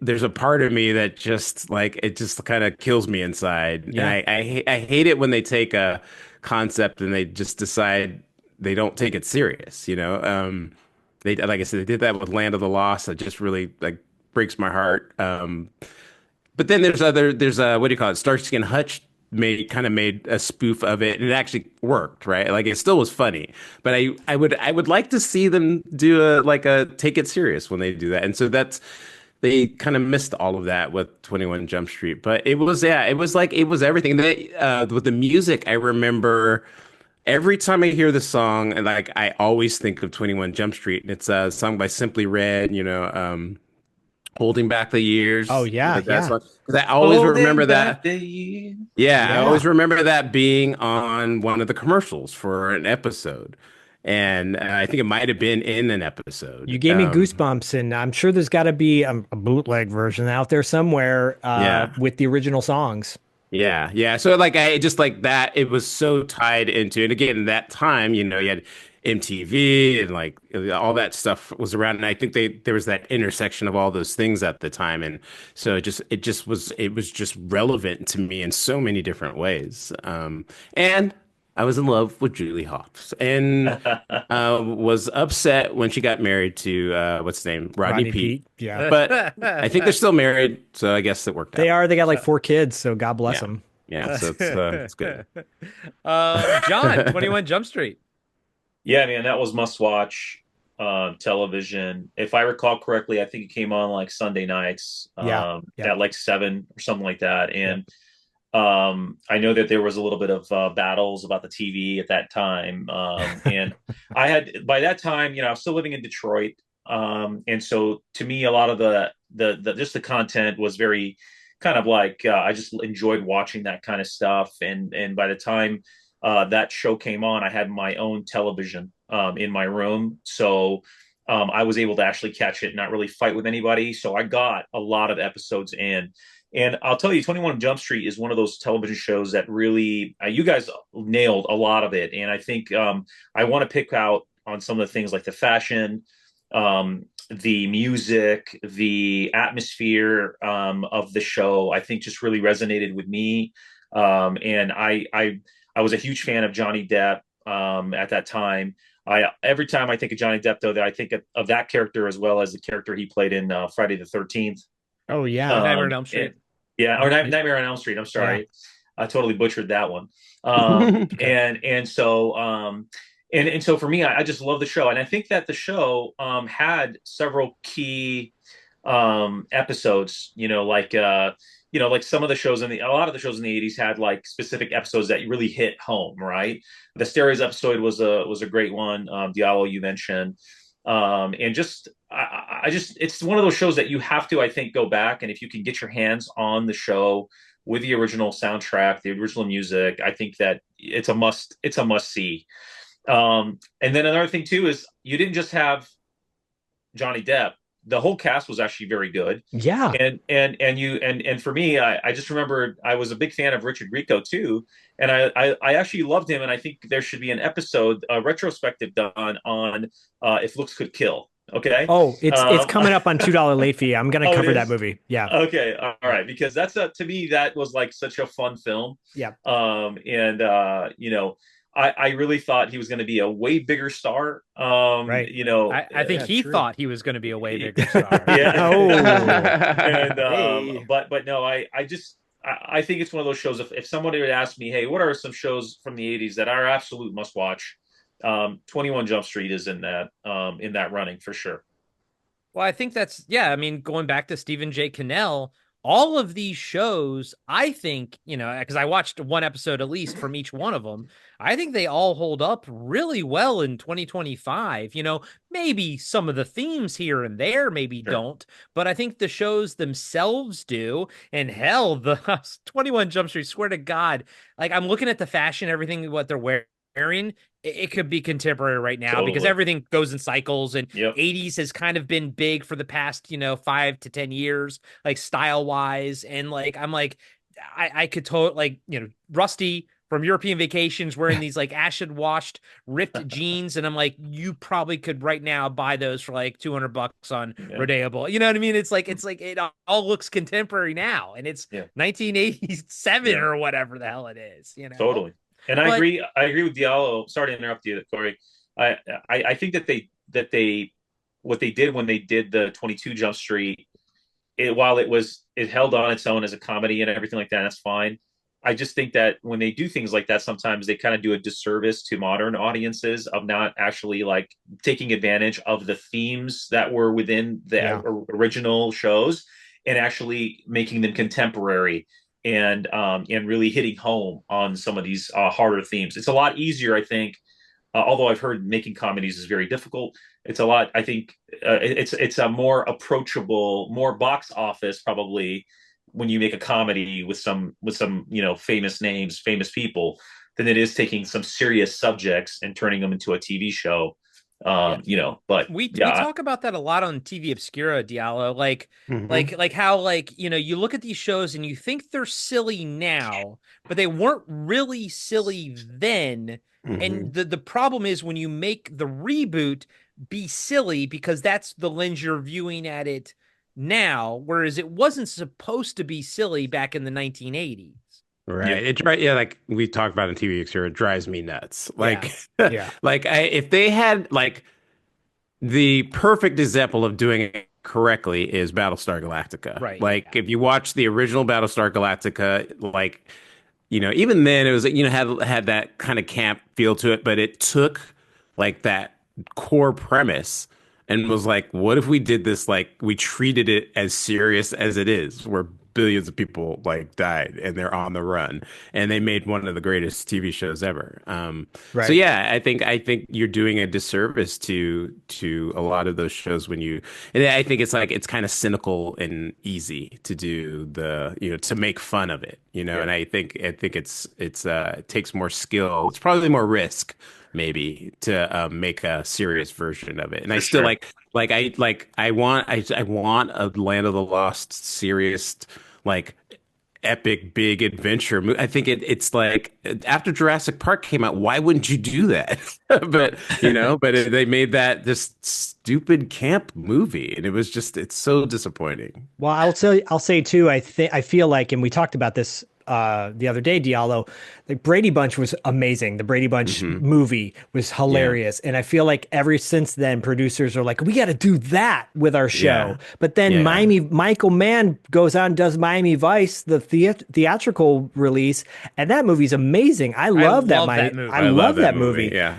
there's a part of me that just like it just kind of kills me inside. And Yeah. I hate it when they take a concept and they just decide they don't take it serious, they, like I said, they did that with Land of the Lost. It just really like breaks my heart. But then there's what do you call it? Starsky and Hutch made a spoof of it, and it actually worked, right? Like it still was funny, but I would like to see them do a take it serious when they do that, and so they kind of missed all of that with 21 Jump Street. But it was everything. With the music, I remember every time I hear the song, and like I always think of 21 Jump Street, and it's a song by Simply Red, Holding Back the Years. Oh yeah, Like that yeah. song. 'Cause I always remember that. The Yeah, I Yeah. always remember that being on one of the commercials for an episode. And I think it might have been in an episode. You gave me goosebumps, and I'm sure there's got to be a bootleg version out there somewhere Yeah. with the original songs. Yeah, yeah. So like I just like that it was so tied into, and again, that time, you had MTV and like all that stuff was around, and I think there was that intersection of all those things at the time, and so it was just relevant to me in so many different ways. And I was in love with Julie Hopps, and was upset when she got married to what's his name, Rodney Peete. Yeah. But I think they're still married, so I guess it worked out. They are. They got like 4 kids, so God bless Yeah. them. Yeah, so it's good. John, 21 Jump Street. Yeah, man, that was must watch television. If I recall correctly, I think it came on like Sunday nights Yeah. at like 7 or something like that. And I know that there was a little bit of battles about the TV at that time. And I had, by that time, I was still living in Detroit. And so to me, a lot of the just the content was very kind of like, I just enjoyed watching that kind of stuff. And by the time that show came on, I had my own television in my room. So I was able to actually catch it, not really fight with anybody. So I got a lot of episodes in. And I'll tell you, 21 Jump Street is one of those television shows that really, you guys nailed a lot of it. And I think I want to pick out on some of the things like the fashion, the music, the atmosphere of the show, I think just really resonated with me. And I was a huge fan of Johnny Depp at that time. Every time I think of Johnny Depp, though, that I think of that character as well as the character he played in Friday the 13th. Oh yeah. Nightmare on Elm Street. Or Nightmare on Elm Street. I'm sorry, yeah. I totally butchered that one. And so for me, I just love the show, and I think that the show had several key episodes. Like some of the shows a lot of the shows in the 80s had like specific episodes that really hit home, right? The Stereos episode was a great one. Diallo, you mentioned. And just I just it's one of those shows that you have to, I think, go back, and if you can get your hands on the show with the original soundtrack, the original music, I think that it's a must see. And then another thing too is you didn't just have Johnny Depp the whole cast was actually very good. Yeah. And for me, I just remember I was a big fan of Richard Grieco too, and I actually loved him, and I think there should be an episode, a retrospective done on If Looks Could Kill. Okay. Oh, it's coming up on $2 late fee. I'm gonna cover that movie. Yeah. Okay. All right. Because that's to me, that was like such a fun film. Yeah. I really thought he was going to be a way bigger star. Right. I think he thought he was going to be a way bigger star. Yeah. Oh. And but no, I think it's one of those shows. If somebody would ask me, hey, what are some shows from the '80s that are absolute must watch? 21 Jump Street is in that running for sure. Well, I think I mean, going back to Stephen J. Cannell, all of these shows, I think, because I watched one episode at least from each one of them, I think they all hold up really well in 2025. Maybe some of the themes here and there maybe don't, but I think the shows themselves do. And hell, the 21 Jump Street, swear to God, like I'm looking at the fashion, everything, what they're wearing. It could be contemporary right now because everything goes in cycles, and 80s has kind of been big for the past, 5 to 10 years, like style wise. And like, I'm like, I could Rusty from European Vacations wearing these like acid washed ripped jeans. And I'm like, you probably could right now buy those for like $200 on Rodeoable. You know what I mean? It's like it all looks contemporary now, and it's 1987 or whatever the hell it is, Totally. And I agree with Diallo. Sorry to interrupt you, Corey. I think that they what they did when they did the 22 Jump Street, while it held on its own as a comedy and everything like that, that's fine. I just think that when they do things like that, sometimes they kind of do a disservice to modern audiences of not actually like taking advantage of the themes that were within the original shows and actually making them contemporary and really hitting home on some of these harder themes. It's a lot easier, I think. Although I've heard making comedies is very difficult. It's a lot. I think it's a more approachable, more box office probably when you make a comedy with some famous names, famous people, than it is taking some serious subjects and turning them into a TV show. But we talk about that a lot on TV Obscura, Diallo, like how you look at these shows and you think they're silly now, but they weren't really silly then. And the problem is when you make the reboot be silly, because that's the lens you're viewing at it now, whereas it wasn't supposed to be silly back in the 1980s. Right. Like we talked about in TV Obscura, it drives me nuts. Like, if they had like the perfect example of doing it correctly is Battlestar Galactica. Right. Like if you watch the original Battlestar Galactica, like, even then it was, had that kind of camp feel to it, but it took like that core premise and was like, what if we did this, like we treated it as serious as it is, where billions of people like died and they're on the run, and they made one of the greatest TV shows ever. Right. So yeah, I think you're doing a disservice to a lot of those shows and I think it's like, it's kind of cynical and easy to do to make fun of it, and I think it takes more skill. It's probably more risk maybe to make a serious version of it. And I still I want a Land of the Lost serious, like epic big adventure movie. I think it's like after Jurassic Park came out, why wouldn't you do that? but they made that just stupid camp movie, and it's so disappointing. Well, I'll say too, I feel like, and we talked about this the other day, Diallo, the Brady Bunch was amazing. The Brady Bunch movie was hilarious. And I feel like ever since then, producers are like, we got to do that with our show. Yeah. But then Michael Mann goes on and does Miami Vice, the theatrical release. And that movie's amazing. I love that movie. I love that movie. Yeah.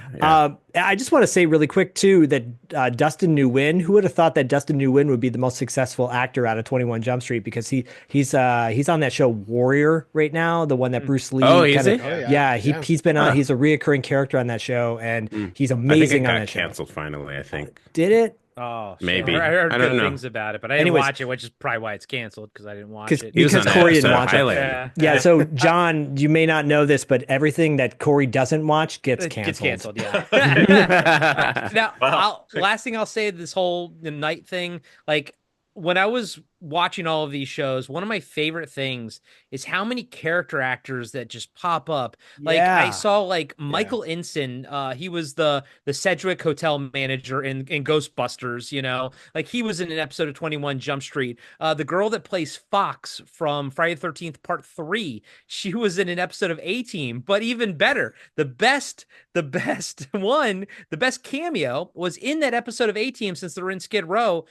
I just want to say really quick too that Dustin Nguyen, who would have thought that Dustin Nguyen would be the most successful actor out of 21 Jump Street, because he's on that show Warrior right now, the one that Bruce Lee. Oh, is he? He's been he's a reoccurring character on that show, and he's amazing on that show. Canceled finally, I think. Did it? Oh, shit. Maybe. I heard I don't good know. things about it, but I didn't Anyways, watch it, which is probably why it's canceled because I didn't watch it. He was because on an Corey didn't episode of watch it. Highlander. Yeah, so John, you may not know this, but everything that Corey doesn't watch gets It gets canceled. canceled, yeah. Now, Wow. last thing I'll say, this whole the night thing, like when I was watching all of these shows, one of my favorite things is how many character actors that just pop up. Like I Yeah. saw like Michael Ensign, he was the Sedgwick hotel manager in Ghostbusters, you know. Like he was in an episode of 21 Jump Street. The girl that plays Fox from Friday the 13th Part 3, she was in an episode of A-Team, but even better, the best cameo was in that episode of A-Team since they're in Skid Row.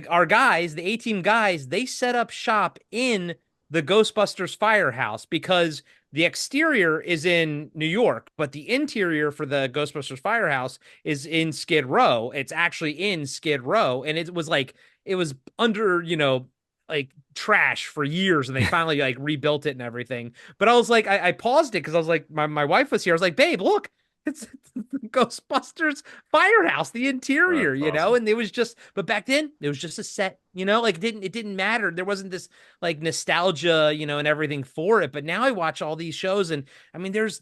Our guys, the A-Team guys, they set up shop in the Ghostbusters firehouse because the exterior is in New York, but the interior for the Ghostbusters firehouse is in Skid Row. It's actually in Skid Row, and it was under, you know, like trash for years, and they finally like rebuilt it and everything. But I was like, I paused it because I was like, my wife was here. I was like, babe, look, it's the Ghostbusters firehouse, the interior, That's you know, awesome. and it was just, but back then it was just a set, you know, like it didn't matter. There wasn't this like nostalgia, you know, and everything for it. But now I watch all these shows, and I mean, there's,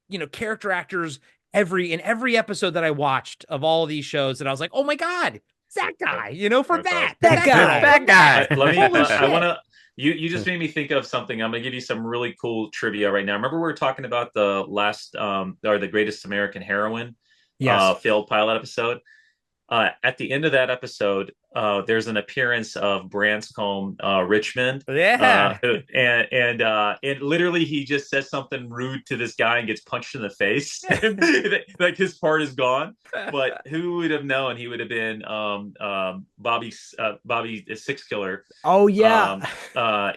you know, character actors in every episode that I watched of all of these shows, and I was like, oh my God, it's that guy, you know, from That's that guy. Let me. Holy I shit. want to. You just made me think of something. I'm gonna give you some really cool trivia right now. Remember we were talking about the last or the Greatest American Heroine Yes. failed pilot episode. At the end of that episode, there's an appearance of Branscombe Richmond. Yeah. And literally he just says something rude to this guy and gets punched in the face. Like his part is gone. But who would have known he would have been Bobby Six Killer Oh yeah.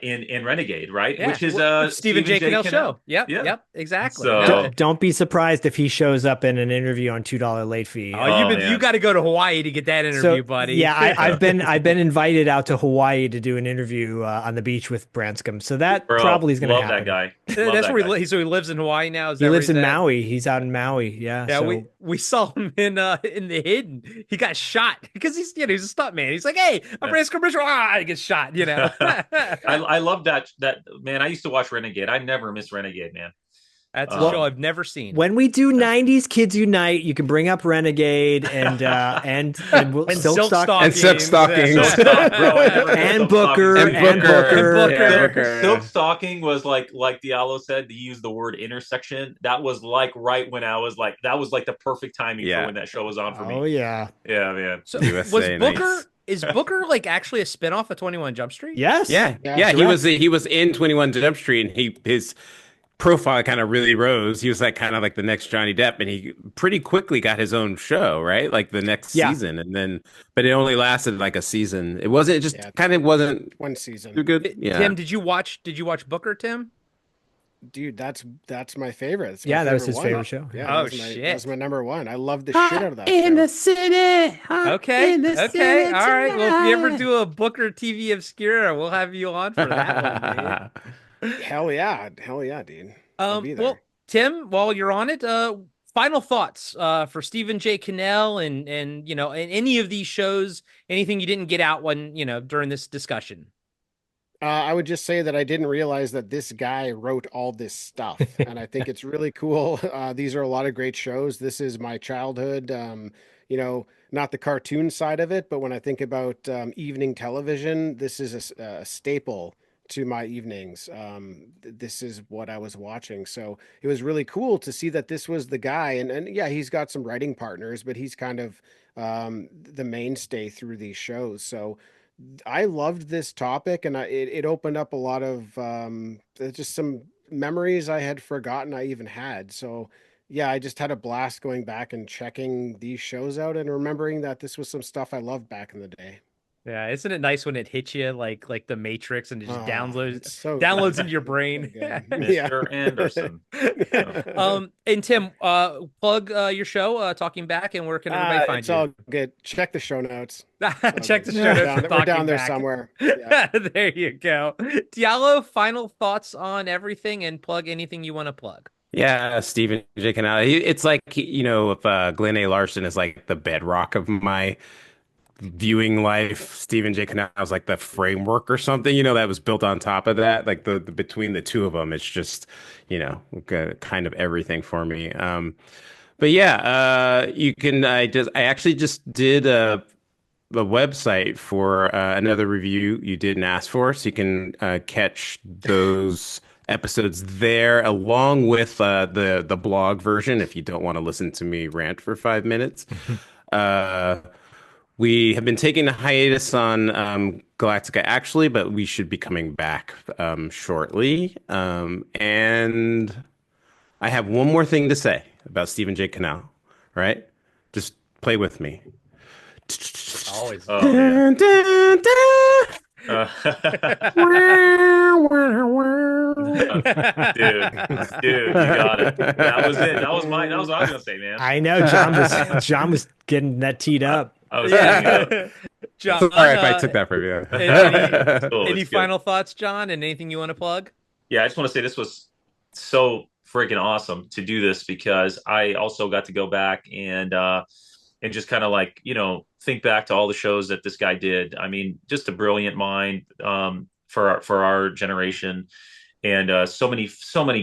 in Renegade, right? Yeah. Which is Stephen J. Cannell show. Yep. Yeah. Yep. Exactly. So- No, Don't be surprised if he shows up in an interview on $2 late fee. you got to go to Hawaii to get that interview, buddy. Yeah, I've been invited out to Hawaii to do an interview on the beach with Branscombe, so that Bro, probably is going to love happen. that guy. Love That's that where guy. so he lives in Hawaii now. Is He that where lives in he's at? Maui. He's out in Maui. Yeah. Yeah, so, we saw him in the Hidden. He got shot because he's he's a stunt man. He's like, hey, I'm Branscombe Richard. He gets shot. You know. I love that man. I used to watch Renegade. I never miss Renegade, man. That's a show I've never seen. when we do 90s Kids Unite, you can bring up Renegade and we'll, And Silk Silk Stock- And Silk Stockings. and Booker and Booker. Silk Stalking was like Diallo said, to use the word intersection. That was like right when I was like, that was like the perfect timing for when that show was on for me. Oh yeah. Yeah, man. So USA was Booker? Nights. Is Booker like actually a spinoff of 21 Jump Street? Yes. Yeah, Yeah, he was in 21 Jump Street, and his profile kind of really rose. He was like kind of like the next Johnny Depp, and he pretty quickly got his own show, right? Like the next season, and then but it only lasted like a season. It wasn't. It just kind of wasn't One season. too good. Yeah. Tim, did you watch Booker, Tim? Dude, that's my favorite. It's my Yeah, that was favorite his one. favorite show. Yeah, Oh, that was my, shit. That was my number one. I love the shit out of that show. city. Okay. Okay. All right. Well, if you ever do a Booker TV Obscura, we'll have you on for that one, dude. Hell yeah, dude. I'll be there. Well, Tim, while you're on it, final thoughts for Stephen J. Cannell and you know, and any of these shows, anything you didn't get out when, you know, during this discussion. I would just say that I didn't realize that this guy wrote all this stuff, and I think it's really cool. These are a lot of great shows. This is my childhood. You know, not the cartoon side of it, but when I think about evening television, this is a staple to my evenings. This is what I was watching. So it was really cool to see that this was the guy. And yeah, he's got some writing partners, but he's kind of the mainstay through these shows. So I loved this topic, and it opened up a lot of just some memories I had forgotten I even had. So yeah, I just had a blast going back and checking these shows out and remembering that this was some stuff I loved back in the day. Yeah, isn't it nice when it hits you like the Matrix and it just It's so downloads into your brain? good. Mr. Anderson. And Tim, plug your show, Talking Back, and where can everybody find it's you? all good. Check the show notes. Check the show notes. We're down there somewhere. Yeah. There you go. Diallo, final thoughts on everything, and plug anything you want to plug. Yeah, Stephen J. Cannell. It's like, you know, if Glenn A. Larson is like the bedrock of my viewing life, Stephen J. Cannell was like the framework or something, that was built on top of that. Like the between the two of them, it's just, kind of everything for me. But yeah, you can. I actually just did the website for another review you didn't ask for, so you can catch those episodes there along with the blog version if you don't want to listen to me rant for 5 minutes. We have been taking a hiatus on Galactica actually, but we should be coming back shortly. And I have one more thing to say about Stephen J. Cannell, right? Just play with me. Always. Oh, yeah. Dude, you got it. That was it. That was what I was gonna say, man. I know John was getting that teed up. I was yeah. John, sorry if I took that from you. Any final thoughts, John, and anything you want to plug? Yeah, I just want to say this was so freaking awesome to do this, because I also got to go back and just kind of like, think back to all the shows that this guy did. I mean, just a brilliant mind for our generation, and so many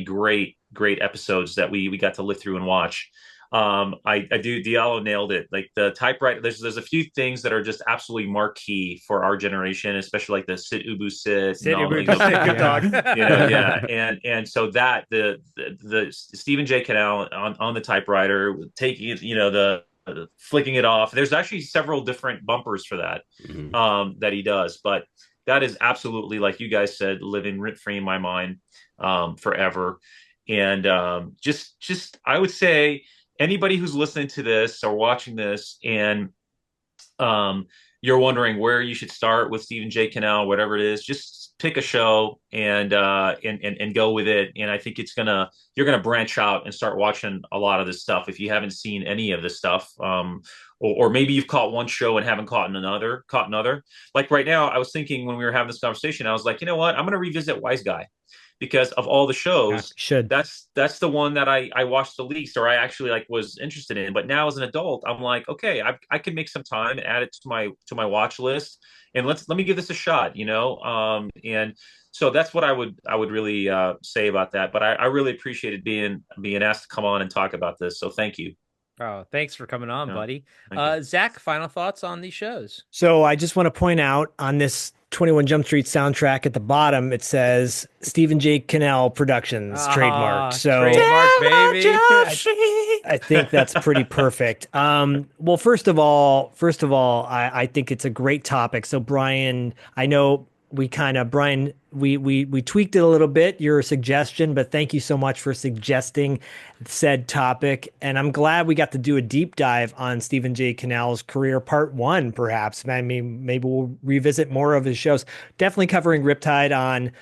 great episodes that we got to live through and watch. Diallo nailed it. Like the typewriter, there's a few things that are just absolutely marquee for our generation, especially like the Sit Ubu Sit, good dog. Yeah, and so that the Stephen J. Cannell on the typewriter, taking the flicking it off. There's actually several different bumpers for that that he does, but that is absolutely, like you guys said, living rent free in my mind forever. And just I would say, anybody who's listening to this or watching this and you're wondering where you should start with Stephen J. Cannell, whatever it is, just pick a show and go with it. And I think you're gonna branch out and start watching a lot of this stuff if you haven't seen any of this stuff. Or maybe you've caught one show and haven't caught another. Like right now, I was thinking when we were having this conversation, I was like, you know what? I'm going to revisit Wise Guy, because of all the shows, that's the one that I watched the least, or I actually was interested in. But now as an adult, I'm like, okay, I can make some time and add it to my watch list, and let me give this a shot, and so that's what I would really say about that. But I really appreciated being asked to come on and talk about this. So thank you. Oh, thanks for coming on, buddy. Zach, final thoughts on these shows? So I just want to point out on this 21 Jump Street soundtrack at the bottom, it says Stephen J. Cannell Productions, trademark. So trademark, baby. I think that's pretty perfect. Well, first of all, I think it's a great topic. So Brian, I know we tweaked it a little bit, your suggestion, but thank you so much for suggesting said topic. And I'm glad we got to do a deep dive on Stephen J. Cannell's career, part 1, perhaps. I mean, maybe we'll revisit more of his shows. Definitely covering Riptide on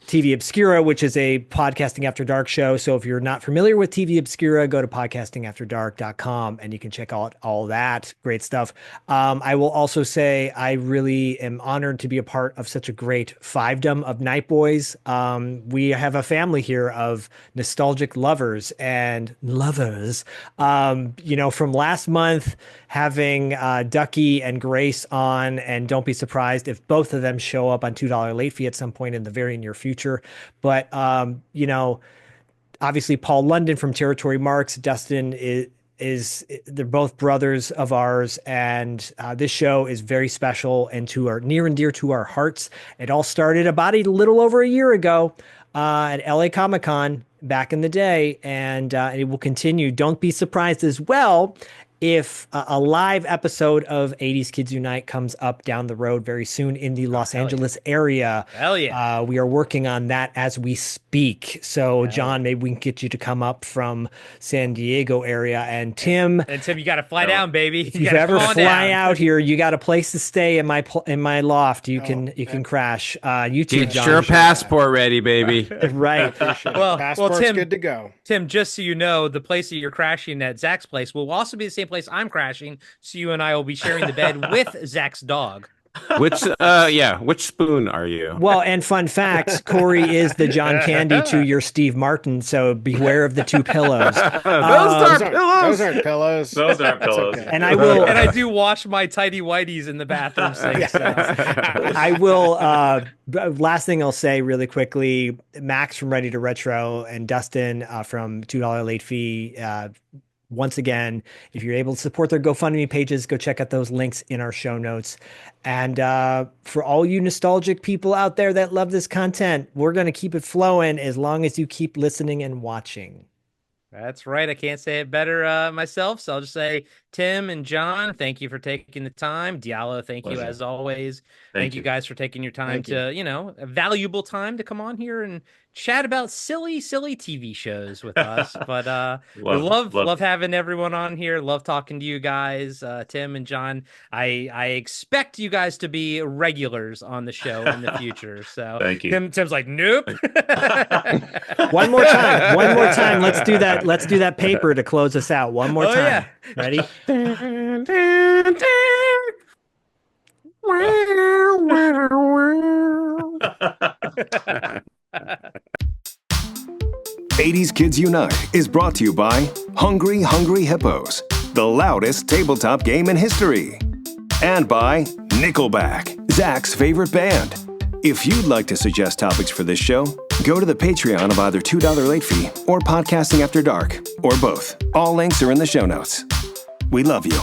TV Obscura, which is a Podcasting After Dark show. So if you're not familiar with TV Obscura, go to podcastingafterdark.com and you can check out all that great stuff. I will also say I really am honored to be a part of such a great fivedom of Night Boys. We have a family here of nostalgic lovers and lovers. From last month, having Ducky and Grace on, and don't be surprised if both of them show up on $2 late fee at some point in the very near future. But obviously Paul London from Territory Marks, Dustin is they're both brothers of ours, and this show is very special and near and dear to our hearts. It all started about a little over a year ago at LA Comic-Con back in the day, and it will continue. Don't be surprised as well if a live episode of 80s Kids Unite comes up down the road very soon in the Los Angeles area. Hell yeah. We are working on that as we speak. So, John, maybe we can get you to come up from San Diego area. And Tim, you got to fly down, baby. If you ever fly out here, you got a place to stay in my loft. You can crash. You too, Get John. your passport ready, baby. Right. Passport's Tim, good to go. Tim, just so you know, the place that you're crashing at Zach's place will also be the same place I'm crashing. So you and I will be sharing the bed with Zach's dog. Which spoon are you? Well, and fun fact, Corey is the John Candy to your Steve Martin, so beware of the two pillows. Those aren't pillows. Those aren't pillows. Those aren't pillows. Okay. And I do wash my tidy whities in the bathroom sink. So. I will. Last thing I'll say really quickly: Max from Ready to Retro and Dustin from $2 late fee. Once again, if you're able to support their GoFundMe pages, go check out those links in our show notes. And for all you nostalgic people out there that love this content, we're going to keep it flowing as long as you keep listening and watching. That's right. I can't say it better myself. So I'll just say, Tim and John, thank you for taking the time. Diallo, thank you as always. Thank you guys for taking your time a valuable time to come on here and chat about silly TV shows with us. But we love having everyone on here. Love talking to you guys, Tim and John. I expect you guys to be regulars on the show in the future. So thank you. Tim's like, nope. One more time. Let's do that. Let's do that paper to close us out. One more time. Yeah. Ready? 80s Kids Unite is brought to you by Hungry Hippos, the loudest tabletop game in history. And by Nickelback, Zach's favorite band. If you'd like to suggest topics for this show, go to the Patreon of either $2 late fee or Podcasting After Dark, or both. All links are in the show notes. We love you.